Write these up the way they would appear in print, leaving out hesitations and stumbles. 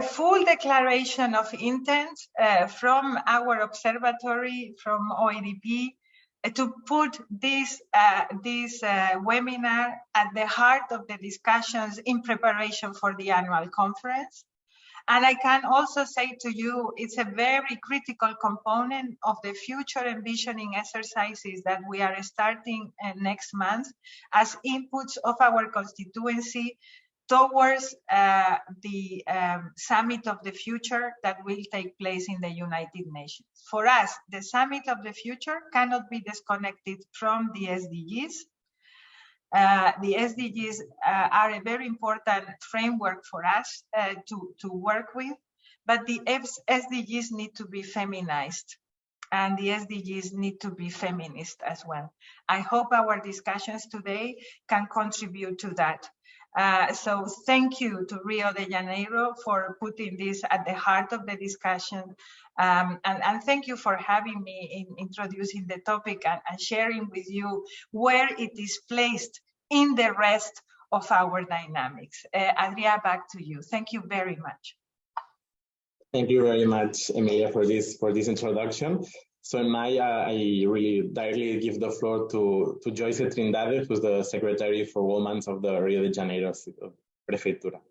full declaration of intent from our observatory, from OEDP, to put this webinar at the heart of the discussions in preparation for the annual conference. And I can also say to you, it's a very critical component of the future envisioning exercises that we are starting next month as inputs of our constituency towards the Summit of the Future that will take place in the United Nations. For us, the Summit of the Future cannot be disconnected from the SDGs. The SDGs are a very important framework for us to work with, but the SDGs need to be feminized, and the SDGs need to be feminist as well. I hope our discussions today can contribute to that. So thank you to Rio de Janeiro for putting this at the heart of the discussion. And thank you for having me in introducing the topic and sharing with you where it is placed in the rest of our dynamics. Adria, back to you. Thank you very much. Thank you very much, Emilia, for this introduction. So I really directly give the floor to Joyce Trindade, who's the Secretary for Women of the Rio de Janeiro Prefeitura.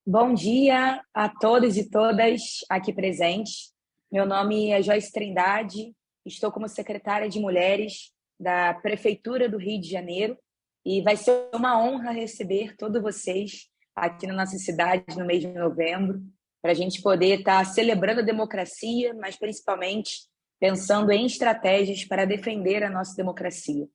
Bom dia a todos e todas aqui presentes. Meu nome é Joyce Trindade, estou como secretária de Mulheres da Prefeitura do Rio de Janeiro e vai ser uma honra receber todos vocês aqui na nossa cidade no mês de novembro, para a gente poder estar celebrando a democracia, mas principalmente pensando em estratégias para defender a nossa democracia.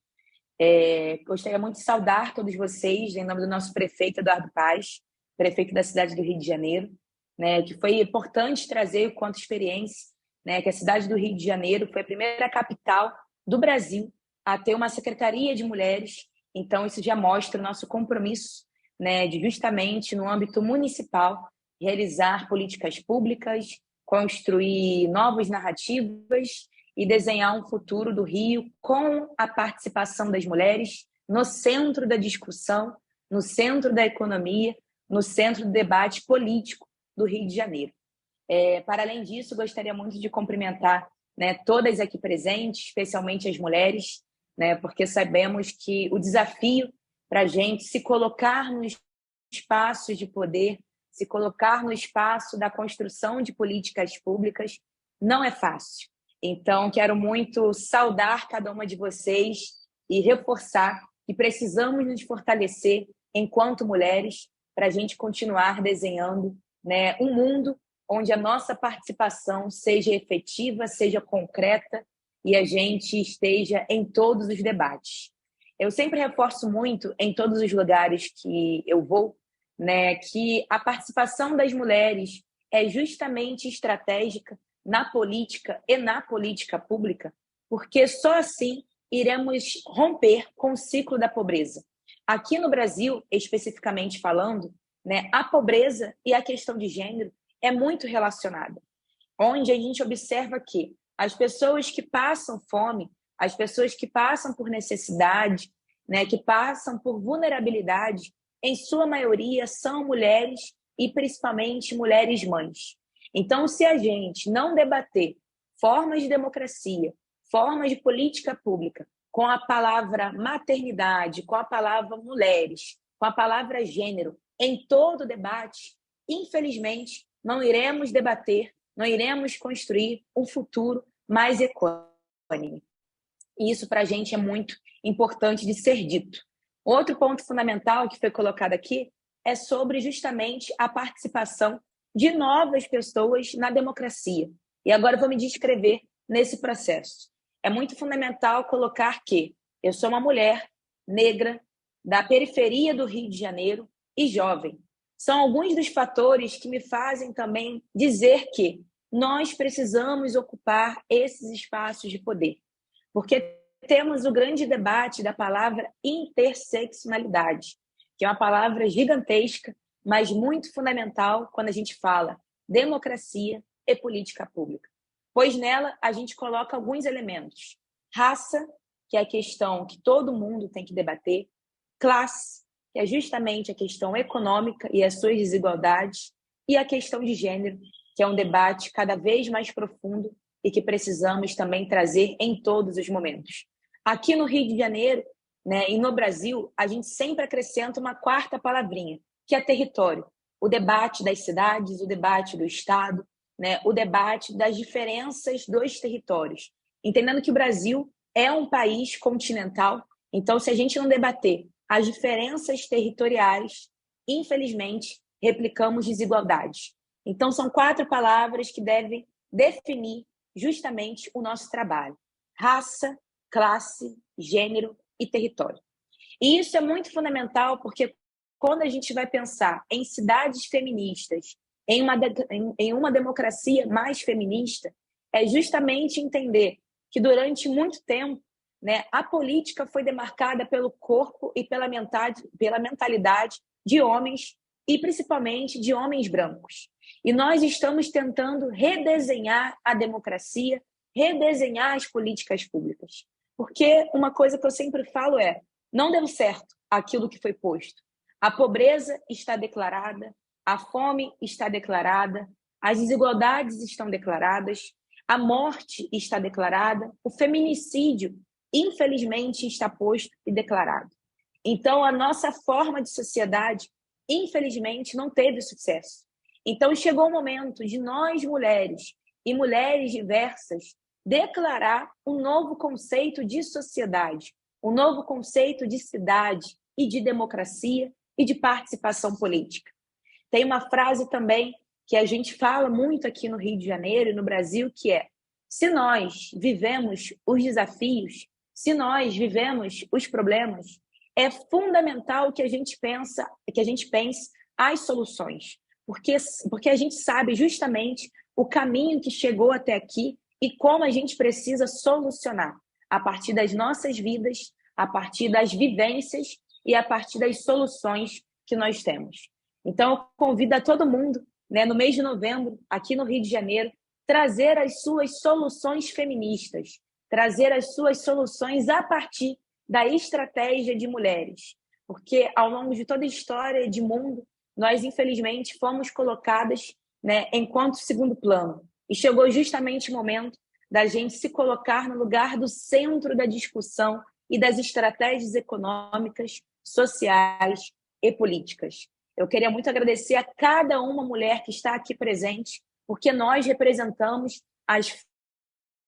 Gostaria muito de saudar todos vocês, em nome do nosso prefeito Eduardo Paz, prefeito da cidade do Rio de Janeiro, né, que foi importante trazer quanto experiência, né, que a cidade do Rio de Janeiro foi a primeira capital do Brasil a ter uma secretaria de mulheres. Então isso já mostra o nosso compromisso, né, de justamente no âmbito municipal realizar políticas públicas, construir novas narrativas e desenhar um futuro do Rio com a participação das mulheres no centro da discussão, no centro da economia, no centro do debate político do Rio de Janeiro. Para além disso, gostaria muito de cumprimentar, né, todas aqui presentes, especialmente as mulheres, né, porque sabemos que o desafio para a gente se colocar nos espaços de poder, se colocar no espaço da construção de políticas públicas, não é fácil. Então, quero muito saudar cada uma de vocês e reforçar que precisamos nos fortalecer enquanto mulheres para a gente continuar desenhando, né, um mundo onde a nossa participação seja efetiva, seja concreta e a gente esteja em todos os debates. Eu sempre reforço muito em todos os lugares que eu vou, né, que a participação das mulheres é justamente estratégica na política e na política pública, porque só assim iremos romper com o ciclo da pobreza. Aqui no Brasil, especificamente falando, né, a pobreza e a questão de gênero é muito relacionada, onde a gente observa que as pessoas que passam fome, as pessoas que passam por necessidade, né, que passam por vulnerabilidade, em sua maioria são mulheres e principalmente mulheres mães. Então, se a gente não debater formas de democracia, formas de política pública, com a palavra maternidade, com a palavra mulheres, com a palavra gênero, em todo o debate, infelizmente, não iremos debater, não iremos construir um futuro mais equânime. E isso para a gente é muito importante de ser dito. Outro ponto fundamental que foi colocado aqui é sobre justamente a participação de novas pessoas na democracia. E agora eu vou me descrever nesse processo. É muito fundamental colocar que eu sou uma mulher negra da periferia do Rio de Janeiro e jovem. São alguns dos fatores que me fazem também dizer que nós precisamos ocupar esses espaços de poder. Porque temos o grande debate da palavra interseccionalidade, que é uma palavra gigantesca, mas muito fundamental quando a gente fala democracia e política pública. Pois nela a gente coloca alguns elementos. Raça, que é a questão que todo mundo tem que debater. Classe, que é justamente a questão econômica e as suas desigualdades, e a questão de gênero, que é um debate cada vez mais profundo e que precisamos também trazer em todos os momentos. Aqui no Rio de Janeiro, né, e no Brasil, a gente sempre acrescenta uma quarta palavrinha, que é território. O debate das cidades, o debate do Estado, né, o debate das diferenças dos territórios. Entendendo que o Brasil é um país continental, então se a gente não debater as diferenças territoriais, infelizmente, replicamos desigualdades. Então são 4 palavras que devem definir justamente o nosso trabalho: raça, classe, gênero e território. E isso é muito fundamental porque quando a gente vai pensar em cidades feministas, em uma democracia mais feminista, é justamente entender que durante muito tempo, né, a política foi demarcada pelo corpo e pela mentalidade de homens e principalmente de homens brancos. E nós estamos tentando redesenhar a democracia, redesenhar as políticas públicas. Porque uma coisa que eu sempre falo é: não deu certo aquilo que foi posto. A pobreza está declarada, a fome está declarada, as desigualdades estão declaradas, a morte está declarada, o feminicídio, infelizmente, está posto e declarado. Então, a nossa forma de sociedade, infelizmente, não teve sucesso. Então, chegou o momento de nós, mulheres e mulheres diversas, declarar um novo conceito de sociedade, um novo conceito de cidade e de democracia e de participação política. Tem uma frase também que a gente fala muito aqui no Rio de Janeiro e no Brasil, que é: se nós vivemos os desafios, se nós vivemos os problemas, é fundamental que a gente pense as soluções, porque a gente sabe justamente o caminho que chegou até aqui e como a gente precisa solucionar a partir das nossas vidas, a partir das vivências e a partir das soluções que nós temos. Então, eu convido a todo mundo, né, no mês de novembro, aqui no Rio de Janeiro, trazer as suas soluções feministas, trazer as suas soluções a partir da estratégia de mulheres. Porque, ao longo de toda a história de mundo, nós, infelizmente, fomos colocadas, né, enquanto segundo plano. E chegou justamente o momento da gente se colocar no lugar do centro da discussão e das estratégias econômicas, sociais e políticas. Eu queria muito agradecer a cada uma mulher que está aqui presente, porque nós representamos as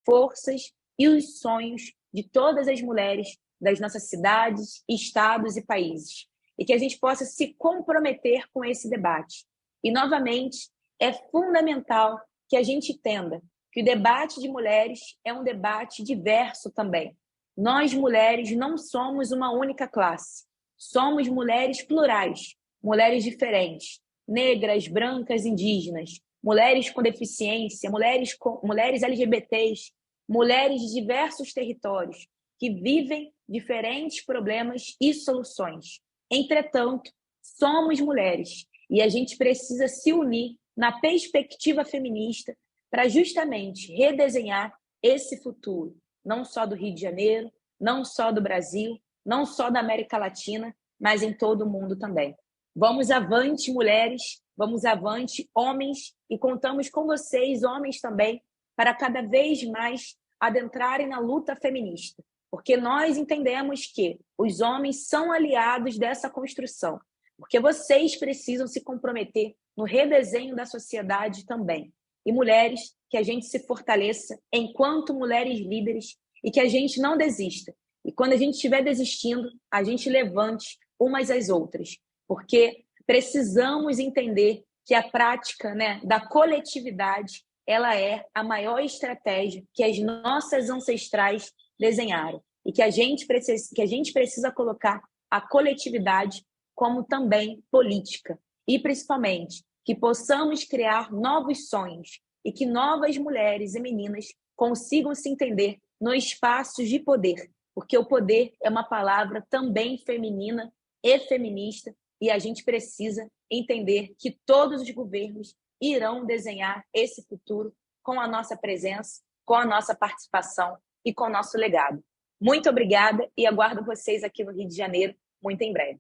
forças e os sonhos de todas as mulheres das nossas cidades, estados e países. E que a gente possa se comprometer com esse debate. E, novamente, é fundamental que a gente entenda que o debate de mulheres é um debate diverso também. Nós, mulheres, não somos uma única classe. Somos mulheres plurais, mulheres diferentes, negras, brancas, indígenas, mulheres com deficiência, mulheres LGBTs, mulheres de diversos territórios que vivem diferentes problemas e soluções. Entretanto, somos mulheres e a gente precisa se unir na perspectiva feminista para justamente redesenhar esse futuro, não só do Rio de Janeiro, não só do Brasil, não só da América Latina, mas em todo o mundo também. Vamos avante, mulheres, vamos avante, homens, e contamos com vocês, homens também, para cada vez mais adentrarem na luta feminista, porque nós entendemos que os homens são aliados dessa construção, porque vocês precisam se comprometer no redesenho da sociedade também. E mulheres, que a gente se fortaleça enquanto mulheres líderes e que a gente não desista. E quando a gente estiver desistindo, a gente levante umas às outras, porque precisamos entender que a prática, né, da coletividade, ela é a maior estratégia que as nossas ancestrais desenharam e que a gente precisa colocar a coletividade como também política e, principalmente, que possamos criar novos sonhos e que novas mulheres e meninas consigam se entender no espaço de poder, porque o poder é uma palavra também feminina e feminista e a gente precisa entender que todos os governos irão desenhar esse futuro com a nossa presença, com a nossa participação e com o nosso legado. Muito obrigada e aguardo vocês aqui no Rio de Janeiro muito em breve.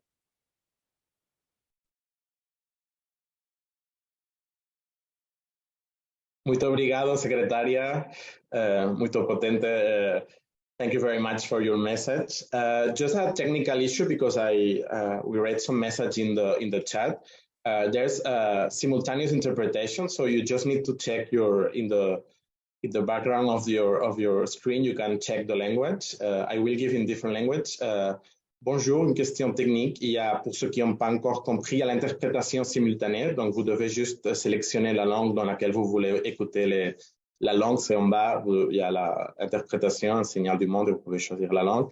Muito obrigado, secretaria. Muito potente. Thank you very much for your message. Just a technical issue because we read some message in the chat. There's simultaneous interpretation, so you just need to check in the background of your screen. You can check the language. I will give in different language. Bonjour, une question technique. Il y a, pour ceux qui n'ont pas encore compris, il y a l'interprétation simultanée. Donc, vous devez juste sélectionner la langue dans laquelle vous voulez écouter la langue. C'est en bas, il y a l'interprétation, un signal du monde, vous pouvez choisir la langue.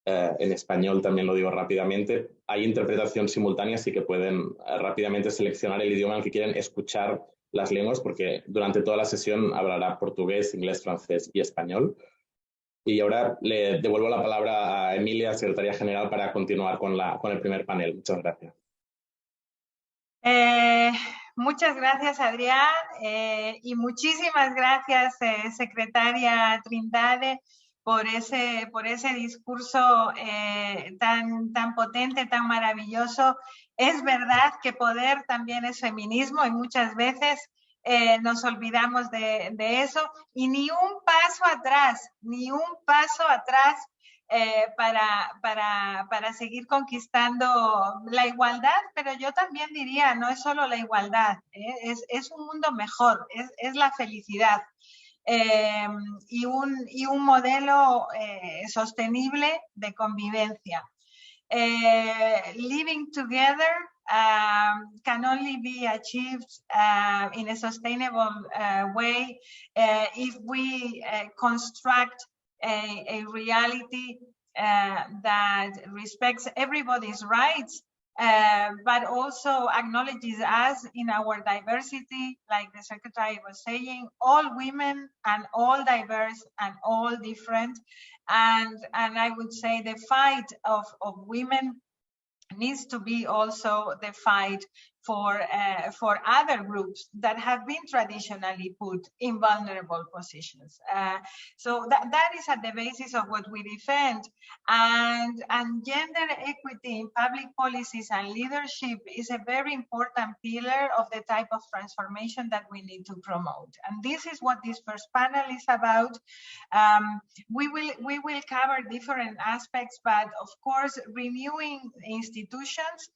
En español también lo digo rápidamente. Hay interpretación simultánea, así que pueden rápidamente seleccionar el idioma en el que quieren escuchar las lenguas, porque durante toda la sesión hablará portugués, inglés, francés y español. Y ahora le devuelvo la palabra a Emilia, secretaria general, para continuar con el primer panel. Muchas gracias. Muchas gracias, Adrián, y muchísimas gracias, secretaria Trindade, por ese discurso tan potente, tan maravilloso. Es verdad que poder también es feminismo y muchas veces nos olvidamos de eso, y ni un paso atrás para seguir conquistando la igualdad, pero yo también diría, no es solo la igualdad, es un mundo mejor, es la felicidad, y un modelo sostenible de convivencia. Living together can only be achieved in a sustainable way if we construct a reality that respects everybody's rights, but also acknowledges us in our diversity, like the secretary was saying, all women and all diverse and all different. And I would say the fight of women needs to be also the fight for other groups that have been traditionally put in vulnerable positions. So that is at the basis of what we defend. And gender equity in public policies and leadership is a very important pillar of the type of transformation that we need to promote. And this is what this first panel is about. We will cover different aspects, but of course, renewing institutions,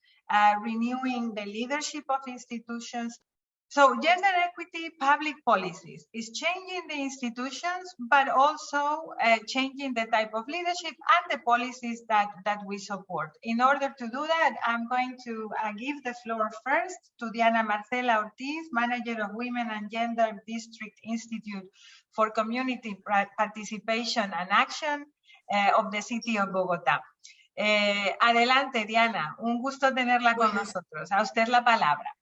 renewing the leadership of institutions. So gender equity public policies is changing the institutions, but also changing the type of leadership and the policies that we support. In order to do that, I'm going to give the floor first to Marcela Ortiz, Manager of Women and Gender District Institute for Community Participation and Action of the City of Bogota. Adelante, Diana, un gusto tenerla con nosotros. A usted la palabra.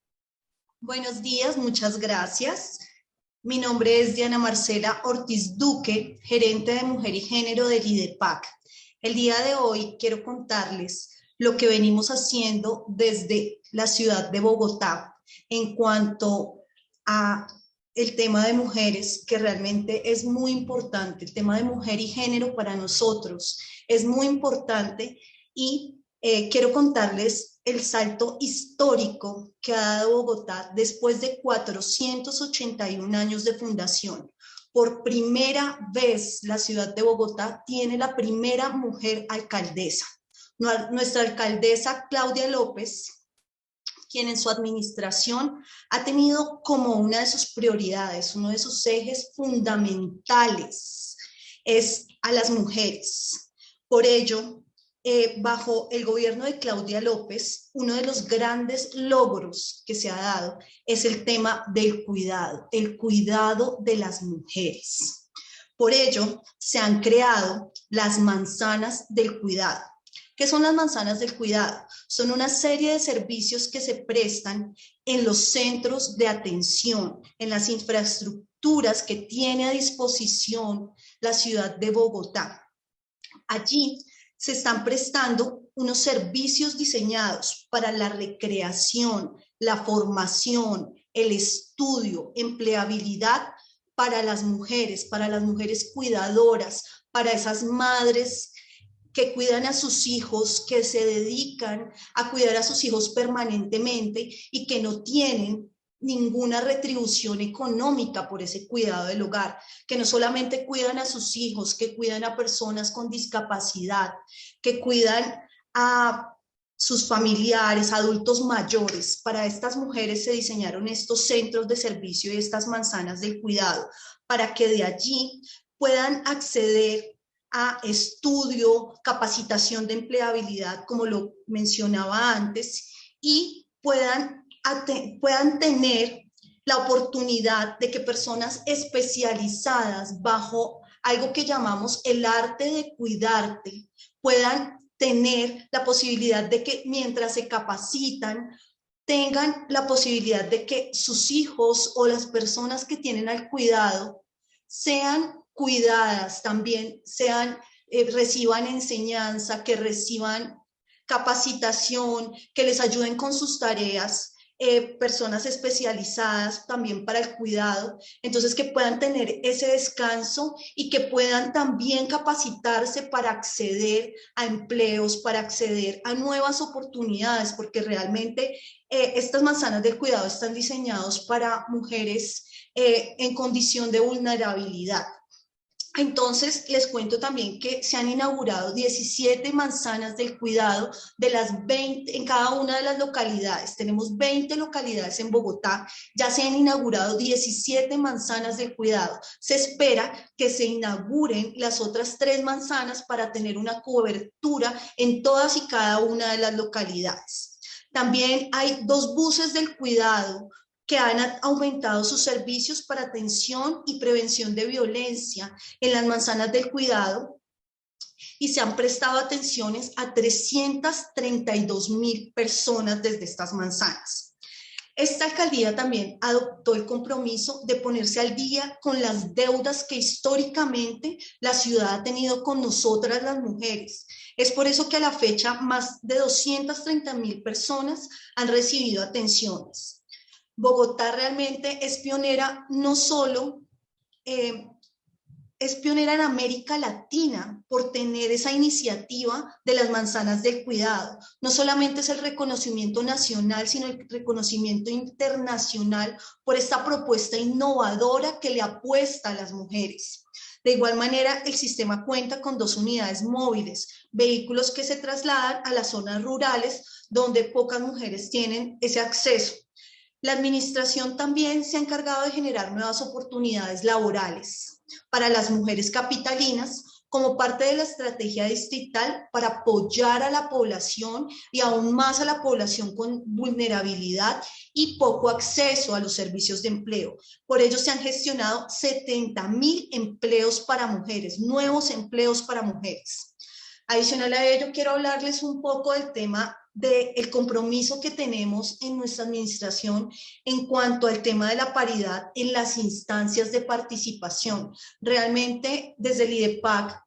Buenos días, muchas gracias. Mi nombre es Diana Marcela Ortiz Duque, gerente de Mujer y Género del IDPAC. El día de hoy quiero contarles lo que venimos haciendo desde la ciudad de Bogotá en cuanto a el tema de mujeres, que realmente es muy importante. El tema de mujer y género para nosotros es muy importante, y quiero contarles el salto histórico que ha dado Bogotá después de 481 años de fundación. Por primera vez la ciudad de Bogotá tiene la primera mujer alcaldesa. Nuestra alcaldesa Claudia López, quien en su administración ha tenido como una de sus prioridades, uno de sus ejes fundamentales, es a las mujeres. Por ello, bajo el gobierno de Claudia López, uno de los grandes logros que se ha dado es el tema del cuidado, el cuidado de las mujeres. Por ello, se han creado las manzanas del cuidado. ¿Qué son las manzanas del cuidado? Son una serie de servicios que se prestan en los centros de atención, en las infraestructuras que tiene a disposición la ciudad de Bogotá. Allí se están prestando unos servicios diseñados para la recreación, la formación, el estudio, empleabilidad para las mujeres cuidadoras, para esas madres que cuidan a sus hijos, que se dedican a cuidar a sus hijos permanentemente y que no tienen ninguna retribución económica por ese cuidado del hogar, que no solamente cuidan a sus hijos, que cuidan a personas con discapacidad, que cuidan a sus familiares, adultos mayores. Para estas mujeres se diseñaron estos centros de servicio y estas manzanas del cuidado, para que de allí puedan acceder a estudio, capacitación de empleabilidad, como lo mencionaba antes, y puedan tener la oportunidad de que personas especializadas bajo algo que llamamos el arte de cuidarte puedan tener la posibilidad de que mientras se capacitan tengan la posibilidad de que sus hijos o las personas que tienen al cuidado sean cuidadas también, reciban enseñanza, que reciban capacitación, que les ayuden con sus tareas, personas especializadas también para el cuidado, entonces que puedan tener ese descanso y que puedan también capacitarse para acceder a empleos, para acceder a nuevas oportunidades, porque realmente estas manzanas del cuidado están diseñados para mujeres en condición de vulnerabilidad. Entonces, les cuento también que se han inaugurado 17 manzanas del cuidado de las 20 en cada una de las localidades. Tenemos 20 localidades en Bogotá, ya se han inaugurado 17 manzanas del cuidado. Se espera que se inauguren las otras 3 manzanas para tener una cobertura en todas y cada una de las localidades. También hay 2 buses del cuidado que han aumentado sus servicios para atención y prevención de violencia en las manzanas del cuidado y se han prestado atenciones a 332.000 personas desde estas manzanas. Esta alcaldía también adoptó el compromiso de ponerse al día con las deudas que históricamente la ciudad ha tenido con nosotras las mujeres. Es por eso que a la fecha más de 230.000 personas han recibido atenciones. Bogotá realmente es pionera, no solo es pionera en América Latina por tener esa iniciativa de las manzanas del cuidado. No solamente es el reconocimiento nacional, sino el reconocimiento internacional por esta propuesta innovadora que le apuesta a las mujeres. De igual manera, el sistema cuenta con 2 unidades móviles, vehículos que se trasladan a las zonas rurales donde pocas mujeres tienen ese acceso. La administración también se ha encargado de generar nuevas oportunidades laborales para las mujeres capitalinas como parte de la estrategia distrital para apoyar a la población y aún más a la población con vulnerabilidad y poco acceso a los servicios de empleo. Por ello se han gestionado 70.000 empleos para mujeres, nuevos empleos para mujeres. Adicional a ello, quiero hablarles un poco del tema del compromiso que tenemos en nuestra administración en cuanto al tema de la paridad en las instancias de participación. Realmente desde el IDPAC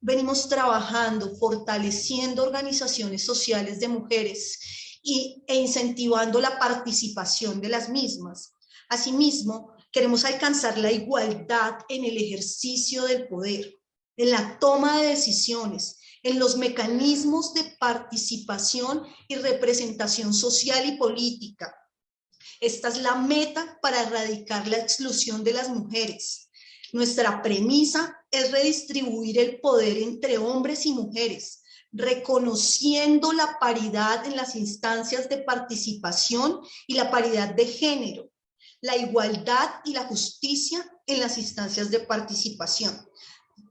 venimos trabajando, fortaleciendo organizaciones sociales de mujeres e incentivando la participación de las mismas. Asimismo, queremos alcanzar la igualdad en el ejercicio del poder, en la toma de decisiones, en los mecanismos de participación y representación social y política. Esta es la meta para erradicar la exclusión de las mujeres. Nuestra premisa es redistribuir el poder entre hombres y mujeres, reconociendo la paridad en las instancias de participación y la paridad de género, la igualdad y la justicia en las instancias de participación.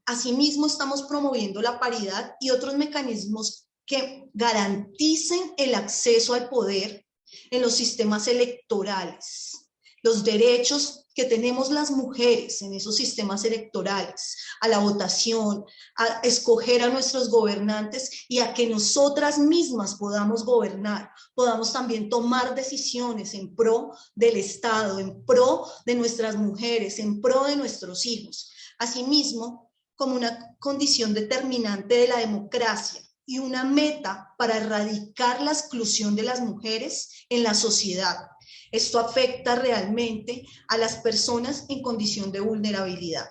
Asimismo, estamos promoviendo la paridad y otros mecanismos que garanticen el acceso al poder en los sistemas electorales, los derechos que tenemos las mujeres en esos sistemas electorales, a la votación, a escoger a nuestros gobernantes y a que nosotras mismas podamos gobernar, podamos también tomar decisiones en pro del Estado, en pro de nuestras mujeres, en pro de nuestros hijos. Asimismo, como una condición determinante de la democracia y una meta para erradicar la exclusión de las mujeres en la sociedad. Esto afecta realmente a las personas en condición de vulnerabilidad.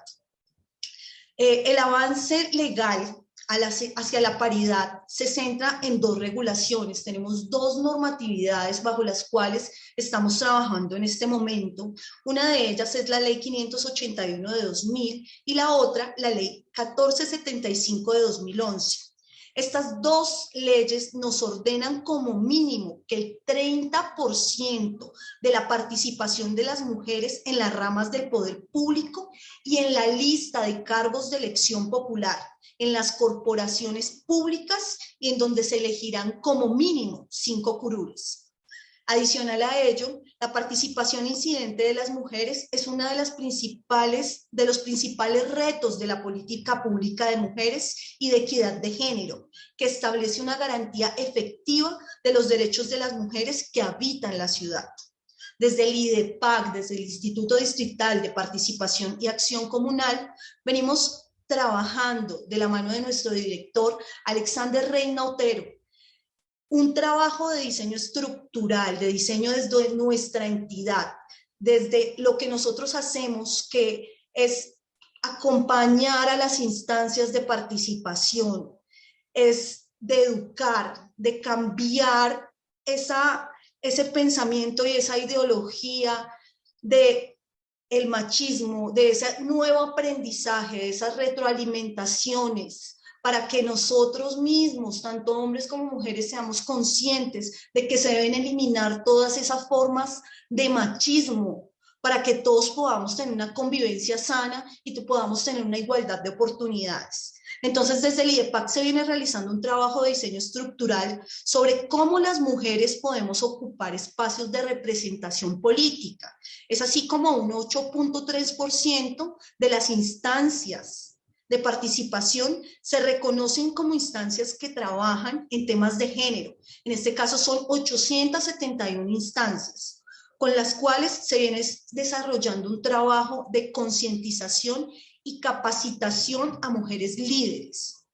El avance legal hacia la paridad se centra en dos regulaciones. Tenemos dos normatividades bajo las cuales estamos trabajando en este momento. Una de ellas es la Ley 581 de 2000 y la otra, la Ley 1475 de 2011. Estas dos leyes nos ordenan como mínimo que el 30% de la participación de las mujeres en las ramas del poder público y en la lista de cargos de elección popular, en las corporaciones públicas y en donde se elegirán como mínimo 5 curules. Adicional a ello, la participación incidente de las mujeres es uno de los principales retos de la política pública de mujeres y de equidad de género, que establece una garantía efectiva de los derechos de las mujeres que habitan la ciudad. Desde el IDPAC, desde el Instituto Distrital de Participación y Acción Comunal, venimos trabajando de la mano de nuestro director, Alexander Reina Otero, un trabajo de diseño estructural, de diseño desde nuestra entidad, desde lo que nosotros hacemos, que es acompañar a las instancias de participación, es de educar, de cambiar ese pensamiento y esa ideología de el machismo, de ese nuevo aprendizaje, de esas retroalimentaciones, para que nosotros mismos, tanto hombres como mujeres, seamos conscientes de que se deben eliminar todas esas formas de machismo, para que todos podamos tener una convivencia sana y podamos tener una igualdad de oportunidades. Entonces, desde el IDPAC se viene realizando un trabajo de diseño estructural sobre cómo las mujeres podemos ocupar espacios de representación política. Es así como un 8.3% de las instancias de participación se reconocen como instancias que trabajan en temas de género. En este caso son 871 instancias, con las cuales se viene desarrollando un trabajo de concientización y capacitación a mujeres líderes.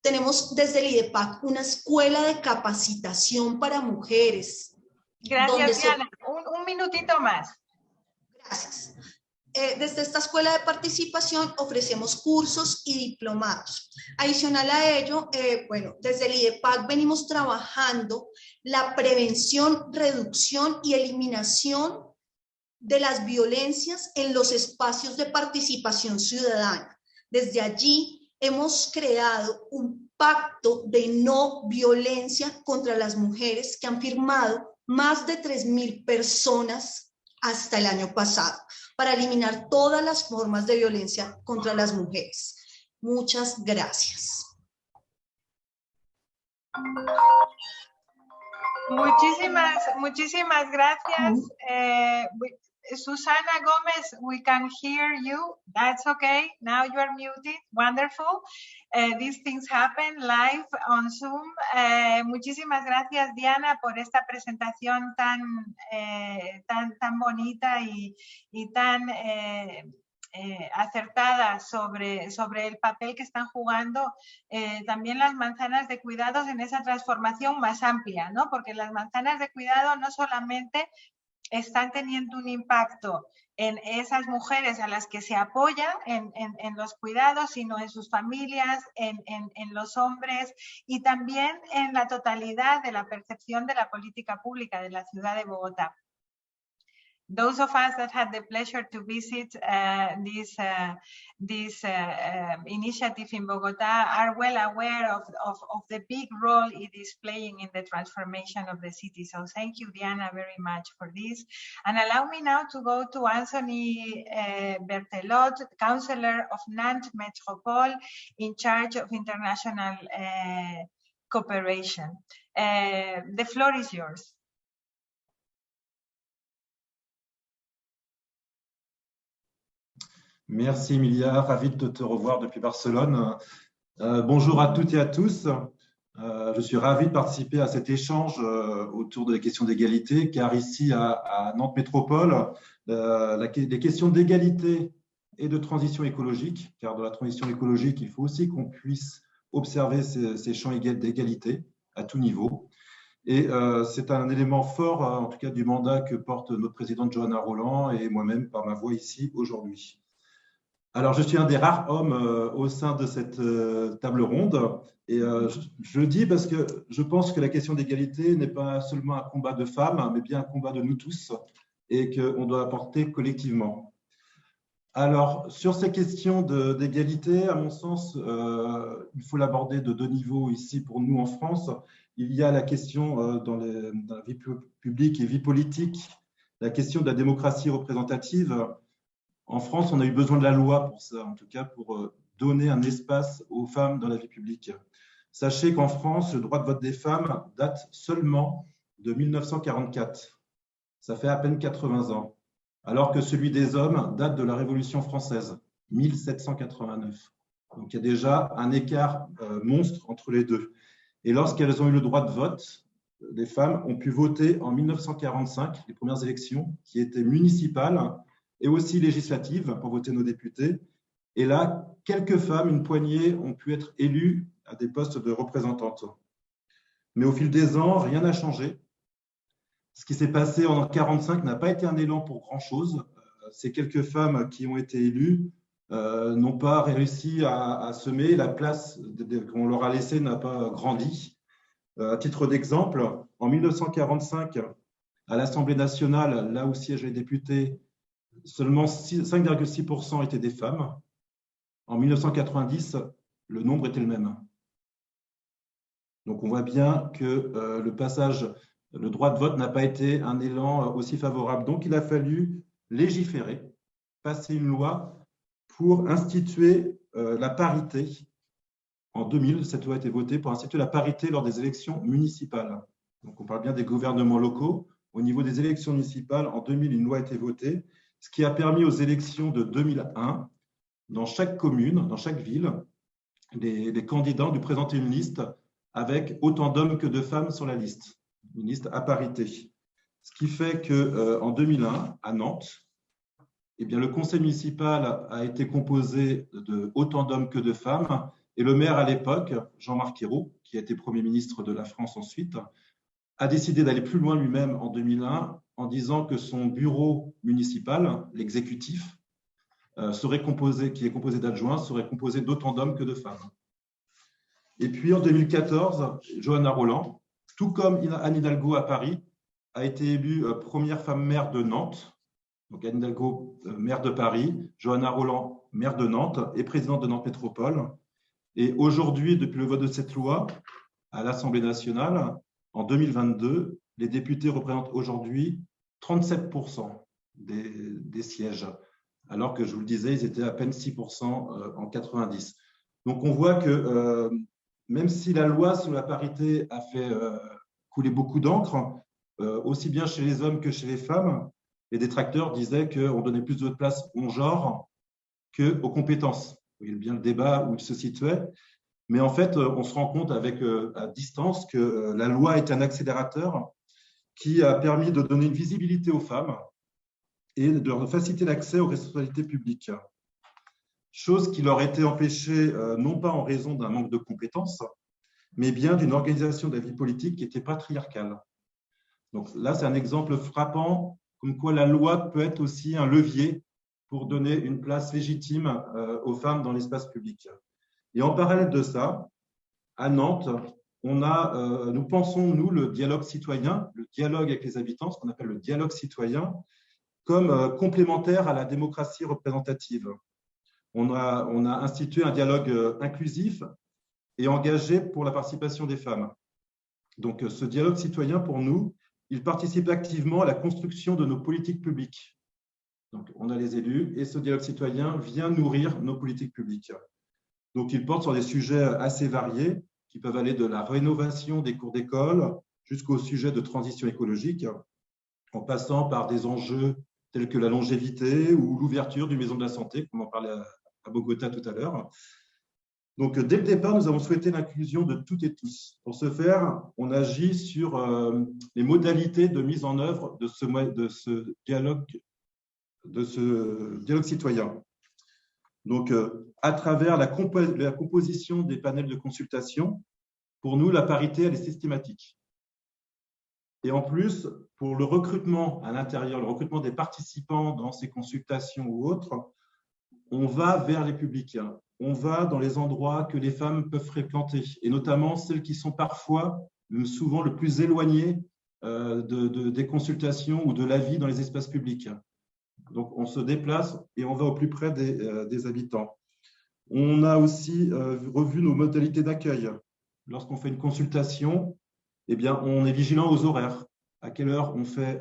Tenemos desde el IDPAC una escuela de capacitación para mujeres. Gracias, Diana. Un minutito más. Gracias. Desde esta escuela de participación ofrecemos cursos y diplomados. Adicional a ello, desde el IDPAC venimos trabajando la prevención, reducción y eliminación de las violencias en los espacios de participación ciudadana. Desde allí hemos creado un pacto de no violencia contra las mujeres que han firmado más de 3.000 personas hasta el año pasado, para eliminar todas las formas de violencia contra las mujeres. Muchas gracias. Muchísimas gracias. Susana Gomez, we can hear you. That's okay. Now you are muted. Wonderful. These things happen live on Zoom. Muchísimas gracias, Diana, por esta presentación tan bonita y tan acertada sobre el papel que están jugando también las manzanas de cuidados en esa transformación más amplia, ¿no? Porque las manzanas de cuidado no solamente están teniendo un impacto en esas mujeres a las que se apoya en los cuidados, sino en sus familias, en los hombres y también en la totalidad de la percepción de la política pública de la ciudad de Bogotá. Those of us that had the pleasure to visit this initiative in Bogotá are well aware of the big role it is playing in the transformation of the city. So thank you, Diana, very much for this. And allow me now to go to Anthony Berthelot, Councilor of Nantes Metropole, in charge of international cooperation. The floor is yours. Merci Emilia, ravi de te revoir depuis Barcelone. Bonjour à toutes et à tous. Je suis ravi de participer à cet échange autour de la question d'égalité, car ici à Nantes Métropole, les questions d'égalité et de transition écologique, car dans la transition écologique, il faut aussi qu'on puisse observer ces champs d'égalité à tout niveau. Et c'est un élément fort, en tout cas, du mandat que porte notre présidente Johanna Roland et moi-même par ma voix ici aujourd'hui. Alors, je suis un des rares hommes au sein de cette table ronde. Et je le dis parce que je pense que la question d'égalité n'est pas seulement un combat de femmes, mais bien un combat de nous tous et qu'on doit apporter collectivement. Alors, sur ces questions d'égalité, à mon sens, il faut l'aborder de deux niveaux ici pour nous en France. Il y a la question dans la vie publique et vie politique, la question de la démocratie représentative. En France, on a eu besoin de la loi pour ça, en tout cas pour donner un espace aux femmes dans la vie publique. Sachez qu'en France, le droit de vote des femmes date seulement de 1944. Ça fait à peine 80 ans. Alors que celui des hommes date de la Révolution française, 1789. Donc il y a déjà un écart monstre entre les deux. Et lorsqu'elles ont eu le droit de vote, les femmes ont pu voter en 1945, les premières élections, qui étaient municipales et aussi législatives pour voter nos députés. Et là, quelques femmes, une poignée, ont pu être élues à des postes de représentantes. Mais au fil des ans, rien n'a changé. Ce qui s'est passé en 1945 n'a pas été un élan pour grand-chose. Ces quelques femmes qui ont été élues n'ont pas réussi à semer. La place qu'on leur a laissée n'a pas grandi. À titre d'exemple, en 1945, à l'Assemblée nationale, là où siègent les députés, seulement 5,6% étaient des femmes. En 1990, le nombre était le même. Donc on voit bien que le passage, le droit de vote n'a pas été un élan aussi favorable. Donc il a fallu légiférer, passer une loi pour instituer la parité. En 2000, cette loi a été votée pour instituer la parité lors des élections municipales. Donc on parle bien des gouvernements locaux. Au niveau des élections municipales, en 2000, une loi a été votée, ce qui a permis aux élections de 2001, dans chaque commune, dans chaque ville, les candidats ont dû présenter une liste avec autant d'hommes que de femmes sur la liste, une liste à parité. Ce qui fait qu'en 2001, à Nantes, eh bien, le conseil municipal a été composé de autant d'hommes que de femmes, et le maire à l'époque, Jean-Marc Ayrault, qui a été Premier ministre de la France ensuite, a décidé d'aller plus loin lui-même en 2001 en disant que son bureau municipal, l'exécutif, qui est composé d'adjoints, serait composé d'autant d'hommes que de femmes. Et puis en 2014, Johanna Rolland, tout comme Anne Hidalgo à Paris, a été élue première femme maire de Nantes. Donc Anne Hidalgo, maire de Paris, Johanna Rolland, maire de Nantes et présidente de Nantes Métropole. Et aujourd'hui, depuis le vote de cette loi à l'Assemblée nationale, en 2022, les députés représentent aujourd'hui 37% des sièges, alors que je vous le disais, ils étaient à peine 6% en 90. Donc on voit que même si la loi sur la parité a fait couler beaucoup d'encre, aussi bien chez les hommes que chez les femmes, les détracteurs disaient qu'on donnait plus de place au genre qu'aux compétences. Vous voyez bien le débat où il se situait. Mais en fait, on se rend compte avec à distance que la loi est un accélérateur qui a permis de donner une visibilité aux femmes et de faciliter l'accès aux responsabilités publiques. Chose qui leur était empêchée non pas en raison d'un manque de compétences, mais bien d'une organisation de la vie politique qui était patriarcale. Donc là, c'est un exemple frappant comme quoi la loi peut être aussi un levier pour donner une place légitime aux femmes dans l'espace public. Et en parallèle de ça, à Nantes, nous pensons, nous, le dialogue citoyen, le dialogue avec les habitants, ce qu'on appelle le dialogue citoyen, comme complémentaire à la démocratie représentative. On a institué un dialogue inclusif et engagé pour la participation des femmes. Donc, ce dialogue citoyen, pour nous, il participe activement à la construction de nos politiques publiques. Donc, on a les élus et ce dialogue citoyen vient nourrir nos politiques publiques. Donc, il porte sur des sujets assez variés qui peuvent aller de la rénovation des cours d'école jusqu'au sujet de transition écologique, en passant par des enjeux tels que la longévité ou l'ouverture d'une maison de la santé, comme on parlait à Bogota tout à l'heure. Donc, dès le départ, nous avons souhaité l'inclusion de toutes et tous. Pour ce faire, on agit sur les modalités de mise en œuvre de ce dialogue citoyen. Donc, à travers la composition des panels de consultation, pour nous, la parité, elle est systématique. Et en plus, pour le recrutement à l'intérieur, le recrutement des participants dans ces consultations ou autres, on va vers les publics, on va dans les endroits que les femmes peuvent fréquenter, et notamment celles qui sont parfois, souvent le plus éloignées des consultations ou de la vie dans les espaces publics. Donc, on se déplace et on va au plus près des habitants. On a aussi revu nos modalités d'accueil. Lorsqu'on fait une consultation, eh bien, on est vigilant aux horaires. À quelle heure on fait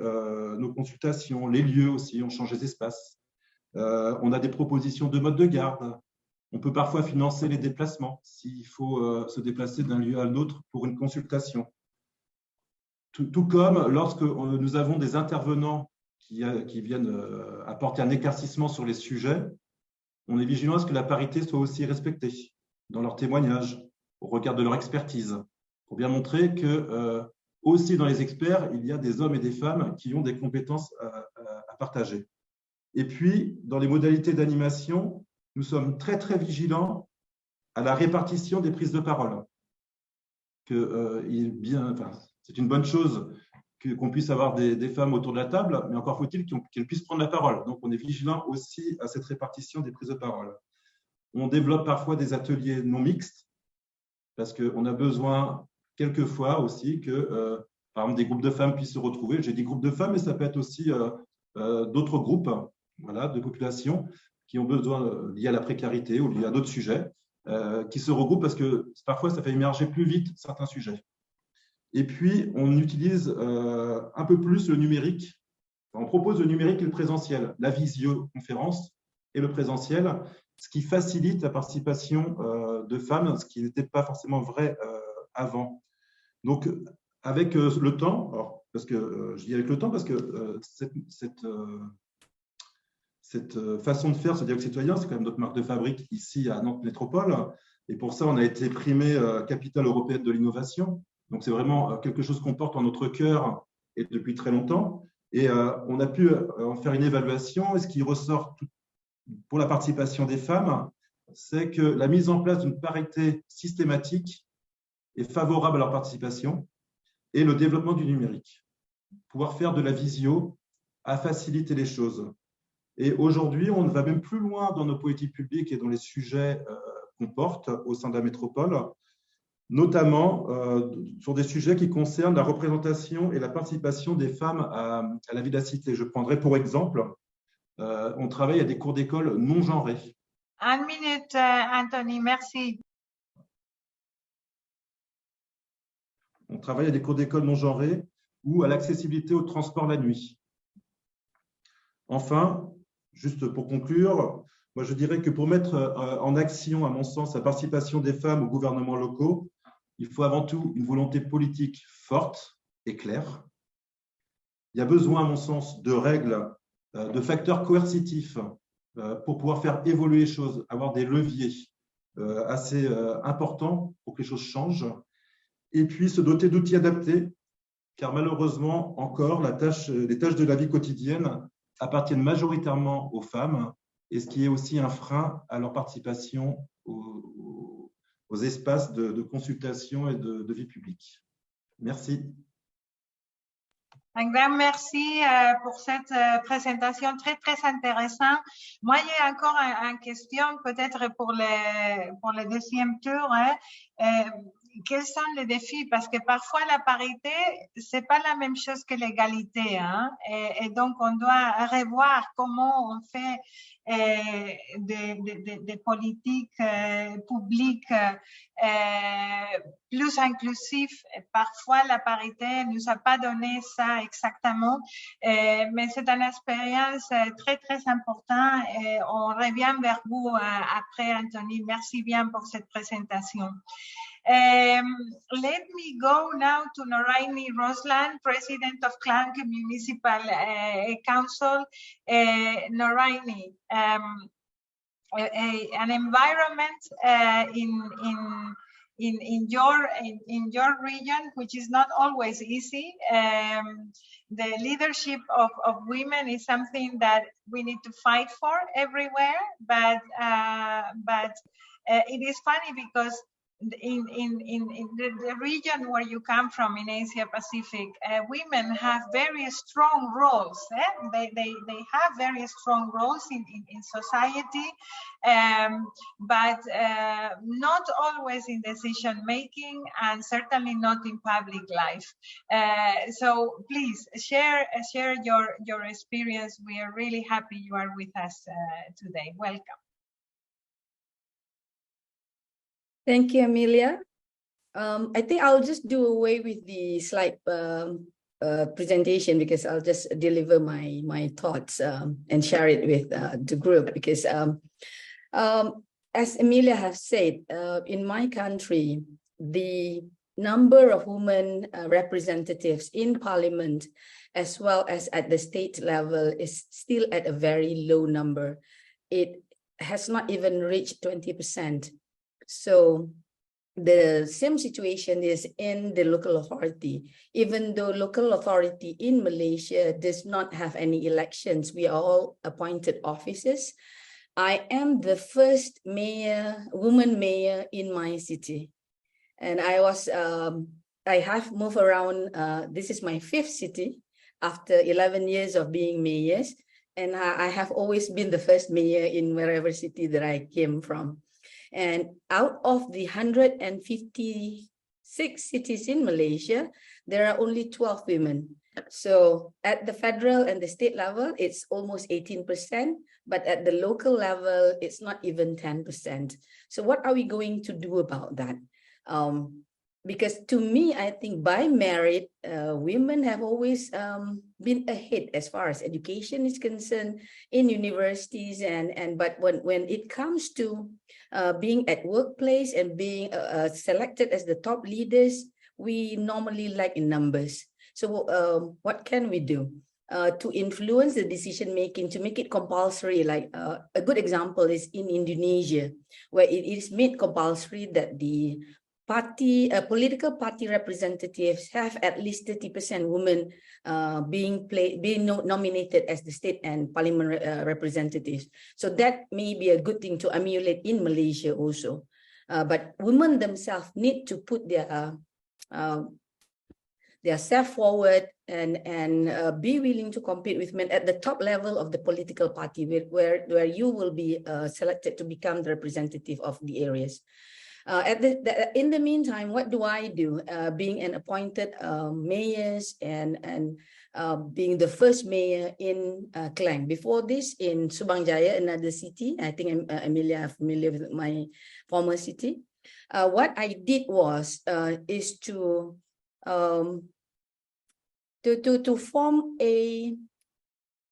nos consultations, les lieux aussi, on change les espaces. On a des propositions de mode de garde. On peut parfois financer les déplacements s'il faut se déplacer d'un lieu à l'autre pour une consultation. Tout comme lorsque nous avons des intervenants qui viennent apporter un éclaircissement sur les sujets, on est vigilant à ce que la parité soit aussi respectée dans leurs témoignages, au regard de leur expertise, pour bien montrer que aussi dans les experts, il y a des hommes et des femmes qui ont des compétences à partager. Et puis, dans les modalités d'animation, nous sommes très, très vigilants à la répartition des prises de parole. C'est une bonne chose qu'on puisse avoir des femmes autour de la table, mais encore faut-il qu'elles puissent prendre la parole. Donc, on est vigilant aussi à cette répartition des prises de parole. On développe parfois des ateliers non mixtes, parce qu'on a besoin quelquefois aussi que, par exemple, des groupes de femmes puissent se retrouver. J'ai dit groupes de femmes, mais ça peut être aussi d'autres groupes de population qui ont besoin, liés à la précarité ou liés à d'autres sujets, qui se regroupent parce que parfois, ça fait émerger plus vite certains sujets. Et puis, on utilise un peu plus le numérique. On propose le numérique et le présentiel, la visioconférence et le présentiel, ce qui facilite la participation de femmes, ce qui n'était pas forcément vrai avant. Donc, avec le temps, je dis avec le temps parce que cette façon de faire ce dialogue citoyen, c'est quand même notre marque de fabrique ici à Nantes Métropole. Et pour ça, on a été primé capitale européenne de l'innovation. Donc, c'est vraiment quelque chose qu'on porte en notre cœur et depuis très longtemps. Et on a pu en faire une évaluation. Et ce qui ressort pour la participation des femmes, c'est que la mise en place d'une parité systématique est favorable à leur participation et le développement du numérique. Pouvoir faire de la visio a facilité les choses. Et aujourd'hui, on va même plus loin dans nos politiques publiques et dans les sujets qu'on porte au sein de la métropole, notamment sur des sujets qui concernent la représentation et la participation des femmes à la vie de la cité. Je prendrai pour exemple, on travaille à des cours d'école non genrés. 1 minute, Anthony, merci. On travaille à des cours d'école non genrés ou à l'accessibilité au transport la nuit. Enfin, juste pour conclure, moi je dirais que pour mettre en action, à mon sens, la participation des femmes aux gouvernements locaux, il faut avant tout une volonté politique forte et claire. Il y a besoin, à mon sens, de règles, de facteurs coercitifs pour pouvoir faire évoluer les choses, avoir des leviers assez importants pour que les choses changent. Et puis se doter d'outils adaptés, car malheureusement, encore, les tâches de la vie quotidienne appartiennent majoritairement aux femmes, et ce qui est aussi un frein à leur participation aux espaces de consultation et de vie publique. Merci. Un grand merci pour cette présentation très, très intéressante. Moi, il y a encore une question peut-être pour le deuxième tour. Quels sont les défis? Parce que parfois, la parité, c'est pas la même chose que l'égalité, hein? Et donc, on doit revoir comment on fait des politiques publiques plus inclusives. Parfois, la parité nous a pas donné ça exactement, mais c'est une expérience très, très importante. Et on revient vers vous après, Anthony. Merci bien pour cette présentation. Let me go now to Noraini Roslan, President of Langa Municipal Council. Noraini, an environment in your region, which is not always easy. The leadership of women is something that we need to fight for everywhere, but it is funny because in the region where you come from in Asia Pacific, women have very strong roles. They have very strong roles in society, but not always in decision making, and certainly not in public life. So please share your experience. We are really happy you are with us today. Welcome. Thank you, Emilia. I think I'll just do away with the slide presentation, because I'll just deliver my thoughts and share it with the group, because as Emilia has said, in my country, the number of women representatives in parliament as well as at the state level is still at a very low number. It has not even reached 20%. So the same situation is in the local authority. Even though local authority in Malaysia does not have any elections, we are all appointed officers. I am the first woman mayor in my city. And I have moved around, this is my 5th city after 11 years of being mayors. And I have always been the first mayor in wherever city that I came from. And out of the 156 cities in Malaysia, there are only 12 women. So at the federal and the state level, it's almost 18%, but at the local level, it's not even 10%. So what are we going to do about that? Because to me, I think by merit, women have always been ahead as far as education is concerned in universities, but when it comes to being at workplace and being selected as the top leaders, we normally lack in numbers. So what can we do to influence the decision making, to make it compulsory? Like a good example is in Indonesia, where it is made compulsory that the political party representatives have at least 30% women being nominated as the state and parliament representatives. So that may be a good thing to emulate in Malaysia also. But women themselves need to put their self forward and be willing to compete with men at the top level of the political party, where you will be selected to become the representative of the areas. In the meantime, what do I do? Being an appointed mayor and being the first mayor in Klang. Before this, in Subang Jaya, another city, I think Emilia is familiar with my former city. What I did was is to form a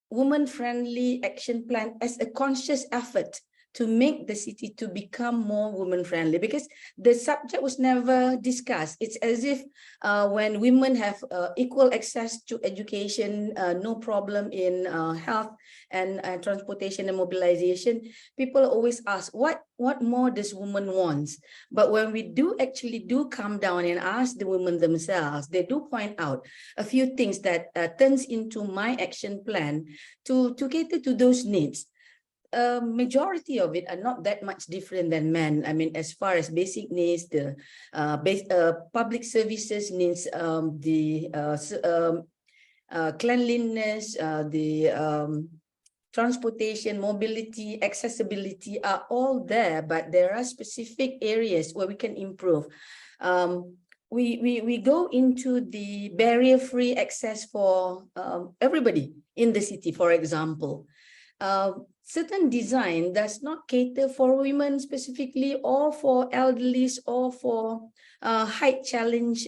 woman-friendly action plan as a conscious effort to make the city to become more woman-friendly, because the subject was never discussed. It's as if when women have equal access to education, no problem in health and transportation and mobilization, people always ask, what more does women want? But when we do come down and ask the women themselves, they do point out a few things that turns into my action plan to cater to those needs. Majority of it are not that much different than men. I mean, as far as basic needs, the public services needs, the cleanliness, the transportation, mobility, accessibility are all there, but there are specific areas where we can improve. We go into the barrier-free access for everybody in the city, for example. Certain design does not cater for women specifically, or for elderlies, or for height challenge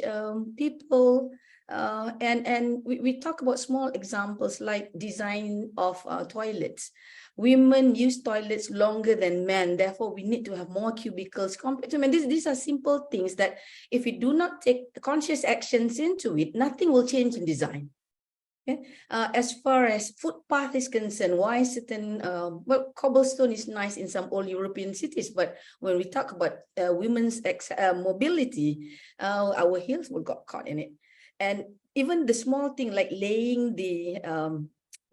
people. And we talk about small examples like design of toilets. Women use toilets longer than men, therefore we need to have more cubicles compared to men. These are simple things that if we do not take conscious actions into it, nothing will change in design. Okay. As far as footpath is concerned, why certain, well, cobblestone is nice in some old European cities, but when we talk about women's mobility, our heels will get caught in it. And even the small thing like laying the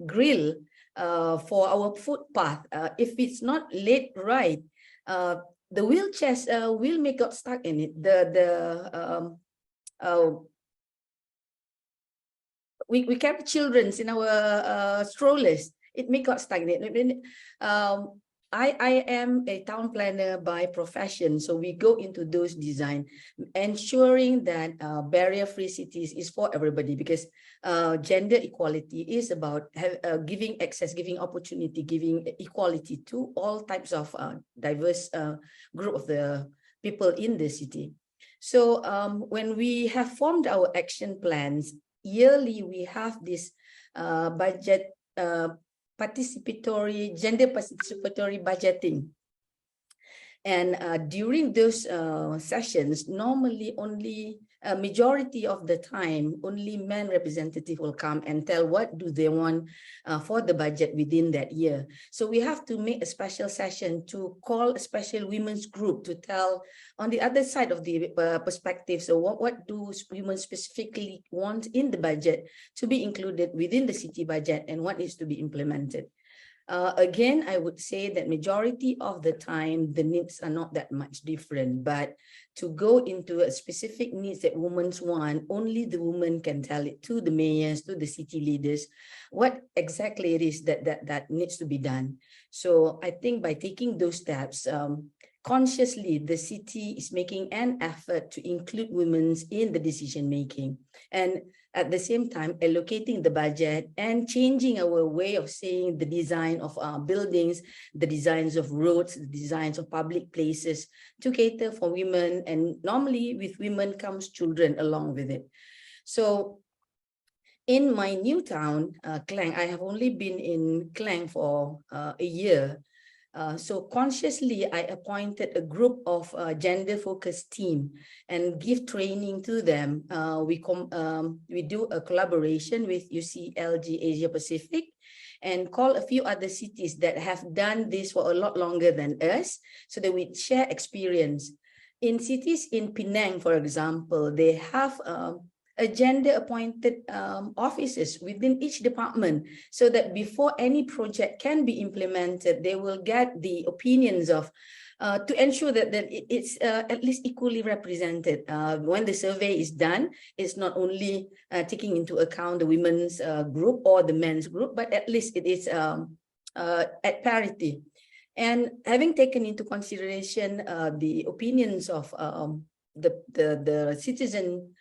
grill for our footpath, if it's not laid right, the wheelchairs will may got stuck in it. We carry children in our strollers. It may got stagnant. I am a town planner by profession, so we go into those design, ensuring that barrier-free cities is for everybody, because gender equality is about giving access, giving opportunity, giving equality to all types of diverse group of the people in the city. So when we have formed our action plans, yearly we have this budget participatory, gender participatory budgeting. And during those sessions, normally only a majority of the time, only men representative will come and tell what do they want for the budget within that year. So we have to make a special session to call a special women's group to tell on the other side of the perspective. So what do women specifically want in the budget to be included within the city budget, and what is to be implemented? Again, I would say that majority of the time, the needs are not that much different, but to go into a specific needs that women want, only the woman can tell it to the mayors, to the city leaders, what exactly it is that needs to be done. So I think by taking those steps, consciously, the city is making an effort to include women in the decision making, and at the same time allocating the budget and changing our way of seeing the design of buildings, the designs of roads, the designs of public places to cater for women. And normally with women comes children along with it. So in my new town, Klang, I have only been in Klang for a year. So consciously, I appointed a group of gender-focused team and give training to them. We do a collaboration with UCLG Asia Pacific and call a few other cities that have done this for a lot longer than us, so that we share experience. In cities in Penang, for example, they have a gender-appointed officers within each department, so that before any project can be implemented, they will get the opinions of, to ensure that it's at least equally represented. When the survey is done, it's not only taking into account the women's group or the men's group, but at least it is at parity. And having taken into consideration the opinions of the citizen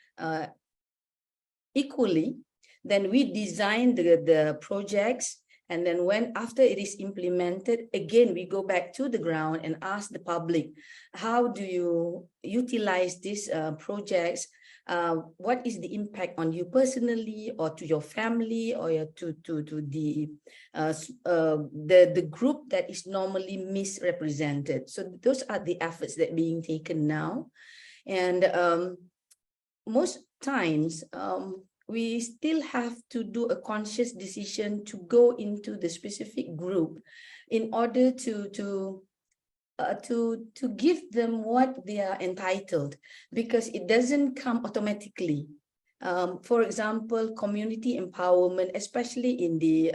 equally, then we design the projects, and then when after it is implemented, again we go back to the ground and ask the public, how do you utilize these projects? What is the impact on you personally, or to your family, or to the group that is normally misrepresented? So those are the efforts that are being taken now. And most times we still have to do a conscious decision to go into the specific group in order to give them what they are entitled, because it doesn't come automatically. For example, community empowerment, especially in the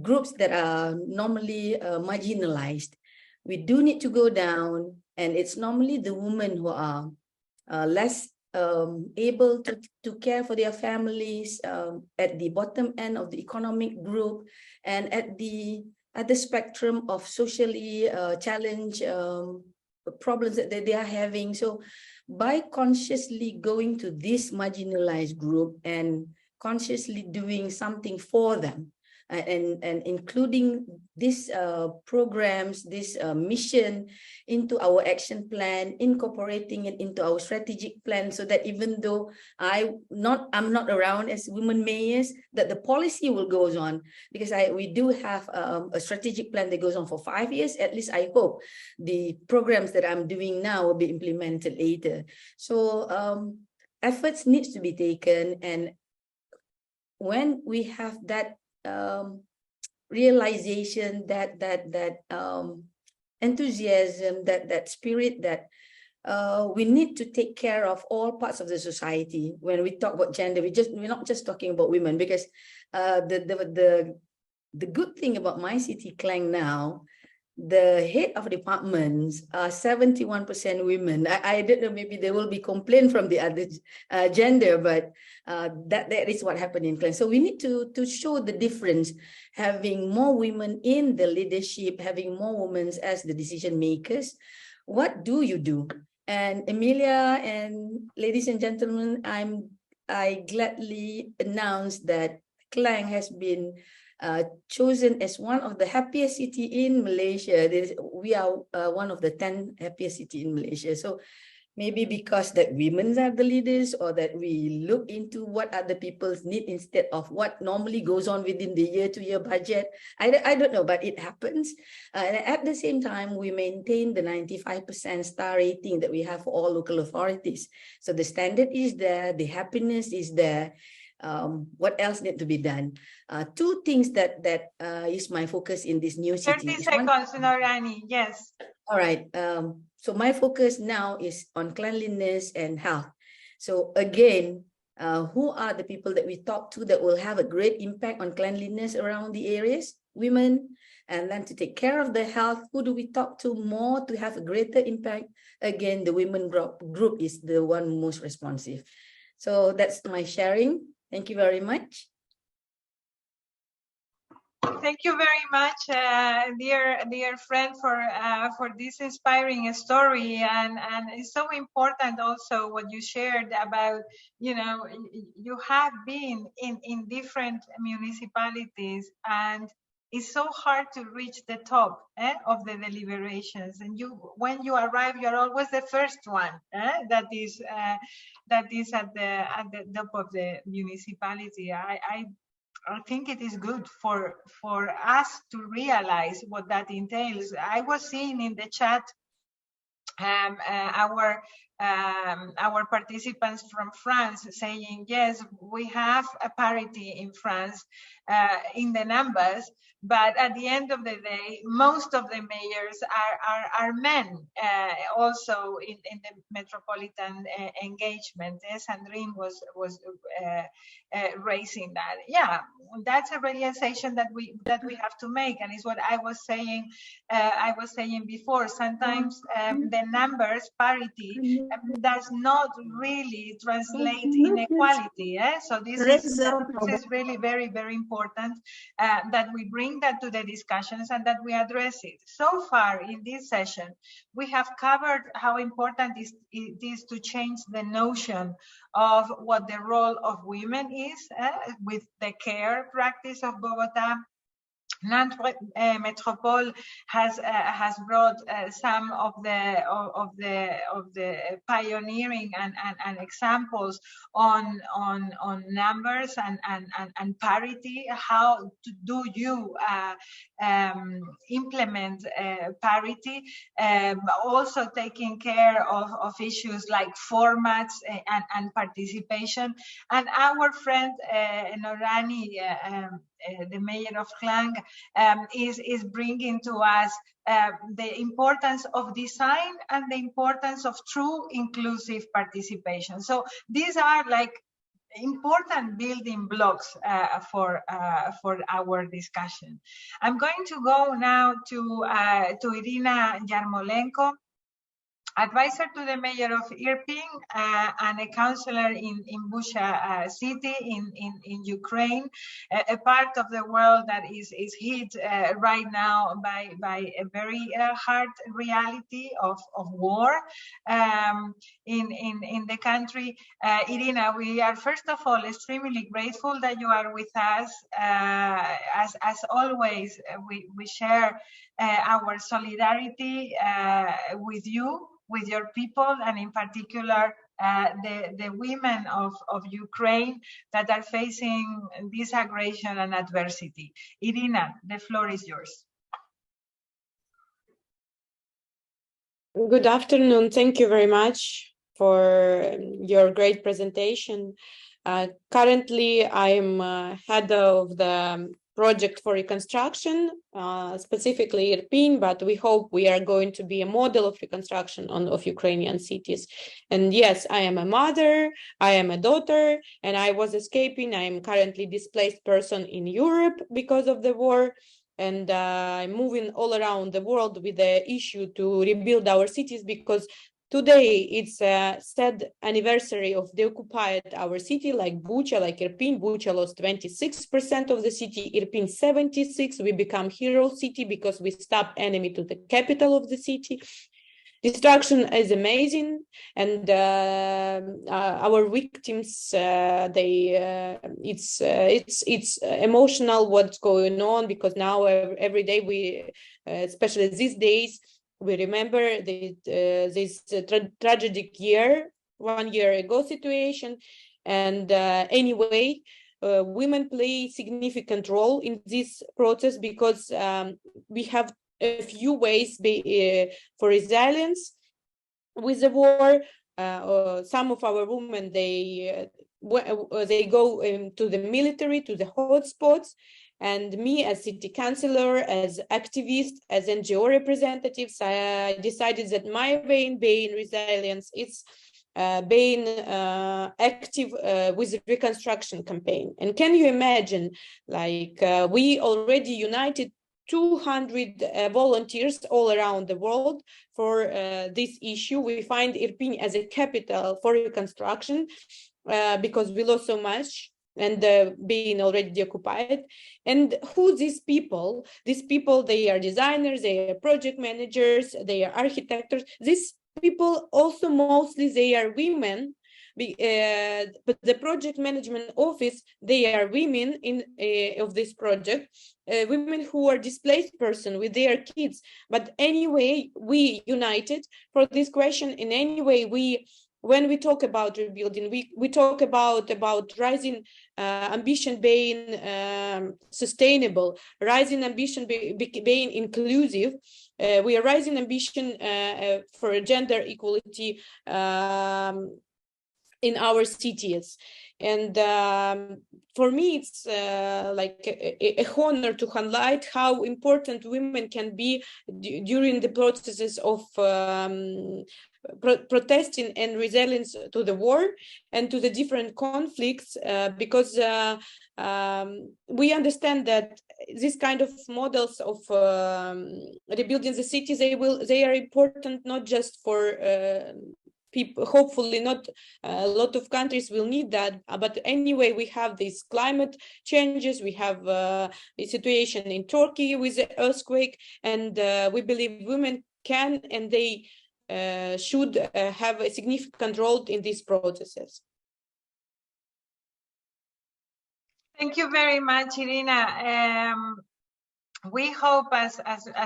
groups that are normally marginalized, we do need to go down, and it's normally the women who are less able to care for their families at the bottom end of the economic group, and at the spectrum of socially challenged problems that they are having. So by consciously going to this marginalized group and consciously doing something for them, and including these programs, this mission into our action plan, incorporating it into our strategic plan, so that even though I'm not around as women mayors, that the policy will go on, because we do have a strategic plan that goes on for 5 years. At least I hope the programs that I'm doing now will be implemented later. So efforts needs to be taken, and when we have that realization, that enthusiasm, that spirit, that we need to take care of all parts of the society. When we talk about gender, we're not just talking about women, because the good thing about my city, Klang, now, the head of departments are 71% women. I don't know, maybe there will be complaint from the other gender, but that is what happened in Clan. So we need to show the difference, having more women in the leadership, having more women as the decision makers. What do you do? And Emilia and ladies and gentlemen, I gladly announce that Klang has been chosen as one of the happiest city in Malaysia. We are one of the 10 happiest city in Malaysia. So maybe because that women are the leaders, or that we look into what other people's need instead of what normally goes on within the year-to-year budget. I don't know, but it happens. And at the same time, we maintain the 95% star rating that we have for all local authorities. So the standard is there, the happiness is there. What else need to be done? Two things that is my focus in this new city. 30 seconds, Norani. Yes. All right. So my focus now is on cleanliness and health. So again, who are the people that we talk to that will have a great impact on cleanliness around the areas? Women. And then to take care of the health, who do we talk to more to have a greater impact? Again, the women group is the one most responsive. So that's my sharing. Thank you very much. Thank you very much, dear friend, for this inspiring story, and it's so important also what you shared about, you know, you have been in different municipalities, and it's so hard to reach the top of the deliberations, and when you arrive, you're always the first one that is at the top of the municipality. I think it is good for us to realize what that entails. I was seeing in the chat our participants from France saying, yes, we have a parity in France in the numbers, but at the end of the day, most of the mayors are men, also in the metropolitan engagement. Sandrine was raising that. Yeah, that's a realization that we have to make, and it's what I was saying. I was saying before. Sometimes the numbers parity does not really translate in equality. So this is really very, very important that we bring that to the discussions and that we address it. So far in this session, we have covered how important it is to change the notion of what the role of women is with the care practice of Bogota. Nantes Metropole has brought some of the pioneering and examples on numbers and parity. How do you implement parity? Also taking care of issues like formats and participation. And our friend Norani, the mayor of Klang, is bringing to us the importance of design and the importance of true inclusive participation. So these are like important building blocks for our discussion. I'm going to go now to Iryna Yarmolenko, advisor to the mayor of Irpin and a councilor in Busha city in Ukraine, a part of the world that is hit right now by a very hard reality of war in the country. Iryna, we are first of all extremely grateful that you are with us. As always, we share our solidarity with you, with your people, and in particular the women of Ukraine that are facing this aggression and adversity. Iryna, the floor is yours. Good afternoon. Thank you very much for your great presentation. Currently, I'm head of the project for reconstruction, specifically Irpin, but we hope we are going to be a model of reconstruction of Ukrainian cities. And yes, I am a mother, I am a daughter, and I was escaping. I am currently displaced person in Europe because of the war. and moving all around the world with the issue to rebuild our cities, because today it's a sad anniversary of the occupied our city, like Bucha, like Irpin. Bucha lost 26% of the city, Irpin 76%. We become hero city because we stop enemy to the capital of the city. Destruction is amazing, and our victims, it's emotional what's going on, because now every day we, especially these days, we remember this tragic 1 year ago situation. And anyway, women play a significant role in this process, because we have a few ways for resilience with the war. Some of our women, they go to the military, to the hotspots, and me as city councilor, as activist, as NGO representatives, I decided that my way in being resilience is being active with the reconstruction campaign. And can you imagine, like we already united 200 volunteers all around the world for this issue. We find Irpin as a capital for reconstruction because we lost so much and being already occupied. And who these people? These people, they are designers, they are project managers, they are architects. These people also mostly they are women. But the project management office, they are women of this project, women who are displaced person with their kids. But anyway, we united for this question. In any way, when we talk about rebuilding, we talk about rising ambition being sustainable, rising ambition being inclusive. We are rising ambition for gender equality in our cities. And for me, it's like a honor to highlight how important women can be during the processes of protesting and resilience to the war and to the different conflicts, because we understand that this kind of models of rebuilding the cities, they are important not just for people. Hopefully not a lot of countries will need that, but anyway, we have these climate changes, we have the situation in Turkey with the earthquake, and we believe women can and they should have a significant role in these processes. Thank you very much, Iryna. We hope as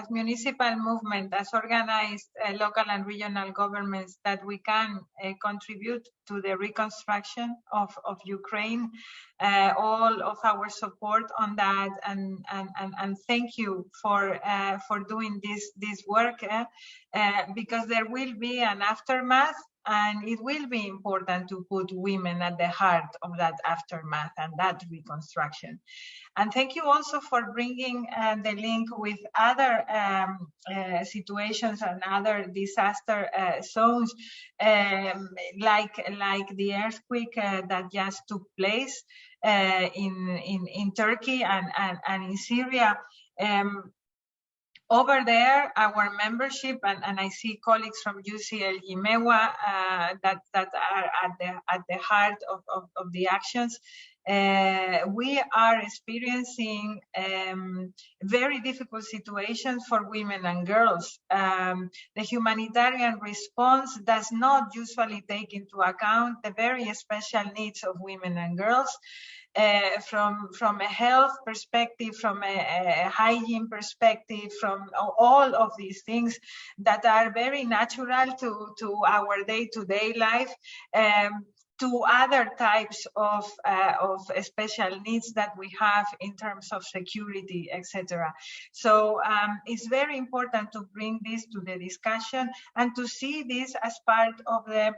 municipal movement, as organized local and regional governments, that we can contribute to the reconstruction of Ukraine. All of our support on that, and thank you for doing this work, because there will be an aftermath. And it will be important to put women at the heart of that aftermath and that reconstruction. And thank you also for bringing the link with other situations and other disaster zones, like the earthquake that just took place in Turkey and in Syria. Over there, our membership, and I see colleagues from UCLG MEWA that are at the heart of the actions. We are experiencing very difficult situations for women and girls. The humanitarian response does not usually take into account the very special needs of women and girls. From a health perspective, from a hygiene perspective, from all of these things that are very natural to our day-to-day life, to other types of special needs that we have in terms of security, etc. So it's very important to bring this to the discussion and to see this as part of the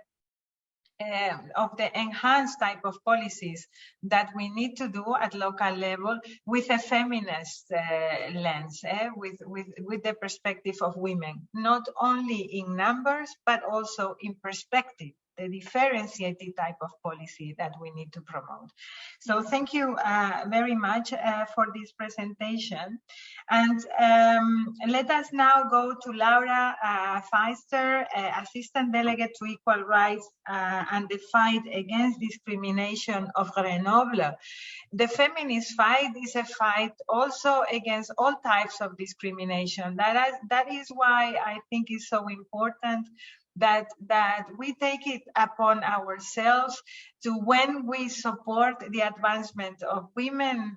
enhanced type of policies that we need to do at local level with a feminist lens, with the perspective of women, not only in numbers, but also in perspective. the differentiated type of policy that we need to promote. So thank you very much for this presentation. And let us now go to Laura Feister, Assistant Delegate to Equal Rights and the Fight Against Discrimination of Grenoble. The feminist fight is a fight also against all types of discrimination. That is why I think it's so important that we take it upon ourselves to, when we support the advancement of women,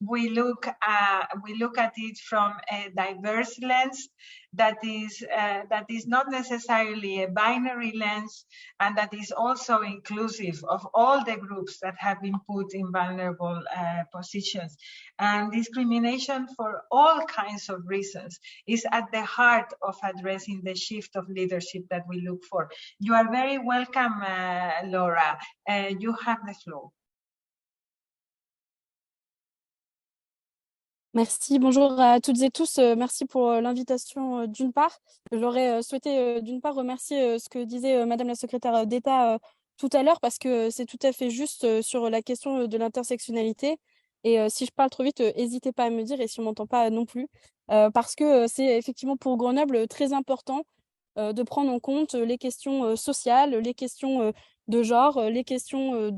we look at it from a diverse lens that is not necessarily a binary lens, and that is also inclusive of all the groups that have been put in vulnerable positions. And discrimination for all kinds of reasons is at the heart of addressing the shift of leadership that we look for. You are very welcome, Laura. You have the floor. Merci, bonjour à toutes et tous. Merci pour l'invitation d'une part. J'aurais souhaité d'une part remercier ce que disait Madame la secrétaire d'État tout à l'heure, parce que c'est tout à fait juste sur la question de l'intersectionnalité. Et si je parle trop vite, n'hésitez pas à me dire, et si on m'entend pas non plus, parce que c'est effectivement pour Grenoble très important de prendre en compte les questions sociales, les questions de genre, les questions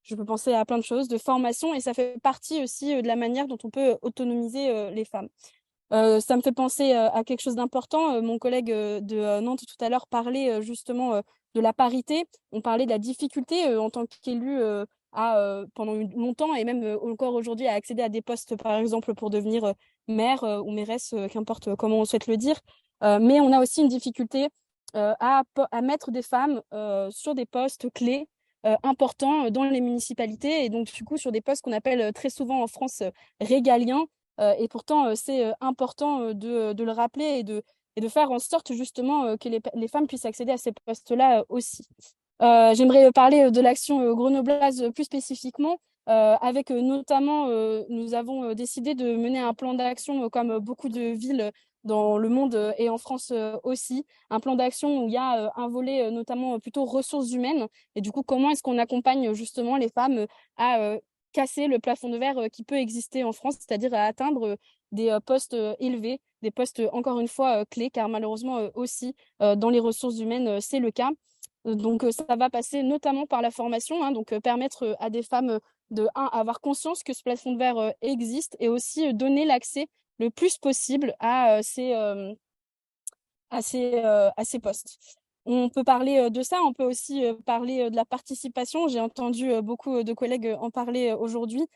je peux penser à plein de choses, de formation, et ça fait partie aussi de la manière dont on peut autonomiser les femmes. Ça me fait penser à quelque chose d'important. Mon collègue de Nantes tout à l'heure parlait justement de la parité. On parlait de la difficulté en tant qu'élu pendant longtemps, et même encore aujourd'hui, à accéder à des postes, par exemple, pour devenir maire ou mairesse, qu'importe comment on souhaite le dire. Mais on a aussi une difficulté à mettre des femmes sur des postes clés importants dans les municipalités, et donc du coup sur des postes qu'on appelle très souvent en France régaliens, et pourtant c'est important de le rappeler et de faire en sorte justement que les femmes puissent accéder à ces postes-là aussi. J'aimerais parler de l'action grenobloise plus spécifiquement, avec notamment, nous avons décidé de mener un plan d'action comme beaucoup de villes dans le monde et en France aussi, un plan d'action où il y a un volet notamment plutôt ressources humaines, et du coup comment est-ce qu'on accompagne justement les femmes à casser le plafond de verre qui peut exister en France, c'est-à-dire à atteindre des postes élevés, des postes encore une fois clés, car malheureusement aussi dans les ressources humaines c'est le cas. Donc ça va passer notamment par la formation, hein, donc permettre à des femmes avoir conscience que ce plafond de verre existe, et aussi donner l'accès le plus possible à ces postes. On peut parler de ça, on peut aussi parler de la participation. J'ai entendu beaucoup de collègues en parler aujourd'hui.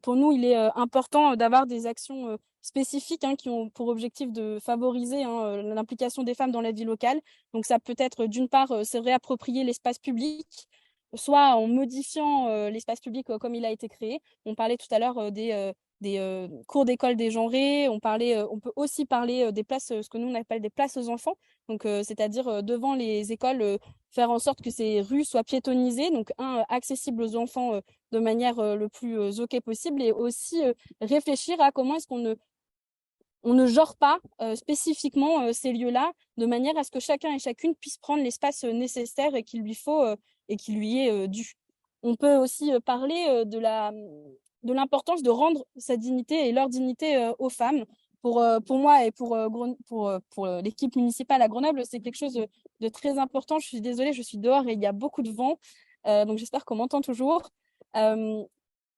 Pour nous, il est important d'avoir des actions spécifiques qui ont pour objectif de favoriser l'implication des femmes dans la vie locale. Donc ça peut être d'une part se réapproprier l'espace public, soit en modifiant l'espace public comme il a été créé. On parlait tout à l'heure des cours d'école dégenrés, on peut aussi parler des places, ce que nous on appelle des places aux enfants, donc c'est-à-dire devant les écoles, faire en sorte que ces rues soient piétonnisées, donc accessibles aux enfants de manière le plus OK possible, et aussi réfléchir à comment est-ce qu'on ne genre pas spécifiquement ces lieux-là, de manière à ce que chacun et chacune puisse prendre l'espace nécessaire et qu'il lui faut et qui lui est dû. On peut aussi parler de l'importance de rendre sa dignité et leur dignité aux femmes. Pour moi et pour l'équipe municipale à Grenoble, c'est quelque chose de très important. Je suis désolée, je suis dehors et il y a beaucoup de vent, donc j'espère qu'on m'entend toujours.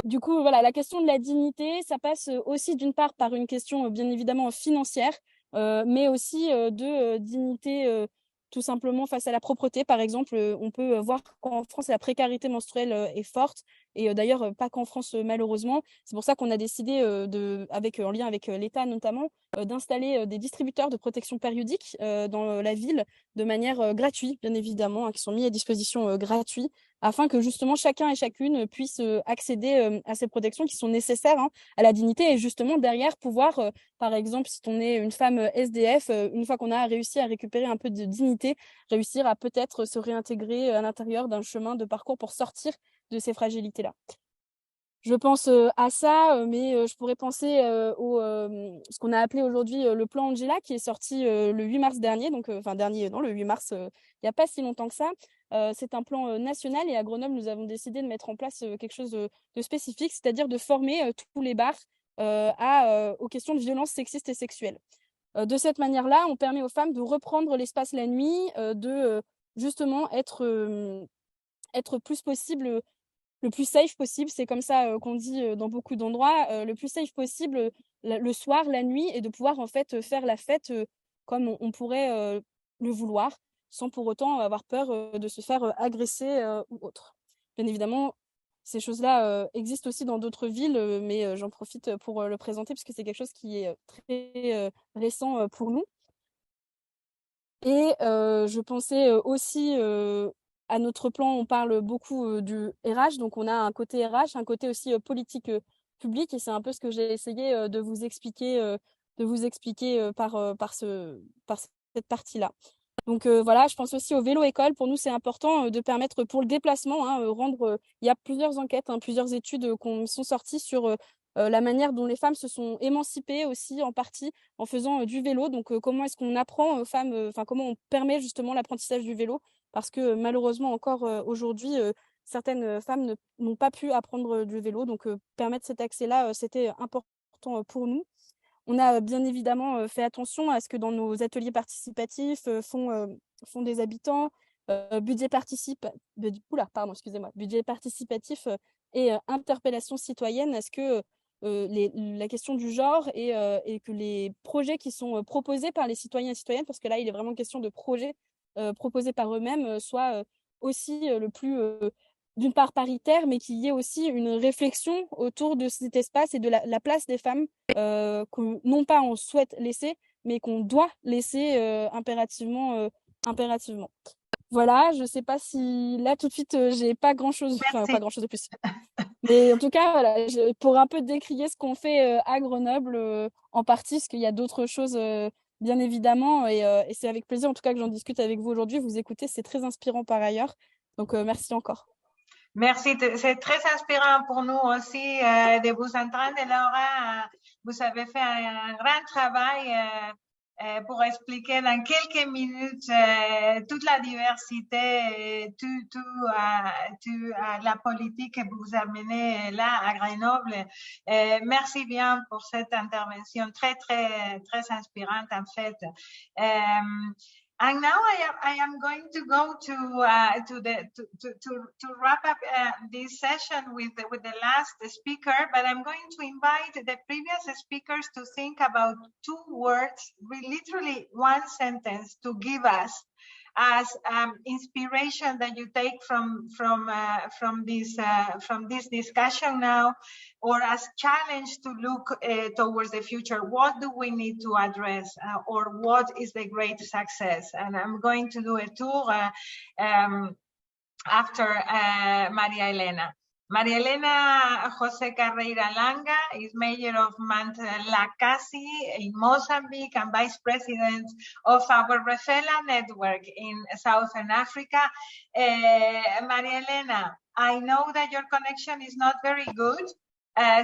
Du coup, voilà, la question de la dignité, ça passe aussi d'une part par une question bien évidemment financière, mais aussi de dignité tout simplement face à la propreté. Par exemple, on peut voir qu'en France, la précarité menstruelle est forte, et d'ailleurs pas qu'en France malheureusement. C'est pour ça qu'on a décidé, en lien avec l'État notamment, d'installer des distributeurs de protection périodique dans la ville de manière gratuite, bien évidemment, qui sont mis à disposition gratuits, afin que justement chacun et chacune puisse accéder à ces protections qui sont nécessaires à la dignité, et justement derrière pouvoir, par exemple, si on est une femme SDF, une fois qu'on a réussi à récupérer un peu de dignité, réussir à peut-être se réintégrer à l'intérieur d'un chemin de parcours pour sortir de ces fragilités-là. Je pense à ça, mais je pourrais penser au ce qu'on a appelé aujourd'hui le plan Angela, qui est sorti le 8 mars dernier, donc le 8 mars, il n'y a pas si longtemps que ça. C'est un plan national et à Grenoble, nous avons décidé de mettre en place quelque chose de spécifique, c'est-à-dire de former tous les bars aux questions de violences sexistes et sexuelles. De cette manière-là, on permet aux femmes de reprendre l'espace la nuit, de justement être plus possible, le plus safe possible, c'est comme ça qu'on dit dans beaucoup d'endroits, le plus safe possible le soir, la nuit, et de pouvoir en fait faire la fête comme on pourrait le vouloir, sans pour autant avoir peur de se faire agresser ou autre. Bien évidemment, ces choses-là existent aussi dans d'autres villes, mais j'en profite pour le présenter parce que c'est quelque chose qui est très récent pour nous. Et je pensais aussi à notre plan, on parle beaucoup du RH, donc on a un côté RH, un côté aussi politique publique, et c'est un peu ce que j'ai essayé de vous expliquer par cette partie-là. Donc voilà, je pense aussi au vélo-école. Pour nous, c'est important de permettre pour le déplacement, il y a plusieurs enquêtes, plusieurs études qui sont sorties sur la manière dont les femmes se sont émancipées aussi en partie en faisant du vélo. Donc comment est-ce qu'on apprend aux femmes, comment on permet justement l'apprentissage du vélo, parce que malheureusement encore aujourd'hui, certaines femmes n'ont pas pu apprendre du vélo. Donc permettre cet accès-là, c'était important pour nous. On a bien évidemment fait attention à ce que dans nos ateliers participatifs font des habitants, budget participatif et interpellation citoyenne, à ce que la question du genre et que les projets qui sont proposés par les citoyens et citoyennes, parce que là il est vraiment question de projets proposés par eux-mêmes, soient aussi le plus d'une part paritaire, mais qu'il y ait aussi une réflexion autour de cet espace et de la place des femmes que non pas on souhaite laisser, mais qu'on doit laisser impérativement. Voilà, je ne sais pas si là tout de suite j'ai pas grand-chose de plus. Mais en tout cas, voilà, pour un peu décrier ce qu'on fait à Grenoble en partie, parce qu'il y a d'autres choses bien évidemment, et c'est avec plaisir en tout cas que j'en discute avec vous aujourd'hui. Vous écoutez, c'est très inspirant par ailleurs. Donc merci encore. Merci, c'est très inspirant pour nous aussi de vous entendre, Laura. Vous avez fait un grand travail pour expliquer dans quelques minutes toute la diversité, la politique que vous amenez là à Grenoble. Merci bien pour cette intervention très, très, très inspirante en fait. And now I am going to go to wrap up this session with the last speaker, but I'm going to invite the previous speakers to think about 2 words, literally one sentence, to give us as inspiration that you take from this discussion now, or as challenge to look towards the future. What do we need to address, or what is the great success? And I'm going to do a tour after Maria Helena. Maria Helena José Carreira Langa is mayor of Mandlakazi in Mozambique and vice president of our REFELA network in Southern Africa. Maria Helena, I know that your connection is not very good,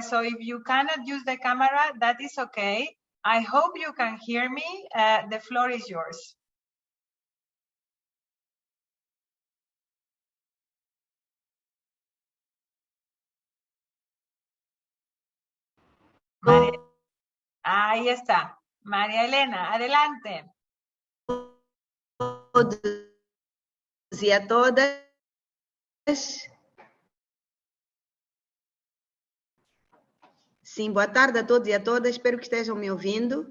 so if you cannot use the camera, that is okay. I hope you can hear me. The floor is yours. María. Ahí está. María Helena, adelante. Todos e a todas. Sim, boa tarde a todos e a todas. Espero que estejam me ouvindo.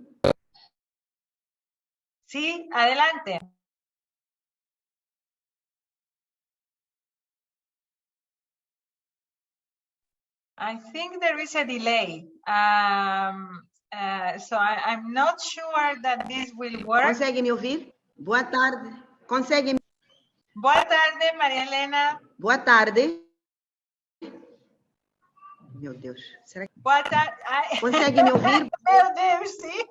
Sí, adelante. I think there is a delay. So I'm not sure that this will work. Conseguem me ouvir? Boa tarde. Conseguem? Boa tarde, Maria Helena. Boa tarde. Meu Deus. Será que... Boa tarde. Conseguem me ouvir? Meu Deus, sim.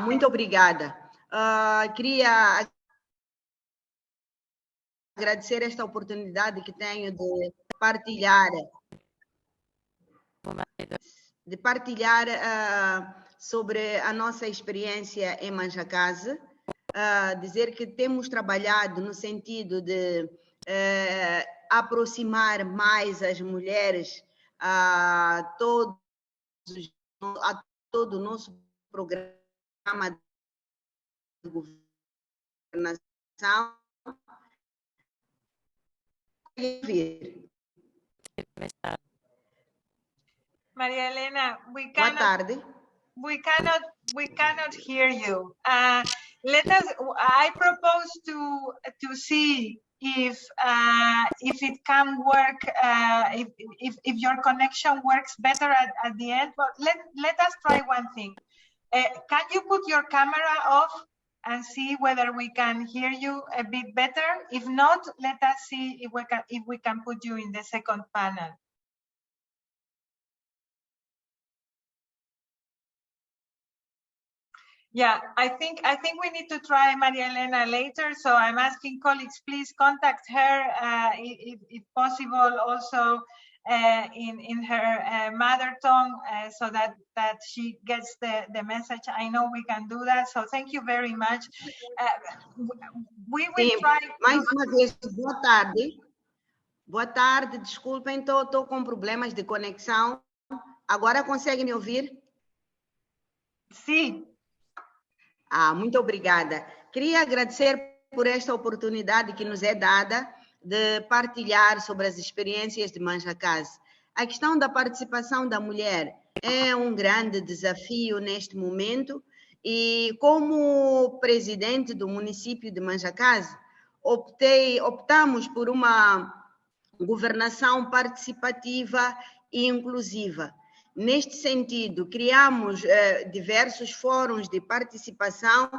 Muito obrigada. Queria agradecer esta oportunidade que tenho de partilhar sobre a nossa experiência em Mandlakazi, dizer que temos trabalhado no sentido de aproximar mais as mulheres a todo o nosso programa de governação. Maria Helena, Boa tarde. We cannot hear you. I propose to see if it can work, if your connection works better at the end. But let us try one thing. Can you put your camera off and see whether we can hear you a bit better? If not, let us see if we can put you in the second panel. Yeah, I think we need to try Maria Helena later. So I'm asking colleagues, please contact her if possible, also in her mother tongue, so that she gets the message. I know we can do that. So thank you very much. We will try. Mais uma vez, boa tarde. Boa tarde. Desculpem, estou com problemas de conexão. Agora conseguem me ouvir? Sim. Muito obrigada. Queria agradecer por esta oportunidade que nos é dada de partilhar sobre as experiências de Mandlakazi. A questão da participação da mulher é um grande desafio neste momento e, como presidente do município de Mandlakazi, optamos por uma governação participativa e inclusiva. Neste sentido, criamos diversos fóruns de participação,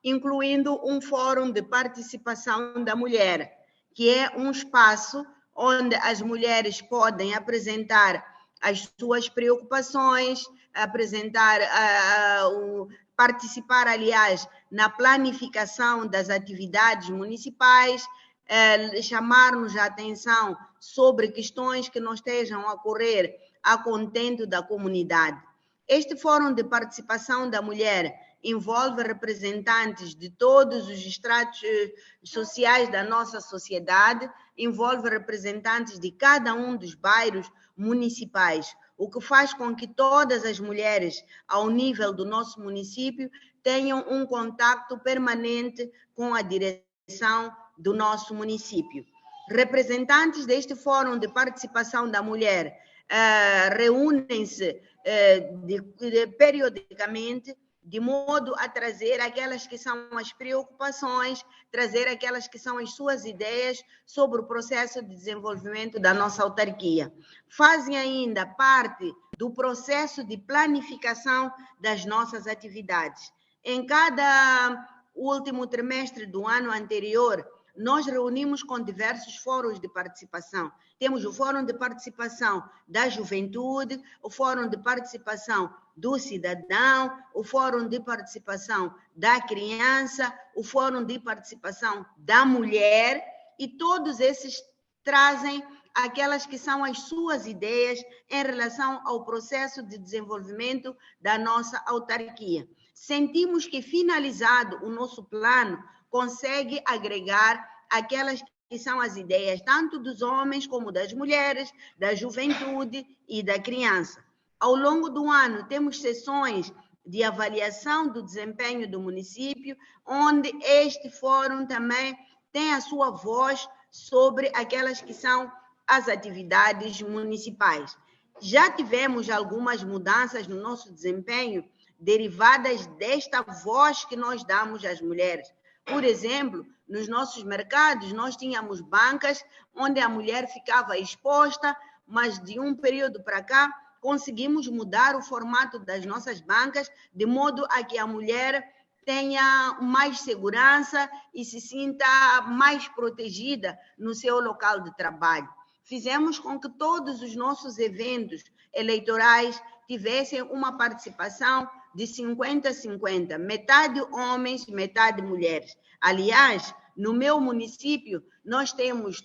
incluindo um fórum de participação da mulher, que é um espaço onde as mulheres podem apresentar as suas preocupações, participar, aliás, na planificação das atividades municipais, chamar-nos a atenção sobre questões que não estejam a ocorrer a contento da comunidade. Este Fórum de Participação da Mulher envolve representantes de todos os estratos sociais da nossa sociedade, envolve representantes de cada um dos bairros municipais, o que faz com que todas as mulheres, ao nível do nosso município, tenham um contato permanente com a direção do nosso município. Representantes deste Fórum de Participação da Mulher reúnem-se periodicamente, de modo a trazer aquelas que são as preocupações, trazer aquelas que são as suas ideias sobre o processo de desenvolvimento da nossa autarquia. Fazem ainda parte do processo de planificação das nossas atividades. Em cada último trimestre do ano anterior, nós reunimos com diversos fóruns de participação. Temos o Fórum de Participação da Juventude, o Fórum de Participação do Cidadão, o Fórum de Participação da Criança, o Fórum de Participação da Mulher, e todos esses trazem aquelas que são as suas ideias em relação ao processo de desenvolvimento da nossa autarquia. Sentimos que, finalizado o nosso plano, consegue agregar aquelas que são as ideias tanto dos homens como das mulheres, da juventude e da criança. Ao longo do ano, temos sessões de avaliação do desempenho do município, onde este fórum também tem a sua voz sobre aquelas que são as atividades municipais. Já tivemos algumas mudanças no nosso desempenho derivadas desta voz que nós damos às mulheres. Por exemplo, nos nossos mercados, nós tínhamos bancas onde a mulher ficava exposta, mas de um período para cá, conseguimos mudar o formato das nossas bancas, de modo a que a mulher tenha mais segurança e se sinta mais protegida no seu local de trabalho. Fizemos com que todos os nossos eventos eleitorais tivessem uma participação de 50-50, metade homens, metade mulheres. Aliás, No meu município, nós temos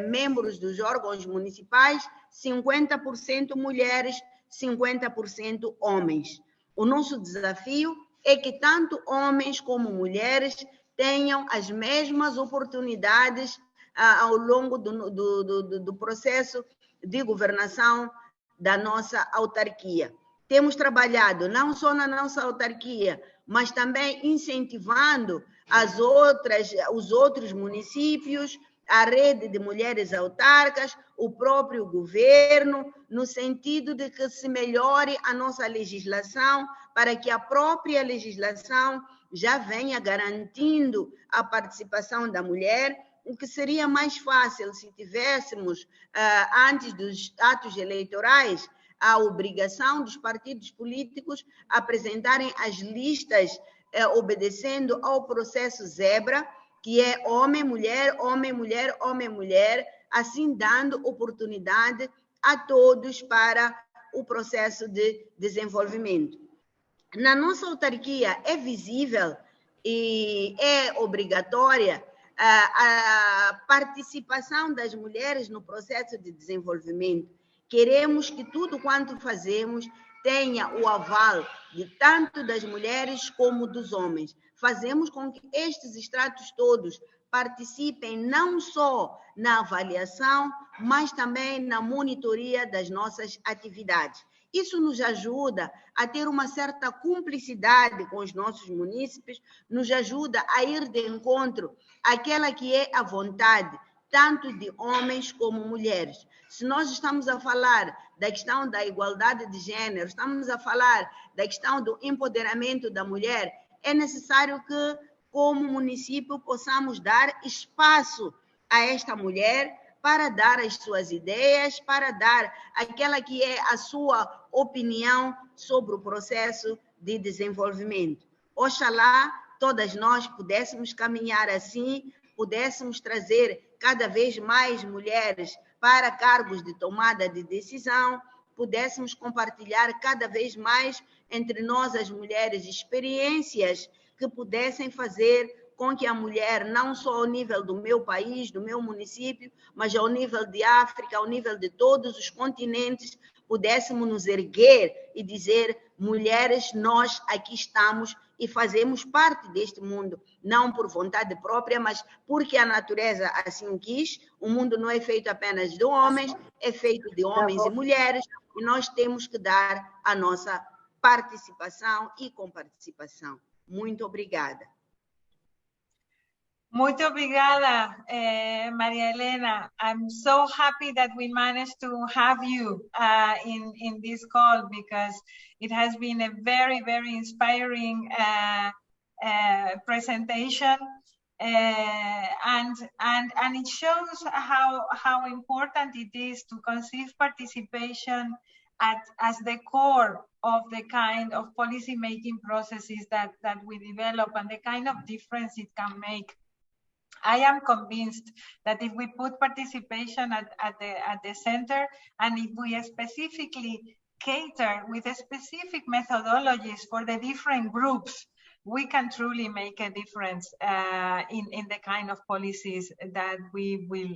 membros dos órgãos municipais, 50% mulheres, 50% homens. O nosso desafio é que tanto homens como mulheres tenham as mesmas oportunidades ao longo do processo de governação da nossa autarquia. Temos trabalhado não só na nossa autarquia, mas também incentivando os outros municípios, a rede de mulheres autarcas, o próprio governo, no sentido de que se melhore a nossa legislação, para que a própria legislação já venha garantindo a participação da mulher, o que seria mais fácil se tivéssemos, antes dos atos eleitorais, a obrigação dos partidos políticos apresentarem as listas obedecendo ao processo zebra, que é homem, mulher, homem, mulher, homem, mulher, assim dando oportunidade a todos para o processo de desenvolvimento. Na nossa autarquia é visível e é obrigatória a participação das mulheres no processo de desenvolvimento. Queremos que tudo quanto fazemos tenha o aval de tanto das mulheres como dos homens. Fazemos com que estes estratos todos participem não só na avaliação, mas também na monitoria das nossas atividades. Isso nos ajuda a ter uma certa cumplicidade com os nossos munícipes, nos ajuda a ir de encontro àquela que é a vontade, tanto de homens como mulheres. Se nós estamos a falar da questão da igualdade de gênero, estamos a falar da questão do empoderamento da mulher, é necessário que, como município, possamos dar espaço a esta mulher para dar as suas ideias, para dar aquela que é a sua opinião sobre o processo de desenvolvimento. Oxalá todas nós pudéssemos caminhar assim, pudéssemos trazer cada vez mais mulheres para cargos de tomada de decisão, pudéssemos compartilhar cada vez mais entre nós, as mulheres, experiências que pudessem fazer com que a mulher, não só ao nível do meu país, do meu município, mas ao nível de África, ao nível de todos os continentes, pudéssemos nos erguer e dizer: mulheres, nós aqui estamos e fazemos parte deste mundo, não por vontade própria, mas porque a natureza assim quis. O mundo não é feito apenas de homens, é feito de homens e mulheres, e nós temos que dar a nossa participação e comparticipação. Muito obrigada. Muito obrigada, Maria Helena. I'm so happy that we managed to have you in this call, because it has been a very, very inspiring presentation, and it shows how important it is to conceive participation as the core of the kind of policy making processes that we develop, and the kind of difference it can make. I am convinced that if we put participation at the center, and if we specifically cater with specific methodologies for the different groups, we can truly make a difference in the kind of policies that we will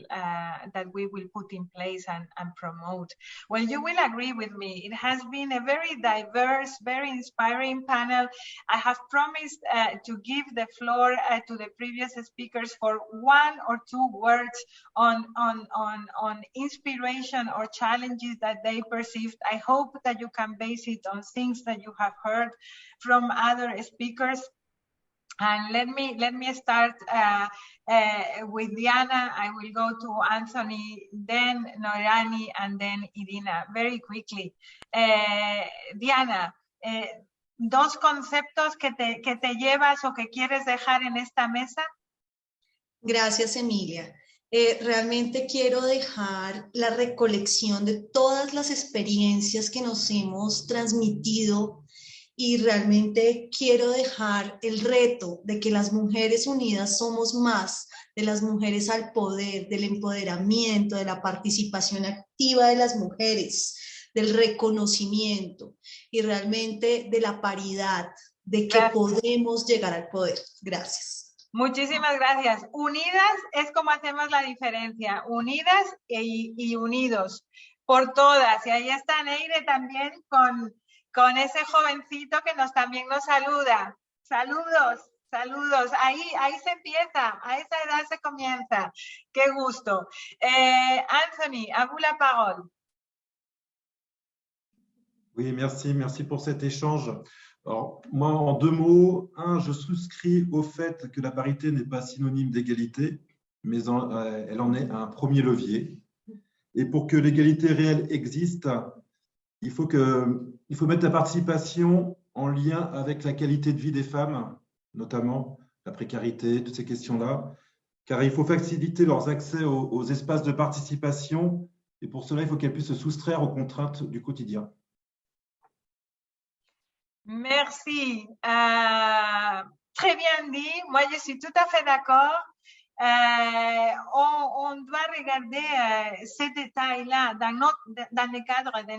put in place and promote. Well, you will agree with me, it has been a very diverse, very inspiring panel. I have promised to give the floor to the previous speakers for 1 or 2 words on inspiration or challenges that they perceived. I hope that you can base it on things that you have heard from other speakers. And let me start with Diana. I will go to Anthony, then Norani, and then Iryna, very quickly. Diana, 2 conceptos que te llevas o que quieres dejar en esta mesa. Gracias, Emilia. Realmente quiero dejar la recolección de todas las experiencias que nos hemos transmitido, y realmente quiero dejar el reto de que las mujeres unidas somos más, de las mujeres al poder, del empoderamiento, de la participación activa de las mujeres, del reconocimiento y realmente de la paridad, de que podemos llegar al poder. Gracias. Muchísimas gracias. Unidas es como hacemos la diferencia. Unidas y unidos por todas. Y ahí está Neire también con ese jovencito que también nos saluda. Saludos, saludos. Ahí se empieza, a esa edad se comienza. Qué gusto. Anthony, à vous la parole. Oui, merci pour cet échange. Alors, moi, en 2 mots, je souscris au fait que la parité n'est pas synonyme d'égalité, mais elle en est un premier levier. Et pour que l'égalité réelle existe, il faut mettre la participation en lien avec la qualité de vie des femmes, notamment la précarité, toutes ces questions-là, car il faut faciliter leurs accès aux espaces de participation, et pour cela, il faut qu'elles puissent se soustraire aux contraintes du quotidien. Merci. Très bien dit. Moi, je suis tout à fait d'accord. On doit regarder ces détails-là dans le cadre de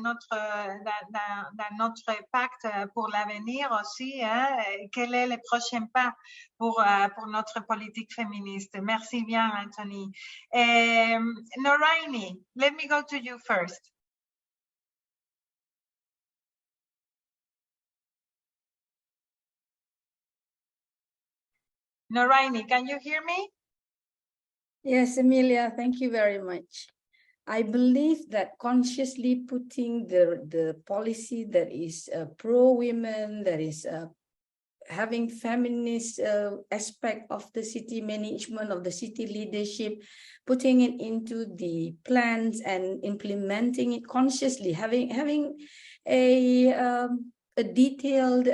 notre pacte pour l'avenir aussi. Quel est le prochain pas pour notre politique féministe? Merci bien, Anthony. Noraini, let me go to you first. Noraini, can you hear me? Yes, Emilia, thank you very much. I believe that consciously putting the policy that is pro-women, that is having feminist aspect of the city management, of the city leadership, putting it into the plans and implementing it consciously, having a detailed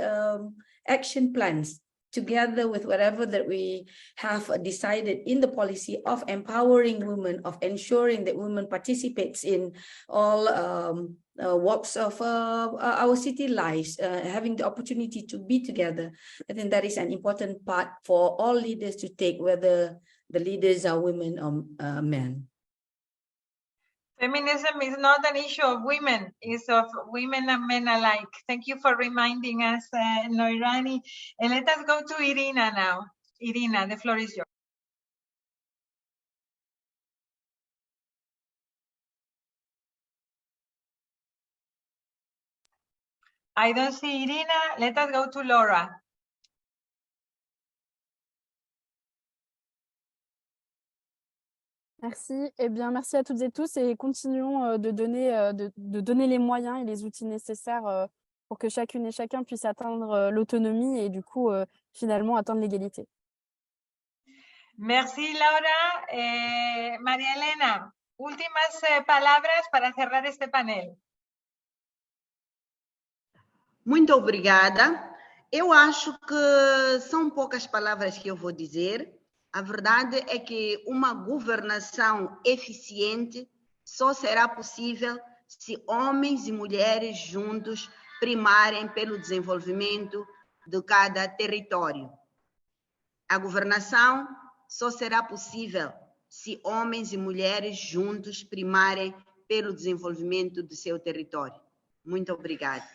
action plans together with whatever that we have decided in the policy of empowering women, of ensuring that women participates in all walks of our city lives, having the opportunity to be together. I think that is an important part for all leaders to take, whether the leaders are women or men. Feminism is not an issue of women, it's of women and men alike. Thank you for reminding us, Noirani. And let us go to Iryna now. Iryna, the floor is yours. I don't see Iryna. Let us go to Laura. Merci. Eh bien, merci à toutes et tous et continuons de donner les moyens et les outils nécessaires pour que chacune et chacun puisse atteindre l'autonomie et du coup, finalement, atteindre l'égalité. Merci, Laura. María Helena, últimas palabras para cerrar este panel. Muito obrigada. Eu acho que são poucas palavras que eu vou dizer. A verdade é que uma governação eficiente só será possível se homens e mulheres juntos primarem pelo desenvolvimento de cada território. A governação só será possível se homens e mulheres juntos primarem pelo desenvolvimento do seu território. Muito obrigada.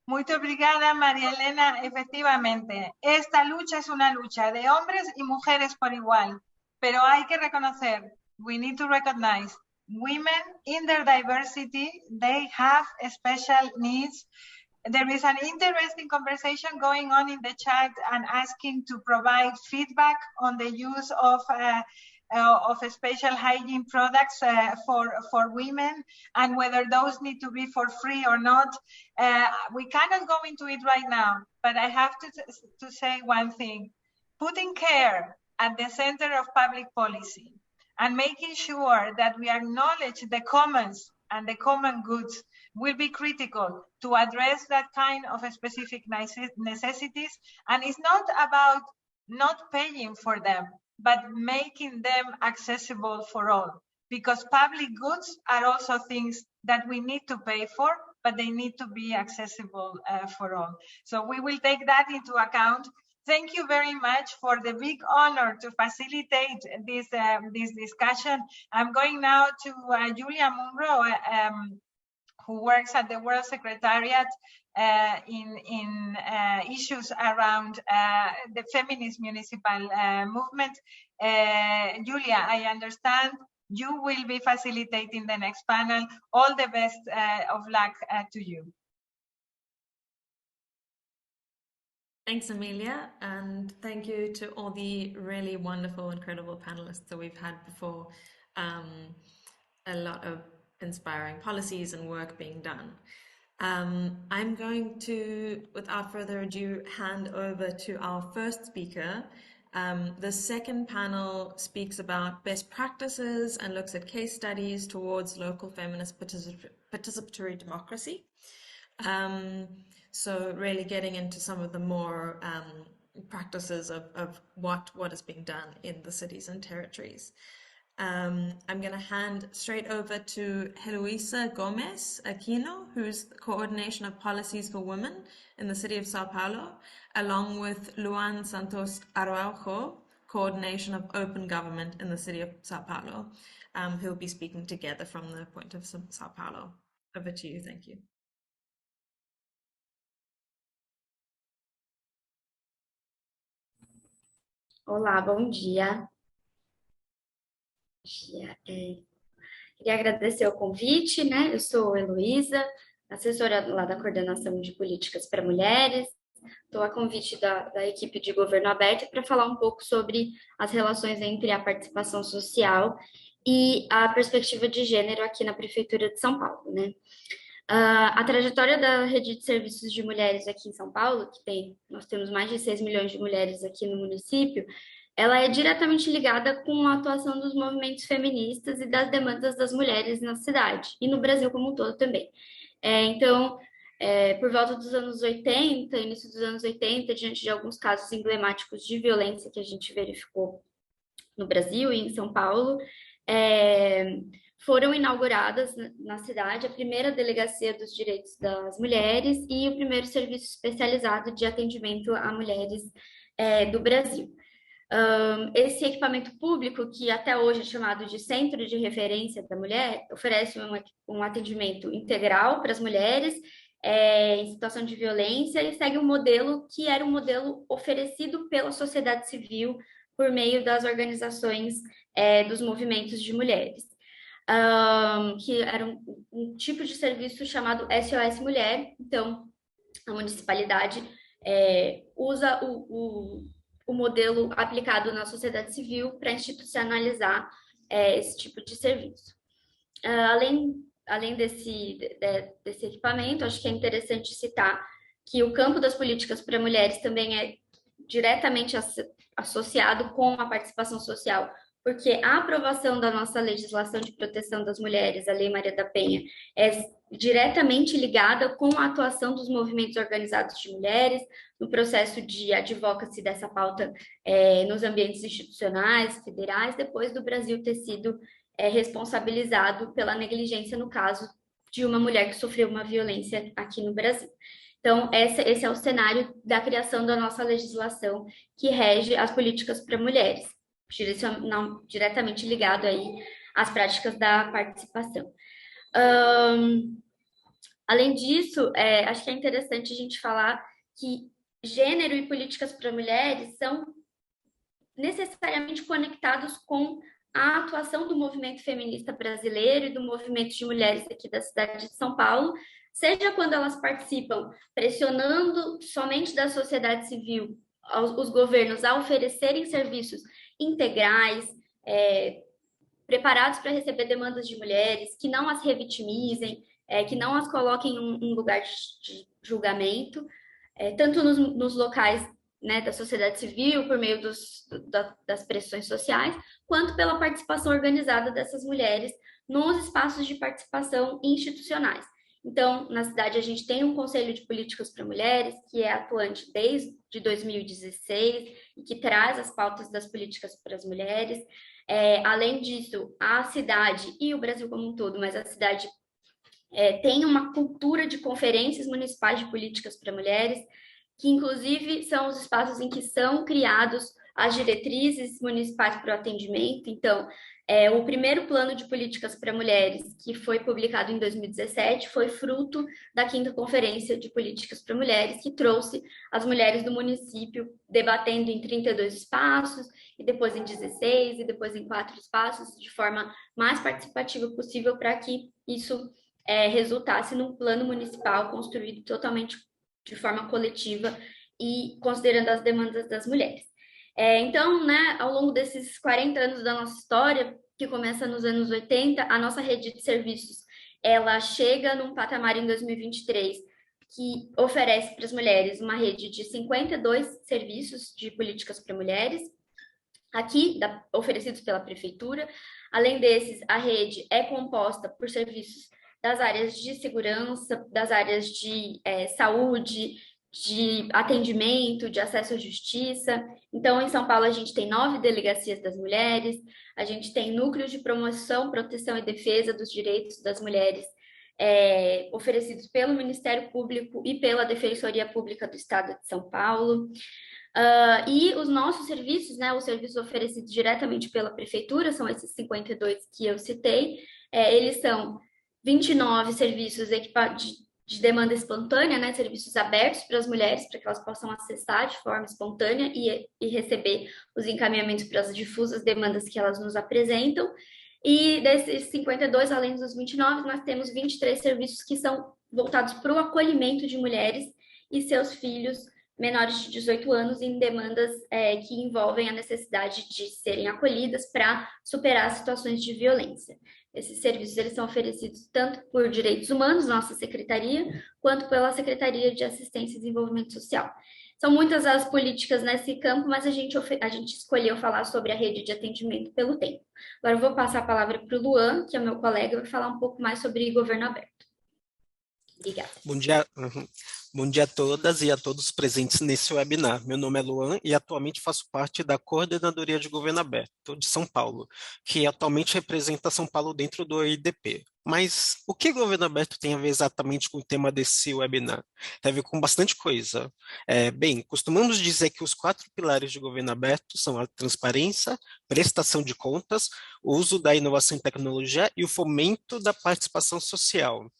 Muito obrigada, María Helena. Efectivamente, esta lucha es una lucha de hombres y mujeres por igual, pero hay que reconocer, we need to recognize, women in their diversity, they have special needs. There is an interesting conversation going on in the chat and asking to provide feedback on the use of special hygiene products for women and whether those need to be for free or not. We cannot go into it right now, but I have to say one thing. Putting care at the center of public policy and making sure that we acknowledge the commons and the common goods will be critical to address that kind of specific necessities. And it's not about not paying for them, but making them accessible for all. Because public goods are also things that we need to pay for, but they need to be accessible for all. So we will take that into account. Thank you very much for the big honor to facilitate this discussion. I'm going now to Julia Munro, who works at the World Secretariat in issues around the feminist municipal movement. Julia, I understand you will be facilitating the next panel. All the best of luck to you. Thanks, Emilia, and thank you to all the really wonderful, incredible panelists that we've had before. A lot of inspiring policies and work being done. I'm going to, without further ado, hand over to our first speaker. The second panel speaks about best practices and looks at case studies towards local feminist participatory democracy. So really getting into some of the more practices of what is being done in the cities and territories. I'm going to hand straight over to Heloisa Gomez Aquino, who's the Coordination of Policies for Women in the City of Sao Paulo, along with Luan Santos Araujo, Coordination of Open Government in the City of Sao Paulo, who will be speaking together from the point of Sao Paulo. Over to you, thank you. Olá, bom dia. Queria agradecer o convite, né? Eu sou Heloisa, assessora lá da Coordenação de Políticas para Mulheres. Estou a convite da equipe de Governo Aberto para falar um pouco sobre as relações entre a participação social e a perspectiva de gênero aqui na Prefeitura de São Paulo, né? A trajetória da rede de serviços de mulheres aqui em São Paulo, nós temos mais de 6 milhões de mulheres aqui no município, ela é diretamente ligada com a atuação dos movimentos feministas e das demandas das mulheres na cidade, e no Brasil como um todo também. Então, por volta dos anos 80, início dos anos 80, diante de alguns casos emblemáticos de violência que a gente verificou no Brasil e em São Paulo, foram inauguradas na cidade a primeira delegacia dos direitos das mulheres e o primeiro serviço especializado de atendimento a mulheres do Brasil. Esse equipamento público, que até hoje é chamado de Centro de Referência da Mulher, oferece um atendimento integral para as mulheres em situação de violência e segue um modelo que era um modelo oferecido pela sociedade civil por meio das organizações dos movimentos de mulheres. Que era um tipo de serviço chamado SOS Mulher. Então, a municipalidade usa o modelo aplicado na sociedade civil para institucionalizar esse tipo de serviço. Além desse equipamento, acho que é interessante citar que o campo das políticas para mulheres também é diretamente associado com a participação social, porque a aprovação da nossa legislação de proteção das mulheres, a Lei Maria da Penha, é diretamente ligada com a atuação dos movimentos organizados de mulheres, no processo de advocacy dessa pauta nos ambientes institucionais, federais, depois do Brasil ter sido responsabilizado pela negligência no caso de uma mulher que sofreu uma violência aqui no Brasil. Então, esse é o cenário da criação da nossa legislação que rege as políticas para mulheres, diretamente ligado aí às práticas da participação. Além disso, acho que é interessante a gente falar que gênero e políticas para mulheres são necessariamente conectados com a atuação do movimento feminista brasileiro e do movimento de mulheres aqui da cidade de São Paulo, seja quando elas participam pressionando somente da sociedade civil os governos a oferecerem serviços integrais, preparados para receber demandas de mulheres, que não as revitimizem, que não as coloquem em um lugar de julgamento, tanto nos locais, né, da sociedade civil, por meio das pressões sociais, quanto pela participação organizada dessas mulheres nos espaços de participação institucionais. Então, na cidade, a gente tem um Conselho de Políticas para Mulheres, que é atuante desde 2016 e que traz as pautas das políticas para as mulheres. Além disso, a cidade e o Brasil como um todo, mas a cidade tem uma cultura de conferências municipais de políticas para mulheres, que inclusive são os espaços em que são criados as diretrizes municipais para o atendimento. Então, O primeiro plano de políticas para mulheres, que foi publicado em 2017, foi fruto da 5ª Conferência de Políticas para Mulheres, que trouxe as mulheres do município debatendo em 32 espaços, e depois em 16, e depois em 4 espaços, de forma mais participativa possível, para que isso resultasse num plano municipal construído totalmente de forma coletiva e considerando as demandas das mulheres. Então, né, ao longo desses 40 anos da nossa história, que começa nos anos 80, a nossa rede de serviços, ela chega num patamar em 2023 que oferece para as mulheres uma rede de 52 serviços de políticas para mulheres, aqui oferecidos pela prefeitura. Além desses, a rede é composta por serviços das áreas de segurança, das áreas de saúde, de atendimento, de acesso à justiça. Então, em São Paulo, a gente tem 9 delegacias das mulheres, a gente tem núcleos de promoção, proteção e defesa dos direitos das mulheres oferecidos pelo Ministério Público e pela Defensoria Pública do Estado de São Paulo. E os nossos serviços, né, os serviços oferecidos diretamente pela prefeitura, são esses 52 que eu citei, eles são 29 serviços de demanda espontânea, né, serviços abertos para as mulheres, para que elas possam acessar de forma espontânea e receber os encaminhamentos para as difusas demandas que elas nos apresentam. E desses 52, além dos 29, nós temos 23 serviços que são voltados para o acolhimento de mulheres e seus filhos menores de 18 anos em demandas que envolvem a necessidade de serem acolhidas para superar situações de violência. Esses serviços eles são oferecidos tanto por Direitos Humanos, nossa secretaria, quanto pela Secretaria de Assistência e Desenvolvimento Social. São muitas as políticas nesse campo, mas a gente escolheu falar sobre a rede de atendimento pelo tempo. Agora eu vou passar a palavra para o Luan, que é meu colega, vai falar um pouco mais sobre governo aberto. Obrigada. Bom dia a todas e a todos presentes nesse webinar. Meu nome é Luan e atualmente faço parte da Coordenadoria de Governo Aberto de São Paulo, que atualmente representa São Paulo dentro do IDP. Mas o que governo aberto tem a ver exatamente com o tema desse webinar? Tem a ver com bastante coisa. Bem, costumamos dizer que os 4 pilares de governo aberto são a transparência, prestação de contas, o uso da inovação e tecnologia e o fomento da participação social.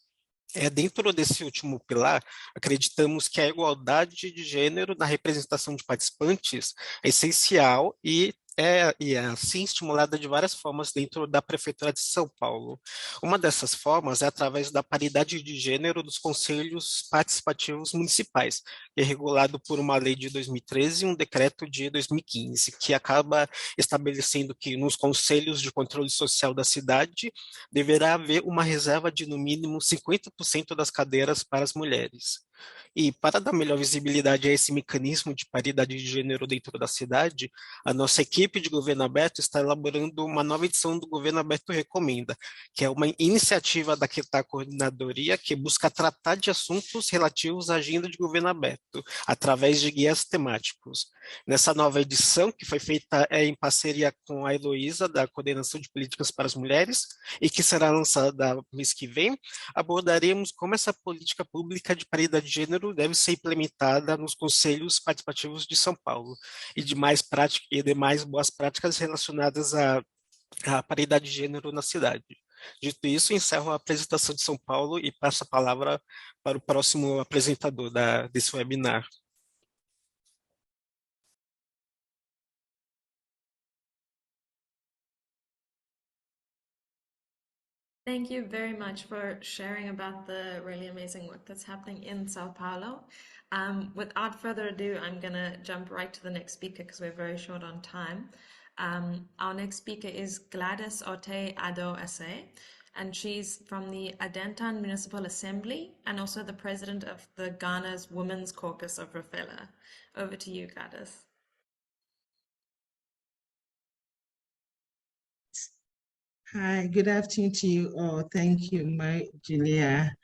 Dentro desse último pilar, acreditamos que a igualdade de gênero na representação de participantes é essencial e é assim estimulada de várias formas dentro da Prefeitura de São Paulo. Uma dessas formas é através da paridade de gênero dos conselhos participativos municipais, que é regulado por uma lei de 2013 e um decreto de 2015, que acaba estabelecendo que nos conselhos de controle social da cidade deverá haver uma reserva de no mínimo 50% das cadeiras para as mulheres. E para dar melhor visibilidade a esse mecanismo de paridade de gênero dentro da cidade, a nossa equipe de Governo Aberto está elaborando uma nova edição do Governo Aberto Recomenda, que é uma iniciativa da Coordenadoria que busca tratar de assuntos relativos à agenda de Governo Aberto, através de guias temáticos. Nessa nova edição, que foi feita em parceria com a Heloísa, da Coordenação de Políticas para as Mulheres, e que será lançada mês que vem, abordaremos como essa política pública de paridade de gênero deve ser implementada nos conselhos participativos de São Paulo e demais boas práticas relacionadas à paridade de gênero na cidade. Dito isso, encerro a apresentação de São Paulo e passo a palavra para o próximo apresentador desse webinar. Thank you very much for sharing about the really amazing work that's happening in Sao Paulo. Without further ado, I'm going to jump right to the next speaker because we're very short on time. Our next speaker is Gladys Ote Ado Ase, and she's from the Adentan Municipal Assembly and also the president of the Ghana's Women's Caucus of REFELA. Over to you, Gladys. Hi, good afternoon to you all. Thank you, Julia.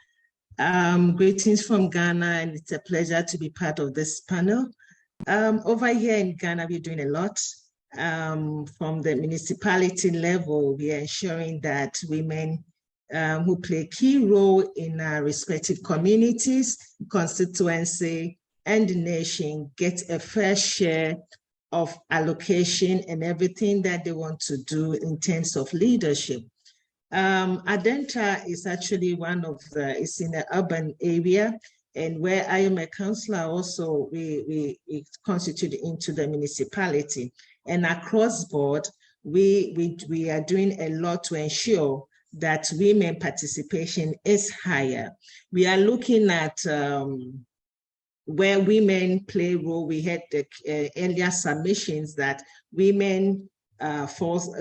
Greetings from Ghana, and it's a pleasure to be part of this panel. Over here in Ghana, we're doing a lot. From the municipality level, we are ensuring that women who play a key role in our respective communities, constituency, and the nation get a fair share of allocation and everything that they want to do in terms of leadership. Adenta is actually it's in an urban area, and where I am a councillor also, we constitute into the municipality. And across board, we are doing a lot to ensure that women participation is higher. We are looking at where women play a role. We had the earlier submissions that women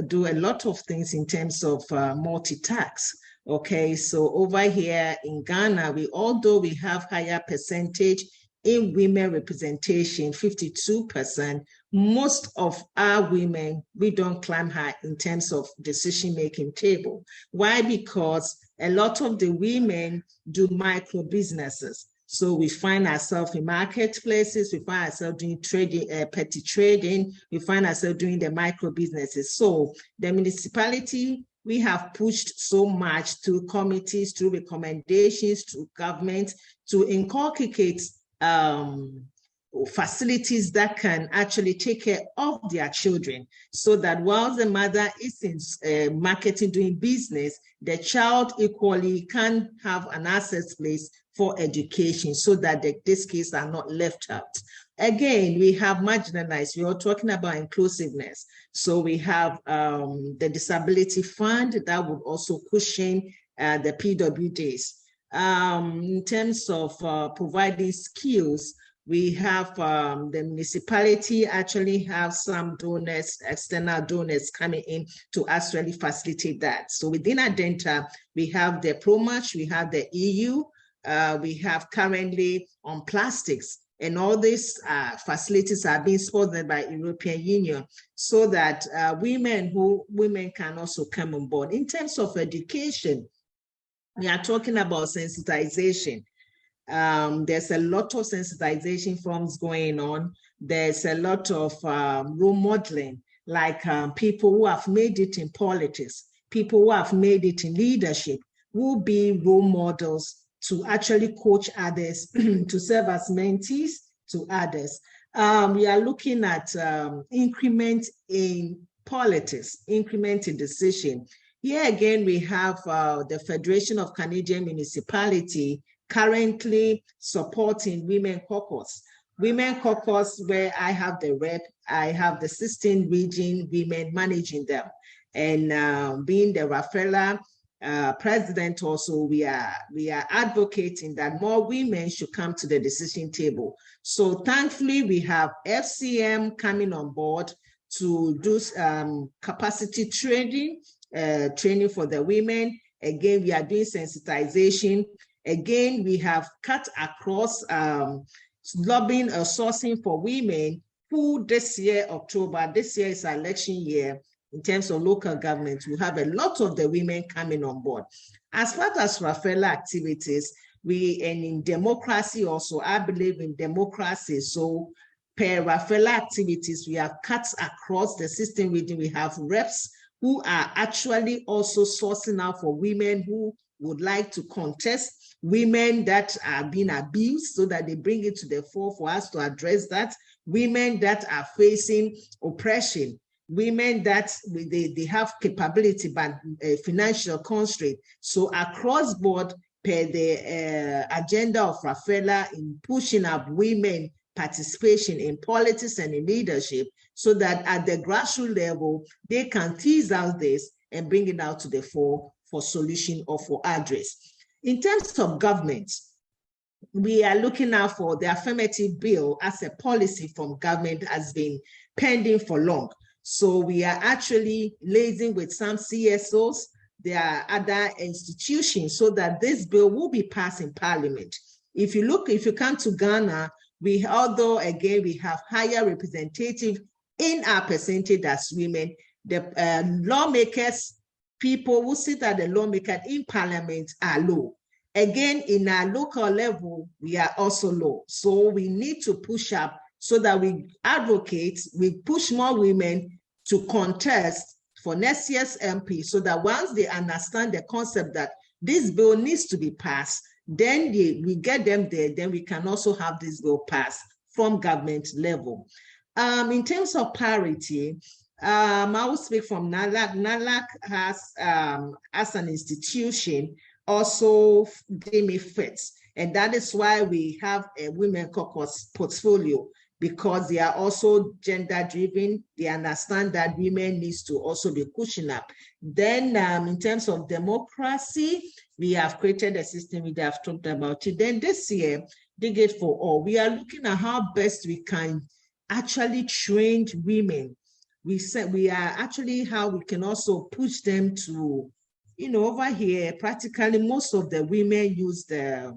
do a lot of things in terms of multitask. Okay, so over here in Ghana, although we have higher percentage in women representation, 52%, most of our women, we don't climb high in terms of decision-making table. Why? Because a lot of the women do micro businesses. So we find ourselves in marketplaces, we find ourselves doing trading, petty trading, we find ourselves doing the micro businesses. So the municipality, we have pushed so much through committees, through recommendations, through government to inculcate facilities that can actually take care of their children, so that while the mother is in marketing, doing business, the child equally can have an access place for education, so that these kids are not left out. Again, we have marginalized. We are talking about inclusiveness. So we have the disability fund that will also cushion the PWDs. In terms of providing skills, we have the municipality actually have some donors, external donors coming in to actually facilitate that. So within Adenta, we have the ProMatch, we have the EU, we have currently on plastics, and all these facilities are being sponsored by European Union, so that women can also come on board. In terms of education, we are talking about sensitization. There's a lot of sensitization forms going on. There's a lot of role modeling, like people who have made it in politics, people who have made it in leadership, will be role models to actually coach others, to serve as mentees to others. We are looking at increment in politics, increment in decision. Here again, we have the Federation of Canadian Municipality currently supporting Women Caucus. Women Caucus, where I have the rep, I have the 16 region women managing them. And being the REFELA president also, we are advocating that more women should come to the decision table. So thankfully, we have FCM coming on board to do capacity training for the women. Again, we are doing sensitization. Again, we have cut across lobbying or sourcing for women who this year, October, this year is election year. In terms of local government, we have a lot of the women coming on board. As far as REFELA activities, and in democracy also, I believe in democracy. So per REFELA activities, we have cut across the system region. We have reps who are actually also sourcing out for women who would like to contest, women that are being abused, so that they bring it to the fore for us to address that, women that are facing oppression, women that they have capability but financial constraint. So across board, per the agenda of REFELA in pushing up women participation in politics and in leadership, so that at the grassroots level, they can tease out this and bring it out to the fore for solution or for address. In terms of government, we are looking out for the affirmative bill as a policy from government has been pending for long. So we are actually liaising with some CSOs, there are other institutions, so that this bill will be passed in Parliament. If you come to Ghana, although again we have higher representative in our percentage as women, the lawmakers, people who sit at the lawmaker in Parliament are low. Again, in our local level, we are also low. So we need to push up so that we advocate, we push more women to contest for next year's MP, so that once they understand the concept that this bill needs to be passed, then we get them there, then we can also have this bill passed from government level. In terms of parity, I will speak from NALAC. NALAC has, as an institution, also deem it fit. And that is why we have a women caucus portfolio, because they are also gender driven. They understand that women needs to also be pushing up. Then in terms of democracy, we have created a system we have talked about it. Then this year, Dig It For All, we are looking at how best we can actually train women. We said we are actually how we can also push them to, you know, over here, practically most of the women use the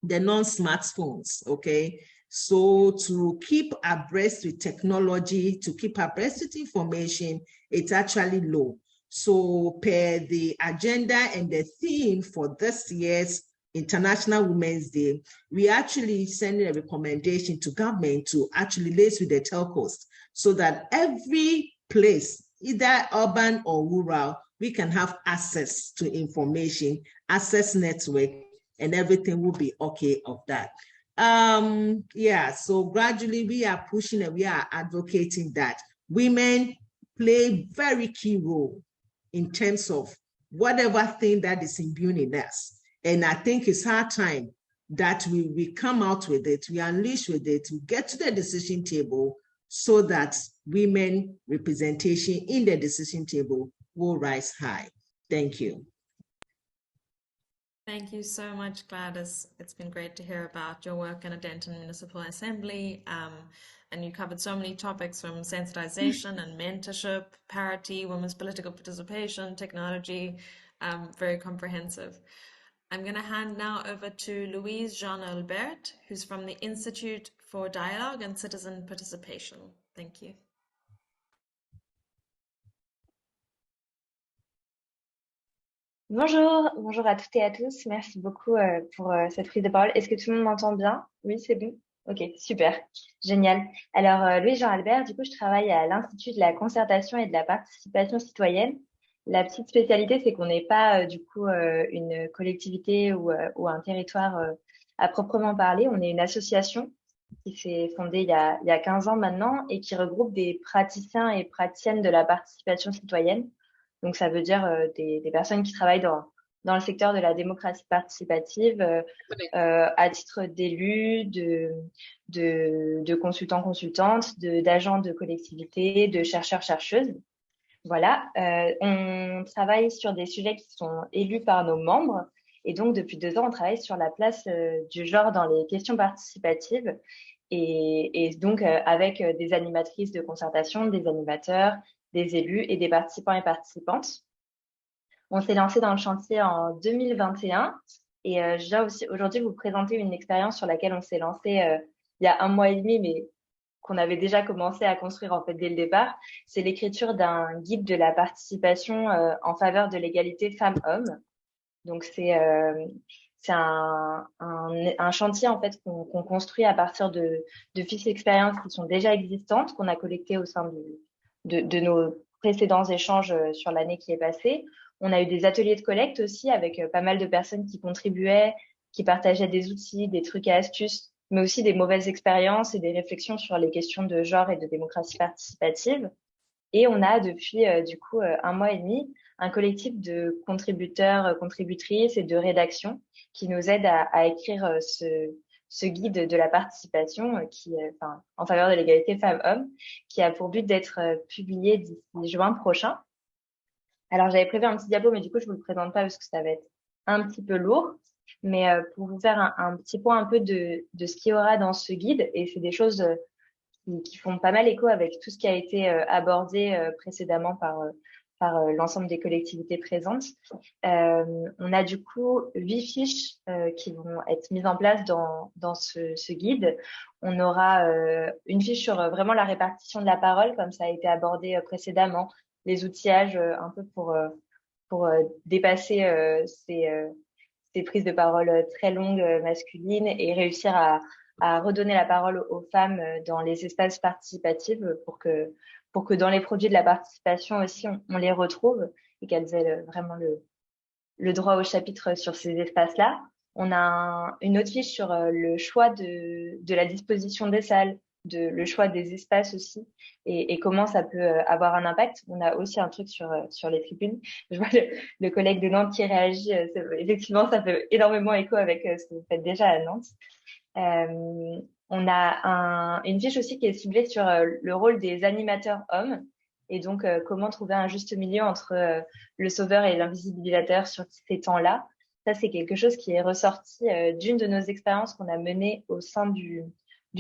non-smartphones, okay? So to keep abreast with technology, to keep abreast with information, it's actually low. So per the agenda and the theme for this year's International Women's Day, we actually sending a recommendation to government to actually liaise with the telcos so that every place, either urban or rural, we can have access to information, access network, and everything will be okay of that. Yeah, so gradually we are pushing and we are advocating that women play very key role in terms of whatever thing that is imbued in us. And I think it's our time that we come out with it, we unleash with it, we get to the decision table so that women representation in the decision table will rise high. Thank you. Thank you so much, Gladys. It's been great to hear about your work in a Denton Municipal Assembly. And you covered so many topics from sensitization and mentorship, parity, women's political participation, technology, very comprehensive. I'm going to hand now over to Louise Jean-Albert, who's from the Institute for Dialogue and Citizen Participation. Thank you. Bonjour, bonjour à toutes et à tous. Merci beaucoup pour cette prise de parole. Est-ce que tout le monde m'entend bien? Oui, c'est bon? Ok, super, génial. Alors, Louise Jean-Albert, du coup, je travaille à l'Institut de la concertation et de la participation citoyenne. La petite spécialité, c'est qu'on n'est pas du coup une collectivité ou un territoire à proprement parler. On est une association qui s'est fondée il y a 15 ans maintenant et qui regroupe des praticiens et praticiennes de la participation citoyenne. Donc, ça veut dire des personnes qui travaillent dans le secteur de la démocratie participative à titre d'élus, de consultants-consultantes, d'agents de collectivité, de chercheurs-chercheuses. Voilà, on travaille sur des sujets qui sont élus par nos membres. Et donc, depuis 2 ans, on travaille sur la place du genre dans les questions participatives. Et donc, avec des animatrices de concertation, des animateurs, des élus et des participants et participantes. On s'est lancé dans le chantier en 2021 et je viens aussi aujourd'hui vous présenter une expérience sur laquelle on s'est lancé il y a 1 mois et demi, mais qu'on avait déjà commencé à construire en fait dès le départ. C'est l'écriture d'un guide de la participation en faveur de l'égalité femmes-hommes. Donc c'est un chantier en fait qu'on construit à partir de fiches d'expérience qui sont déjà existantes, qu'on a collectées au sein de nos précédents échanges sur l'année qui est passée. On a eu des ateliers de collecte aussi avec pas mal de personnes qui contribuaient, qui partageaient des outils, des trucs et astuces, mais aussi des mauvaises expériences et des réflexions sur les questions de genre et de démocratie participative. Et on a depuis du coup 1 mois et demi un collectif de contributeurs, contributrices et de rédaction qui nous aident à écrire ce guide de la participation qui, en faveur de l'égalité femmes-hommes, qui a pour but d'être publié d'ici juin prochain. Alors, j'avais prévu un petit diapo, mais du coup, je vous le présente pas parce que ça va être un petit peu lourd. Mais pour vous faire un petit point un peu de ce qu'il y aura dans ce guide, et c'est des choses qui font pas mal écho avec tout ce qui a été abordé précédemment par l'ensemble des collectivités présentes. On a du coup 8 fiches qui vont être mises en place dans ce guide. On aura une fiche sur vraiment la répartition de la parole, comme ça a été abordé précédemment, les outillages un peu pour dépasser ces prises de parole très longues masculines et réussir à redonner la parole aux femmes dans les espaces participatifs pour que dans les produits de la participation aussi, on les retrouve et qu'elles aient vraiment le droit au chapitre sur ces espaces-là. On a une autre fiche sur le choix de la disposition des salles, le choix des espaces aussi et comment ça peut avoir un impact. On a aussi un truc sur les tribunes. Je vois le collègue de Nantes qui réagit. Effectivement, ça fait énormément écho avec ce que vous faites déjà à Nantes. On a une fiche aussi qui est ciblée sur le rôle des animateurs hommes et donc comment trouver un juste milieu entre le sauveur et l'invisibilisateur sur ces temps-là. Ça, c'est quelque chose qui est ressorti d'une de nos expériences qu'on a menées au sein du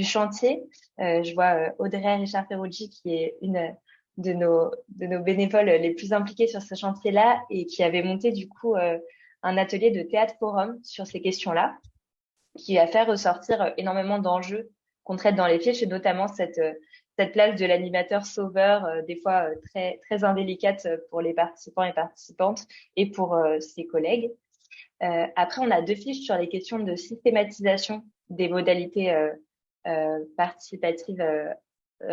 chantier. Je vois Audrey Richard-Ferrucci qui est une de nos bénévoles les plus impliqués sur ce chantier-là et qui avait monté du coup un atelier de théâtre forum sur ces questions-là, qui a fait ressortir énormément d'enjeux qu'on traite dans les fiches et notamment cette place de l'animateur sauveur, des fois très, très indélicate pour les participants et participantes et pour ses collègues. Après, on a 2 fiches sur les questions de systématisation des modalités participatives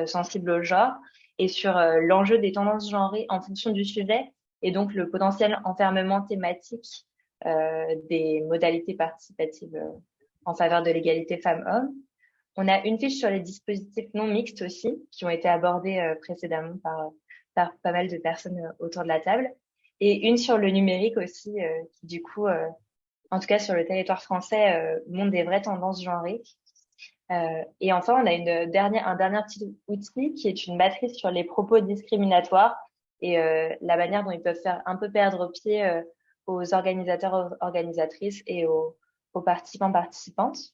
sensibles au genre et sur l'enjeu des tendances genrées en fonction du sujet et donc le potentiel enfermement thématique des modalités participatives en faveur de l'égalité femmes-hommes. On a une fiche sur les dispositifs non mixtes aussi, qui ont été abordés précédemment par pas mal de personnes autour de la table. Et une sur le numérique aussi, qui du coup, en tout cas sur le territoire français, montre des vraies tendances genrées. Et enfin, on a un dernier petit outil qui est une matrice sur les propos discriminatoires et la manière dont ils peuvent faire un peu perdre pied aux organisateurs, organisatrices et aux participants, participantes.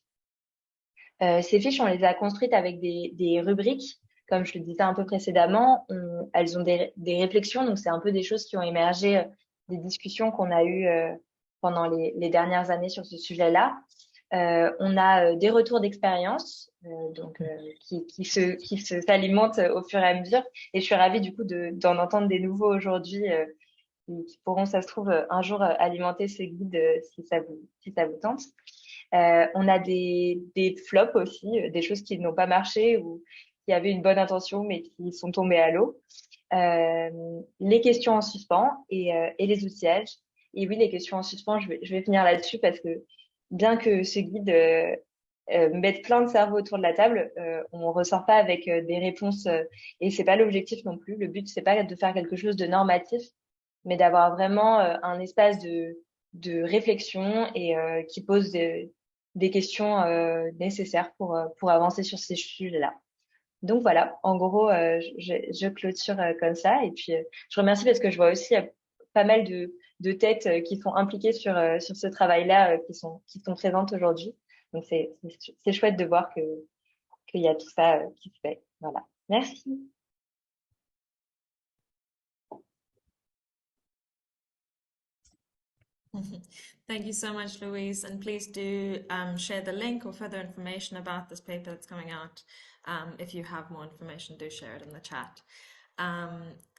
Ces fiches, on les a construites avec des rubriques, comme je le disais un peu précédemment. Elles ont des réflexions, donc c'est un peu des choses qui ont émergé, des discussions qu'on a eues pendant les dernières années sur ce sujet-là. On a des retours d'expérience, donc qui s'alimentent au fur et à mesure. Et je suis ravie du coup d'en entendre des nouveaux aujourd'hui qui pourront, ça se trouve, un jour alimenter ce guide si ça vous tente. On a des flops aussi, des choses qui n'ont pas marché ou qui avaient une bonne intention mais qui sont tombées à l'eau. Les questions en suspens et les outillages. Et oui, les questions en suspens, je vais finir là-dessus parce que bien que ce guide mette plein de cerveaux autour de la table, on ressort pas avec des réponses et c'est pas l'objectif non plus. Le but, c'est pas de faire quelque chose de normatif, mais d'avoir vraiment un espace de réflexion et qui pose des questions nécessaires pour avancer sur ces sujets-là. Donc voilà, en gros, je clôture comme ça. Et puis, je remercie parce que je vois aussi pas mal de têtes qui sont impliquées sur ce travail-là, qui sont présentes aujourd'hui. Donc, c'est chouette de voir qu'il y a tout ça qui se fait. Voilà. Merci. Thank you so much, Louise. And please do share the link or further information about this paper that's coming out. If you have more information, do share it in the chat.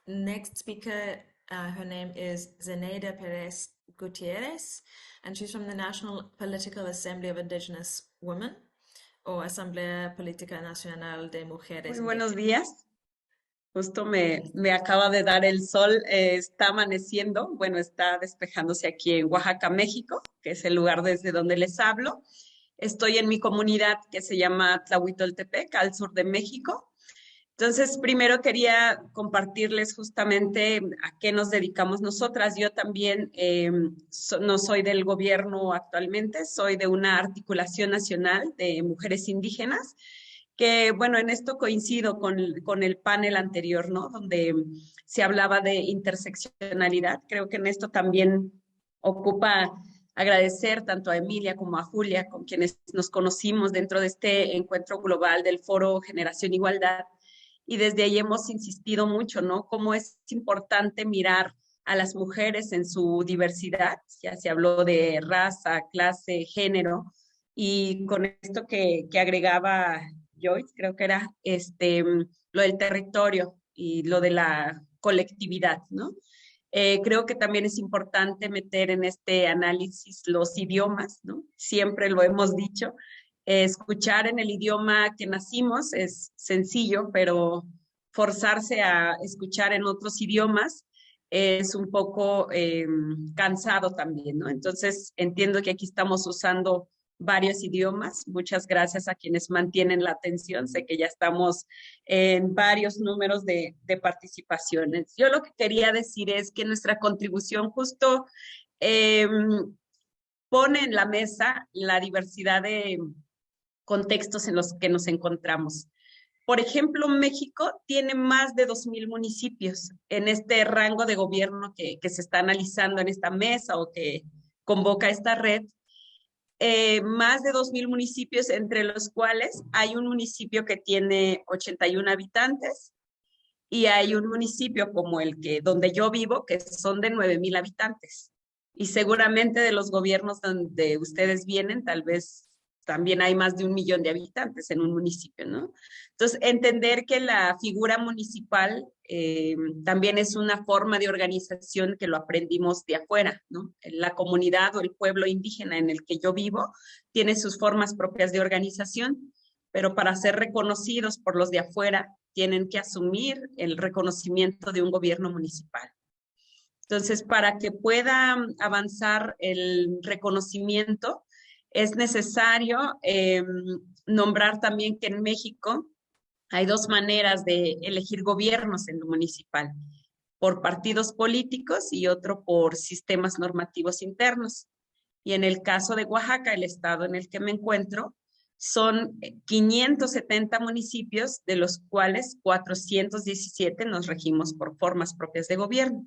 Next speaker, her name is Zenaida Perez Gutierrez, and she's from the National Political Assembly of Indigenous Women, o Asamblea Política Nacional de Mujeres. Muy buenos días. Justo me acaba de dar el sol, está amaneciendo, bueno, está despejándose aquí en Oaxaca, México, que es el lugar desde donde les hablo. Estoy en mi comunidad que se llama Tlahuitoltepec, al sur de México. Entonces, primero quería compartirles justamente a qué nos dedicamos nosotras. Yo también no soy del gobierno actualmente, soy de una articulación nacional de mujeres indígenas, que, bueno, en esto coincido con el panel anterior, ¿no? Donde se hablaba de interseccionalidad. Creo que en esto también ocupa agradecer tanto a Emilia como a Julia, con quienes nos conocimos dentro de este encuentro global del Foro Generación Igualdad. Y desde ahí hemos insistido mucho, ¿no? Cómo es importante mirar a las mujeres en su diversidad. Ya se habló de raza, clase, género. Y con esto que agregaba Joyce, creo que era lo del territorio y lo de la colectividad, ¿no? Creo que también es importante meter en este análisis los idiomas, ¿no? Siempre lo hemos dicho. Escuchar en el idioma que nacimos es sencillo, pero forzarse a escuchar en otros idiomas es un poco cansado también, ¿no? Entonces entiendo que aquí estamos usando varios idiomas. Muchas gracias a quienes mantienen la atención. Sé que ya estamos en varios números de participaciones. Yo lo que quería decir es que nuestra contribución justo pone en la mesa la diversidad de contextos en los que nos encontramos. Por ejemplo, México tiene más de 2,000 municipios en este rango de gobierno que se está analizando en esta mesa o que convoca esta red. Más de 2,000 municipios, entre los cuales hay un municipio que tiene 81 habitantes y hay un municipio como donde yo vivo que son de 9,000 habitantes. Y seguramente de los gobiernos donde ustedes vienen, tal vez también hay más de 1 millón de habitantes en un municipio, ¿no? Entonces, entender que la figura municipal también es una forma de organización que lo aprendimos de afuera, ¿no? La comunidad o el pueblo indígena en el que yo vivo tiene sus formas propias de organización, pero para ser reconocidos por los de afuera tienen que asumir el reconocimiento de un gobierno municipal. Entonces, para que pueda avanzar el reconocimiento, es necesario nombrar también que en México hay 2 maneras de elegir gobiernos en lo municipal, por partidos políticos y otro por sistemas normativos internos. Y en el caso de Oaxaca, el estado en el que me encuentro, son 570 municipios, de los cuales 417 nos regimos por formas propias de gobierno,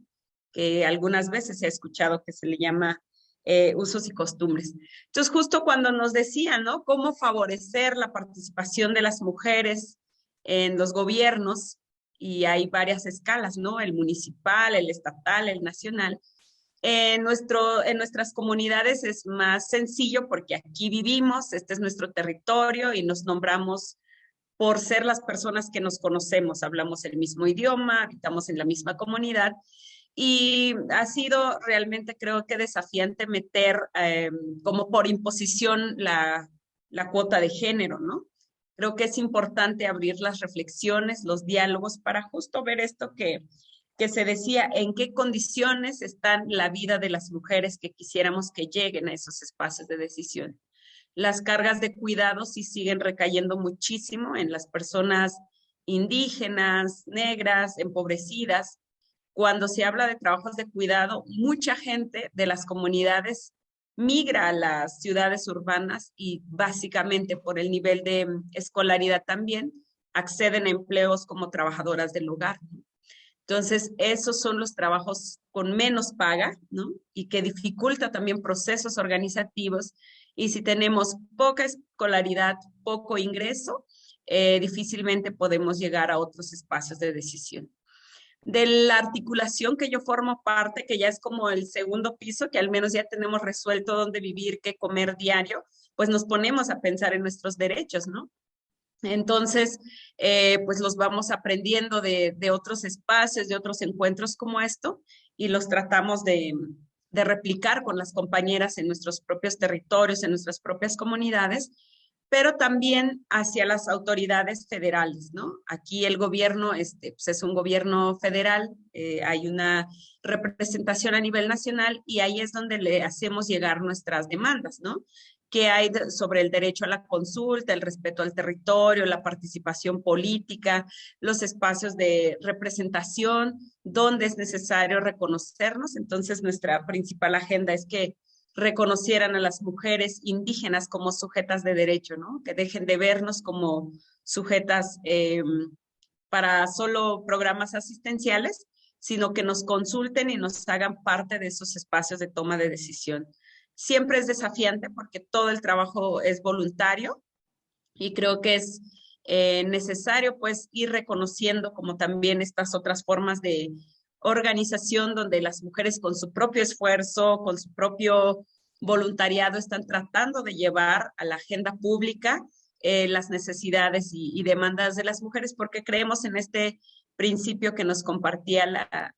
que algunas veces se ha escuchado que se le llama usos y costumbres. Entonces, justo cuando nos decían, ¿no?, cómo favorecer la participación de las mujeres en los gobiernos, y hay varias escalas, ¿no?, el municipal, el estatal, el nacional. En nuestras comunidades es más sencillo porque aquí vivimos, este es nuestro territorio y nos nombramos por ser las personas que nos conocemos, hablamos el mismo idioma, habitamos en la misma comunidad. Y ha sido realmente, creo que desafiante meter como por imposición la cuota de género, ¿no? Creo que es importante abrir las reflexiones, los diálogos, para justo ver esto que se decía, en qué condiciones están la vida de las mujeres que quisiéramos que lleguen a esos espacios de decisión. Las cargas de cuidado sí siguen recayendo muchísimo en las personas indígenas, negras, empobrecidas. Cuando se habla de trabajos de cuidado, mucha gente de las comunidades migra a las ciudades urbanas y básicamente por el nivel de escolaridad también acceden a empleos como trabajadoras del hogar. Entonces, esos son los trabajos con menos paga, ¿no? Y que dificulta también procesos organizativos. Y si tenemos poca escolaridad, poco ingreso, difícilmente podemos llegar a otros espacios de decisión. De la articulación que yo formo parte, que ya es como el segundo piso, que al menos ya tenemos resuelto dónde vivir, qué comer diario, pues nos ponemos a pensar en nuestros derechos, ¿no? Entonces, pues los vamos aprendiendo de otros espacios, de otros encuentros como esto, y los tratamos de replicar con las compañeras en nuestros propios territorios, en nuestras propias comunidades, pero también hacia las autoridades federales, ¿no? Aquí el gobierno pues es un gobierno federal, hay una representación a nivel nacional y ahí es donde le hacemos llegar nuestras demandas, ¿no? Que hay sobre el derecho a la consulta, el respeto al territorio, la participación política, los espacios de representación, donde es necesario reconocernos. Entonces, nuestra principal agenda es que reconocieran a las mujeres indígenas como sujetas de derecho, ¿no? Que dejen de vernos como sujetas para solo programas asistenciales, sino que nos consulten y nos hagan parte de esos espacios de toma de decisión. Siempre es desafiante porque todo el trabajo es voluntario y creo que es necesario pues ir reconociendo como también estas otras formas de organización donde las mujeres con su propio esfuerzo, con su propio voluntariado están tratando de llevar a la agenda pública las necesidades y demandas de las mujeres, porque creemos en este principio que nos compartía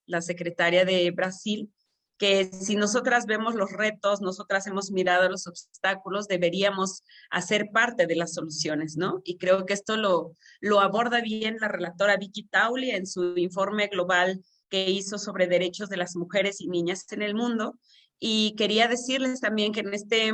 la secretaria de Brasil, que si nosotras vemos los retos, nosotras hemos mirado los obstáculos, deberíamos hacer parte de las soluciones, ¿no? Y creo que esto lo aborda bien la relatora Vicky Tauli en su informe global que hizo sobre derechos de las mujeres y niñas en el mundo. Y quería decirles también que en este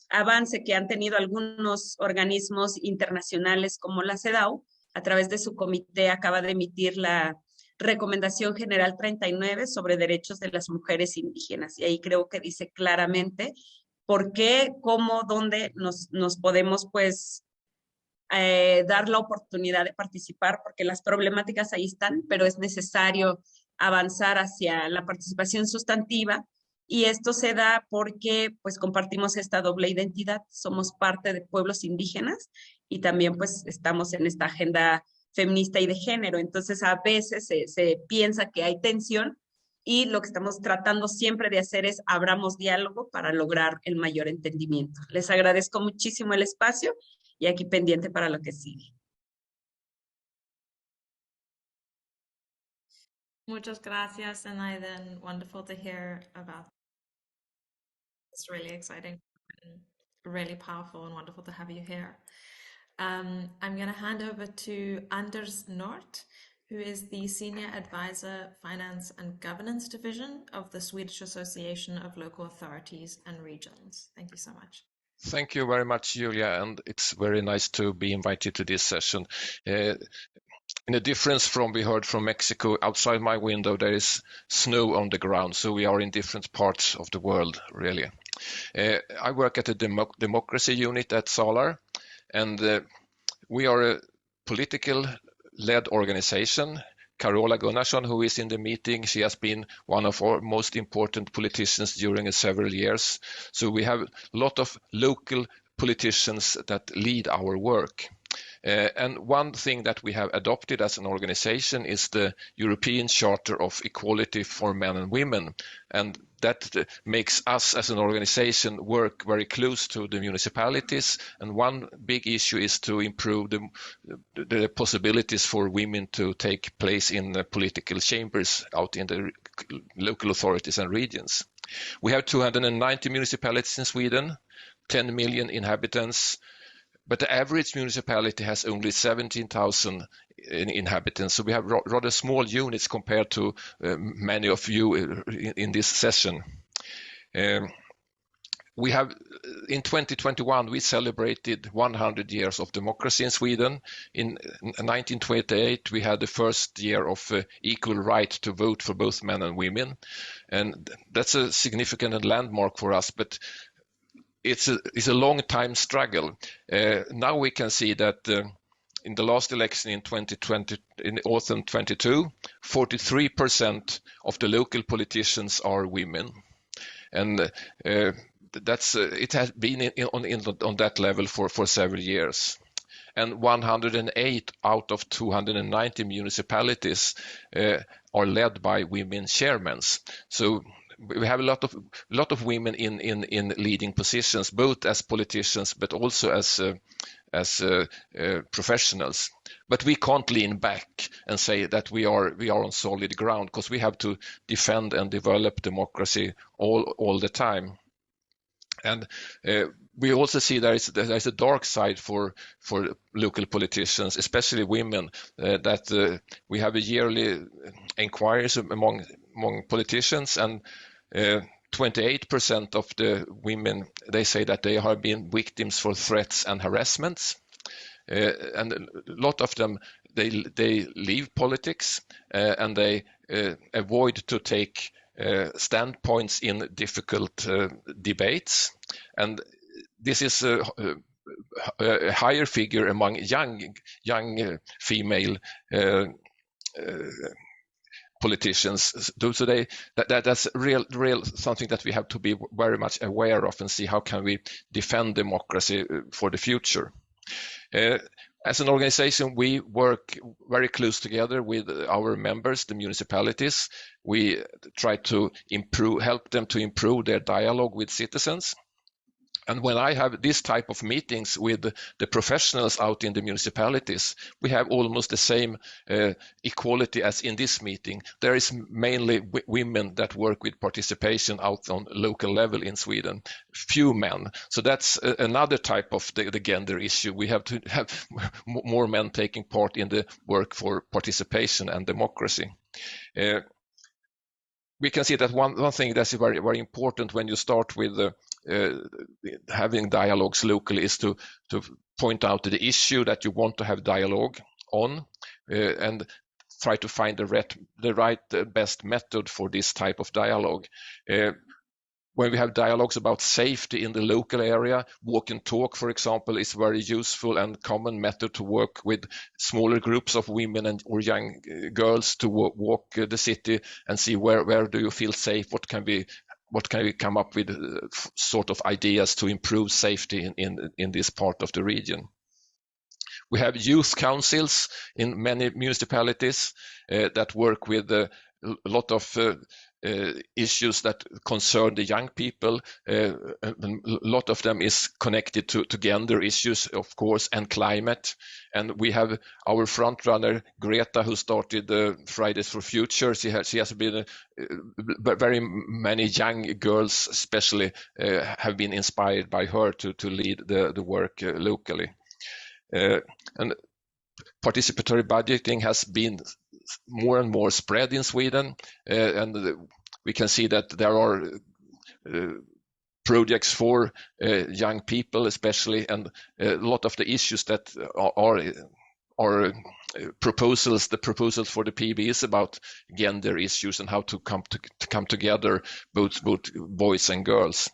avance que han tenido algunos organismos internacionales como la CEDAW. A través de su comité acaba de emitir la Recomendación General 39 sobre derechos de las mujeres indígenas. Y ahí creo que dice claramente por qué, cómo, dónde nos podemos pues dar la oportunidad de participar, porque las problemáticas ahí están, pero es necesario avanzar hacia la participación sustantiva. Y esto se da porque pues compartimos esta doble identidad, somos parte de pueblos indígenas y también pues estamos en esta agenda feminista y de género. Entonces a veces se piensa que hay tensión y lo que estamos tratando siempre de hacer es abramos diálogo para lograr el mayor entendimiento. Les agradezco muchísimo el espacio y aquí pendiente para lo que sigue. Muchas gracias, and then wonderful to hear about. It's really exciting, and really powerful and wonderful to have you here. I'm going to hand over to Anders Nort, who is the Senior Advisor, Finance and Governance Division of the Swedish Association of Local Authorities and Regions. Thank you so much. Thank you very much, Julia, and it's very nice to be invited to this session. In a difference from we heard from Mexico, outside my window there is snow on the ground, so we are in different parts of the world, really. I work at the democracy unit at Salar, and we are a political-led organization. Carola Gunnarsson, who is in the meeting, she has been one of our most important politicians during several years. So we have a lot of local politicians that lead our work. And one thing that we have adopted as an organization is the European Charter of Equality for Men and Women. And that makes us as an organization work very close to the municipalities. And one big issue is to improve the possibilities for women to take place in the political chambers out in the local authorities and regions. We have 290 municipalities in Sweden, 10 million inhabitants. But the average municipality has only 17,000 inhabitants. So we have rather small units compared to many of you in this session. We have, in 2021, we celebrated 100 years of democracy in Sweden. In 1928, we had the first year of equal right to vote for both men and women. And that's a significant landmark for us, but it's a long time struggle. Now we can see that in the last election in 2020, in autumn 22, 43% of the local politicians are women, and it has been on that level for several years. And 108 out of 290 municipalities are led by women chairmen. So we have a lot of women in leading positions, both as politicians but also as professionals. But we can't lean back and say that we are on solid ground, because we have to defend and develop democracy all the time. And we also see there is a dark side for local politicians, especially women, that we have a yearly inquiries among politicians, and 28% of the women, they say that they have been victims for threats and harassments. And a lot of them, they leave politics and they avoid to take standpoints in difficult debates. And this is a higher figure among young female politicians. So that's real something that we have to be very much aware of and see how can we defend democracy for the future. As an organization, we work very close together with our members, the municipalities. We try to help them to improve their dialogue with citizens. And when I have this type of meetings with the professionals out in the municipalities, we have almost the same equality as in this meeting. There is mainly women that work with participation out on local level in Sweden, few men. So that's another type of the gender issue. We have to have more men taking part in the work for participation and democracy. we can see that one thing that's very, very important when you start with having dialogues locally is to point out the issue that you want to have dialogue on, and try to find the right best method for this type of dialogue. When we have dialogues about safety in the local area, walk and talk, for example, is very useful and common method to work with smaller groups of women or young girls to walk the city and see where do you feel safe, what can we come up with sort of ideas to improve safety in this part of the region. We have youth councils in many municipalities that work with a lot of issues that concern the young people. A lot of them is connected to gender issues, of course, and climate. And we have our front runner, Greta, who started Fridays for Future. She has been very many young girls, especially, have been inspired by her to lead the work locally. And participatory budgeting has been more and more spread in Sweden, and we can see that there are projects for young people especially, and a lot of the issues that are proposals, the proposals for the PB is about gender issues and how to come together, both boys and girls.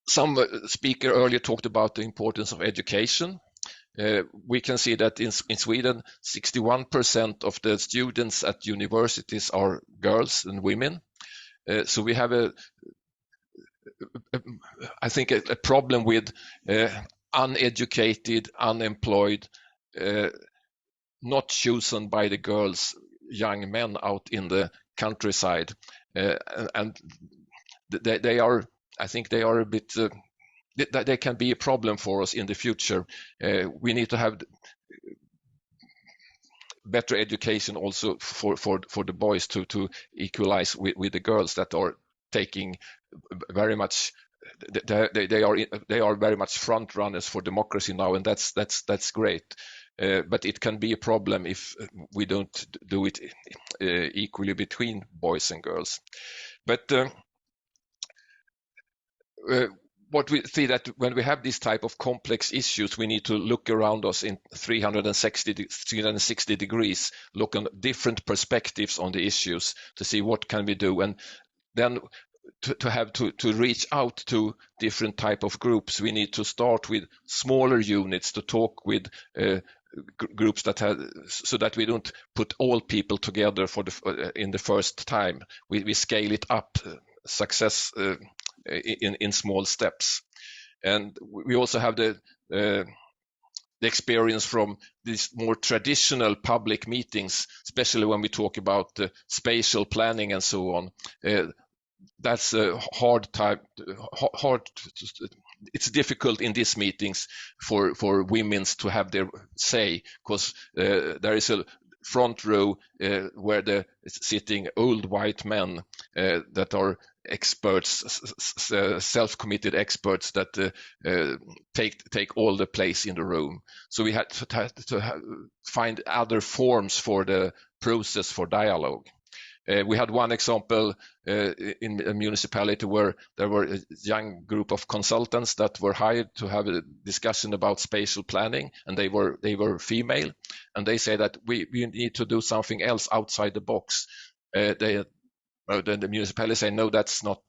Some speaker earlier talked about the importance of education. We can see that in Sweden, 61% of the students at universities are girls and women. So we have I think a problem with uneducated, unemployed, not chosen by the girls, young men out in the countryside, and they are. I think they are a bit. They can be a problem for us in the future. We need to have better education also for the boys to equalize with the girls that are taking very much. They are very much front runners for democracy now, and that's great. But it can be a problem if we don't do it equally between boys and girls. But what we see that when we have this type of complex issues, we need to look around us in 360 degrees, look on different perspectives on the issues to see what can we do, and then to reach out to different type of groups. We need to start with smaller units to talk with groups that have, so that we don't put all people together in the first time. We scale it up, success in small steps. And we also have the experience from these more traditional public meetings, especially when we talk about spatial planning and so on. That's a hard time. It's difficult in these meetings for women to have their say, because there is a front row where they're sitting old white men that are experts, self-committed experts that take all the place in the room. So we had to find other forms for the process for dialogue. We had one example in a municipality where there were a young group of consultants that were hired to have a discussion about spatial planning, and they were female, and they say that we need to do something else outside the box. The municipality say, no, that's not.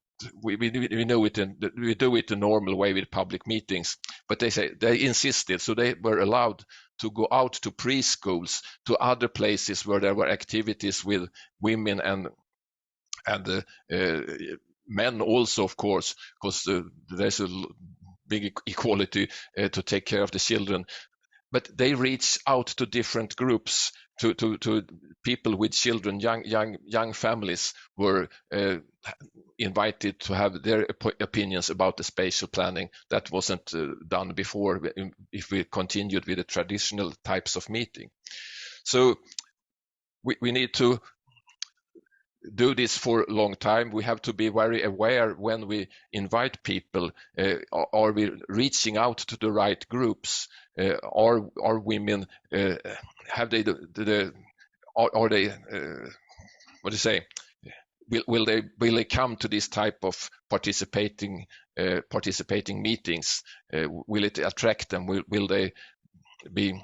We know it, and we do it the normal way with public meetings. But they insisted, so they were allowed to go out to preschools, to other places where there were activities with women and men also, of course, because there's a big equality to take care of the children. But they reach out to different groups, to people with children, young families were invited to have their opinions about the spatial planning. That wasn't done before if we continued with the traditional types of meeting. So we need to do this for a long time. We have to be very aware when we invite people. Are we reaching out to the right groups? Are women have they are they what do you say? Will they come to this type of participating meetings? Will it attract them? Will they be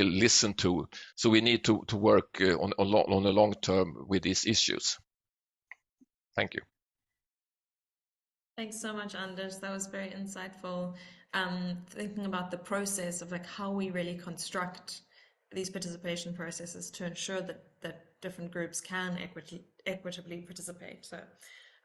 listened to? So we need to work on a long term with these issues. Thank you. Thanks so much, Anders. That was very insightful. Thinking about the process of like how we really construct these participation processes to ensure that different groups can equitably participate. So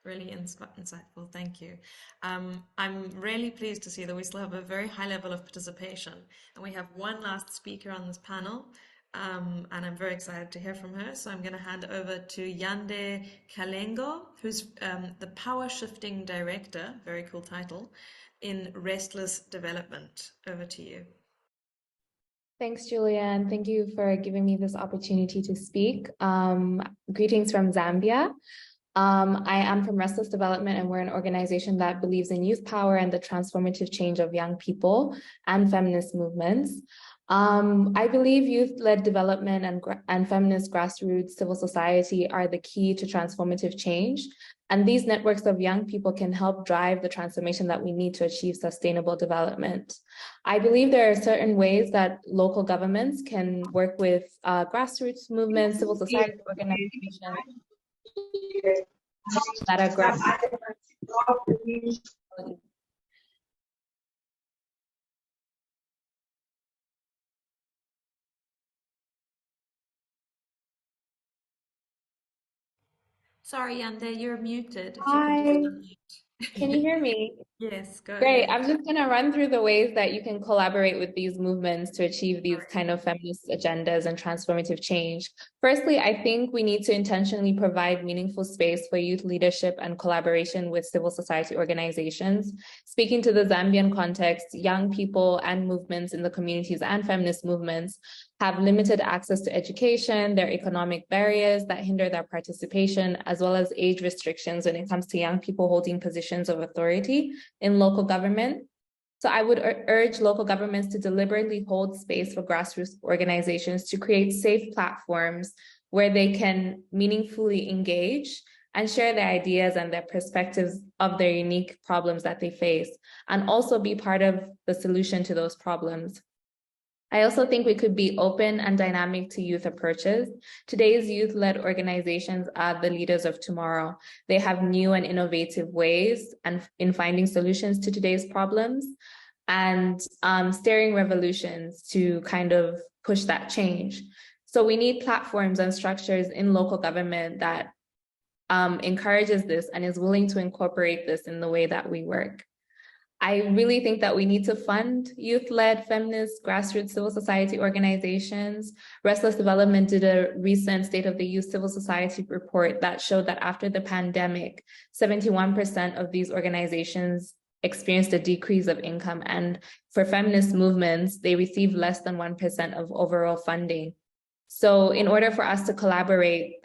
really insightful. Thank you. I'm really pleased to see that we still have a very high level of participation, and we have one last speaker on this panel. And I'm very excited to hear from her. So I'm going to hand over to Yande Kalengo, who's the Power Shifting Director, very cool title, in Restless Development. Over to you. Thanks, Julia, and thank you for giving me this opportunity to speak. Greetings from Zambia. I am from Restless Development, and we're an organization that believes in youth power and the transformative change of young people and feminist movements. I believe youth-led development and feminist grassroots civil society are the key to transformative change. And these networks of young people can help drive the transformation that we need to achieve sustainable development. I believe there are certain ways that local governments can work with grassroots movements, civil society organizations that are grassroots. Sorry, Yande, you're muted. Hi, can you hear me? Yes, go Great. ahead. I'm just going to run through the ways that you can collaborate with these movements to achieve these kind of feminist agendas and transformative change. Firstly, I think we need to intentionally provide meaningful space for youth leadership and collaboration with civil society organizations. Speaking to the Zambian context, young people and movements in the communities and feminist movements have limited access to education, there are economic barriers that hinder their participation, as well as age restrictions when it comes to young people holding positions of authority in local government. So I would urge local governments to deliberately hold space for grassroots organizations to create safe platforms where they can meaningfully engage and share their ideas and their perspectives of their unique problems that they face, and also be part of the solution to those problems. I also think we could be open and dynamic to youth approaches. Today's youth-led organizations are the leaders of tomorrow. They have new and innovative ways in finding solutions to today's problems and steering revolutions to kind of push that change. So we need platforms and structures in local government that encourages this and is willing to incorporate this in the way that we work. I really think that we need to fund youth-led feminist grassroots civil society organizations. Restless Development did a recent State of the Youth Civil Society report that showed that after the pandemic, 71% of these organizations experienced a decrease of income. And for feminist movements, they receive less than 1% of overall funding. So in order for us to collaborate,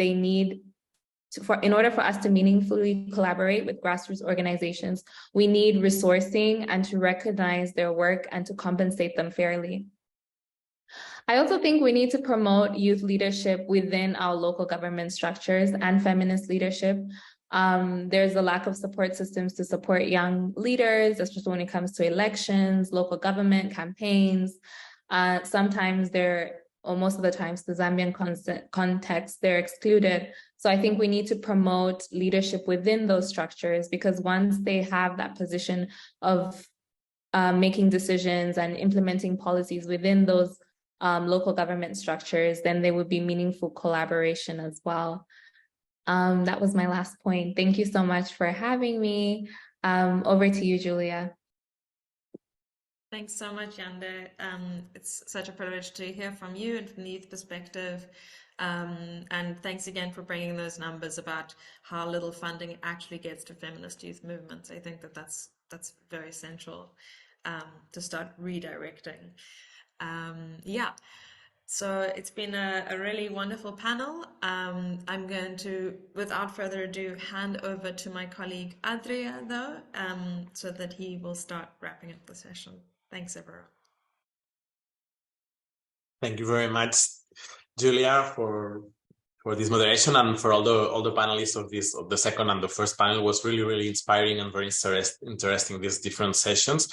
in order for us to meaningfully collaborate with grassroots organizations, we need resourcing and to recognize their work and to compensate them fairly. I also think we need to promote youth leadership within our local government structures and feminist leadership. There's a lack of support systems to support young leaders, especially when it comes to elections, local government campaigns. Sometimes most of the times, the Zambian context, they're excluded. So I think we need to promote leadership within those structures, because once they have that position of making decisions and implementing policies within those local government structures, then there would be meaningful collaboration as well. That was my last point. Thank you so much for having me. Over to you, Julia. Thanks so much, Yande. It's such a privilege to hear from you and from the youth perspective. And thanks again for bringing those numbers about how little funding actually gets to feminist youth movements. I think that that's very central to start redirecting. Yeah, so it's been a really wonderful panel. I'm going to, without further ado, hand over to my colleague Adria, though, so that he will start wrapping up the session. Thanks, everyone. Thank you very much, Julia, for this moderation, and for all the panelists of the second and the first panel. Was really inspiring and very interesting, these different sessions.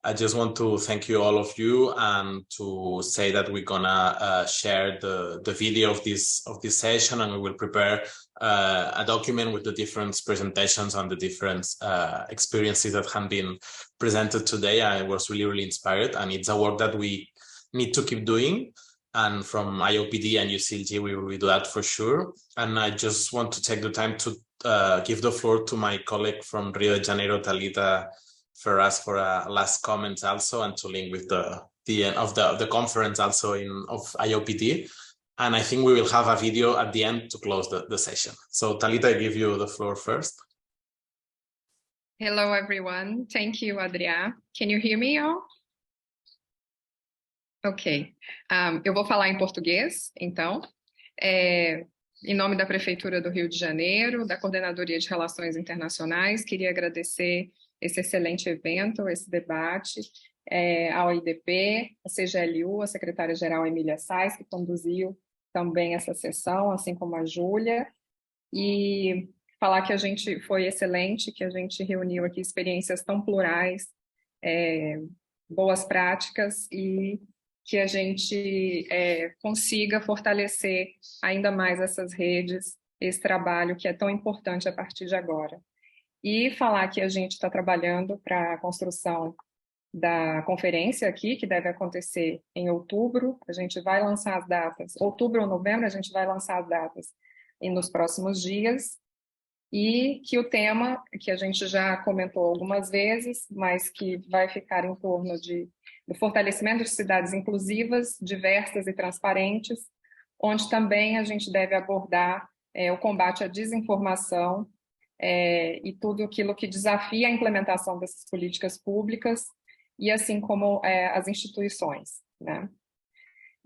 I just want to thank you, all of you, and to say that we're gonna share the video of this session, and we will prepare a document with the different presentations and the different experiences that have been presented today. I was really inspired, and it's a work that we need to keep doing. And from IOPD and UCLG, we will do that for sure. And I just want to take the time to give the floor to my colleague from Rio de Janeiro, Thalita, for a last comment also, and to link with the end of the conference also of IOPD. And I think we will have a video at the end to close the session. So Thalita, I give you the floor first. Hello, everyone. Thank you, Adrià. Can you hear me all? Ok. Eu vou falar em português, então. Em nome da Prefeitura do Rio de Janeiro, da Coordenadoria de Relações Internacionais, queria agradecer esse excelente evento, esse debate, ao IDP, a CGLU, a secretária-geral Emilia Saiz, que conduziu também essa sessão, assim como a Júlia, e falar que a gente foi excelente, que a gente reuniu aqui experiências tão plurais, boas práticas, e que a gente consiga fortalecer ainda mais essas redes, esse trabalho que é tão importante a partir de agora. E falar que a gente está trabalhando para a construção da conferência aqui, que deve acontecer em outubro. A gente vai lançar as datas, outubro ou novembro, a gente vai lançar as datas nos próximos dias. E que o tema, que a gente já comentou algumas vezes, mas que vai ficar em torno do fortalecimento de cidades inclusivas, diversas e transparentes, onde também a gente deve abordar o combate à desinformação, e tudo aquilo que desafia a implementação dessas políticas públicas, e assim como as instituições, né?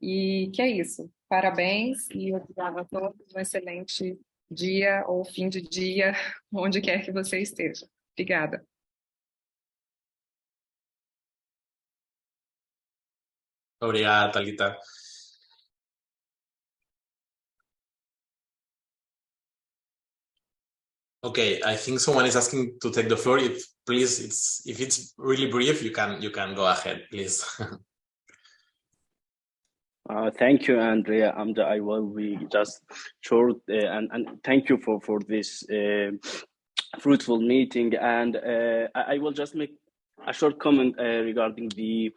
E que é isso. Parabéns e obrigada a todos. Um excelente dia ou fim de dia, onde quer que você esteja. Obrigada. Obrigada, Thalita. Okay, I think someone is asking to take the floor. If it's really brief, you can go ahead, please. Thank you, Andrea. I will be just short, and thank you for this fruitful meeting. And I will just make a short comment regarding the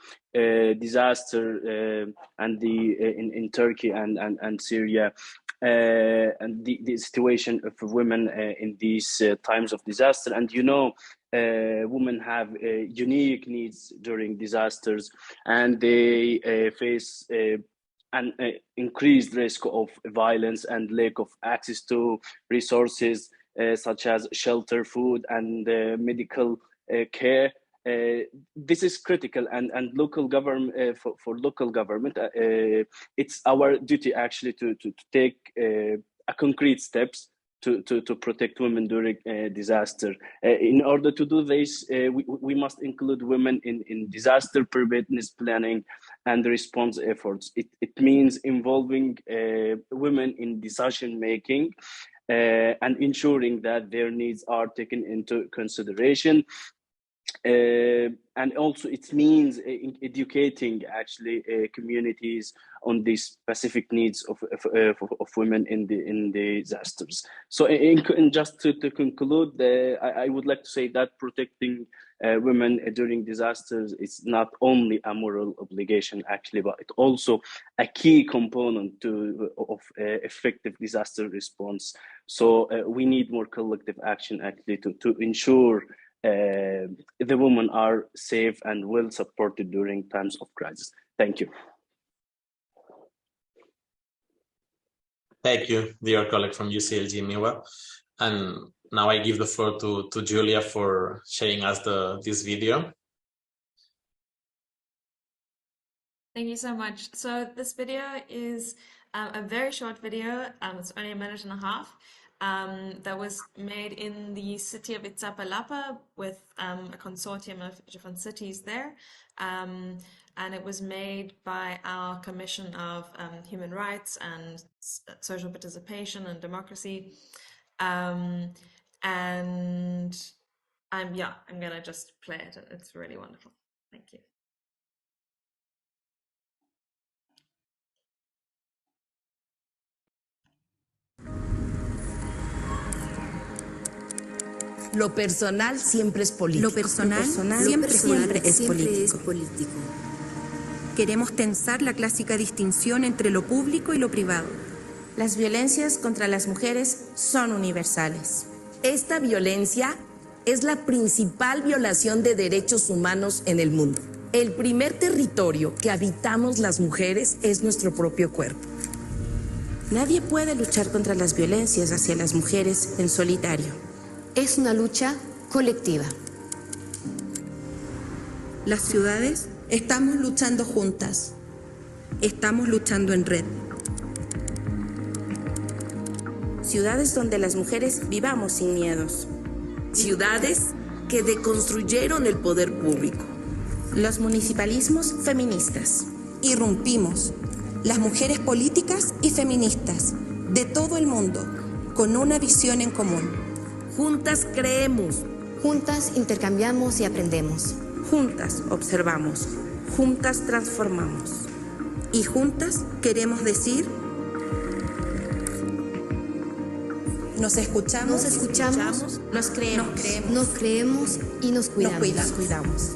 disaster and in Turkey and Syria. And the situation of women in these times of disaster. And women have unique needs during disasters, and they face an increased risk of violence and lack of access to resources such as shelter, food, and medical care. This is critical, and local government for local government, it's our duty actually to take a concrete steps to protect women during disaster. In order to do this, we must include women in disaster preparedness planning and response efforts. It means involving women in decision making and ensuring that their needs are taken into consideration. And also it means educating actually communities on the specific needs of women in the disasters. So just to conclude, I would like to say that protecting women during disasters is not only a moral obligation actually, but it's also a key component of effective disaster response. So we need more collective action actually to ensure the women are safe and well supported during times of crisis. Thank you. Thank you, dear colleague from UCLG, Miwa. And now I give the floor to Julia for sharing us this video. Thank you so much. So this video is a very short video. It's only 1.5 minutes. That was made in the city of Iztapalapa with a consortium of different cities there. and it was made by our Commission of Human Rights and Social Participation and Democracy. And I'm gonna just play it. It's really wonderful. Thank you. Lo personal siempre es político. Lo personal siempre es político. Queremos tensar la clásica distinción entre lo público y lo privado. Las violencias contra las mujeres son universales. Esta violencia es la principal violación de derechos humanos en el mundo. El primer territorio que habitamos las mujeres es nuestro propio cuerpo. Nadie puede luchar contra las violencias hacia las mujeres en solitario. Es una lucha colectiva. Las ciudades estamos luchando juntas. Estamos luchando en red. Ciudades donde las mujeres vivamos sin miedos. Ciudades que deconstruyeron el poder público. Los municipalismos feministas. Irrumpimos, las mujeres políticas y feministas de todo el mundo, con una visión en común. Juntas creemos. Juntas intercambiamos y aprendemos. Juntas observamos. Juntas transformamos. Y juntas queremos decir: nos escuchamos, nos creemos y nos cuidamos.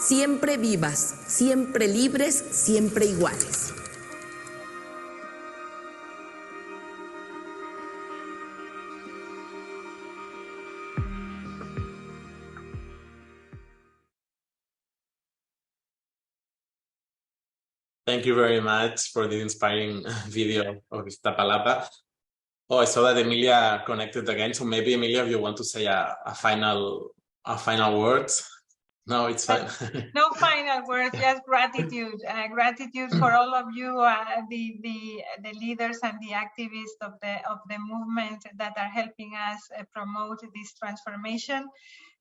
Siempre vivas, siempre libres, siempre iguales. Thank you very much for the inspiring video of Iztapalapa. Oh, I saw that Emilia connected again. So maybe Emilia, if you want to say a final words. No, it's fine. No final words, just gratitude. Gratitude for all of you, the leaders and the activists of the movement that are helping us promote this transformation.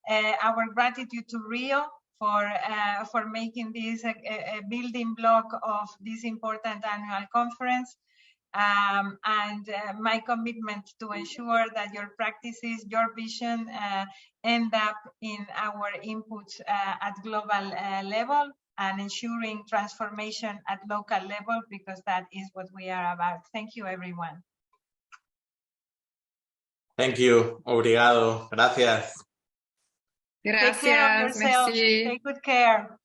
Our gratitude to Rio for making this a building block of this important annual conference. And my commitment to ensure that your practices, your vision end up in our inputs at global level and ensuring transformation at local level, because that is what we are about. Thank you, everyone. Thank you. Obrigado. Gracias. Gracias. Take care of yourself. Merci. Take good care.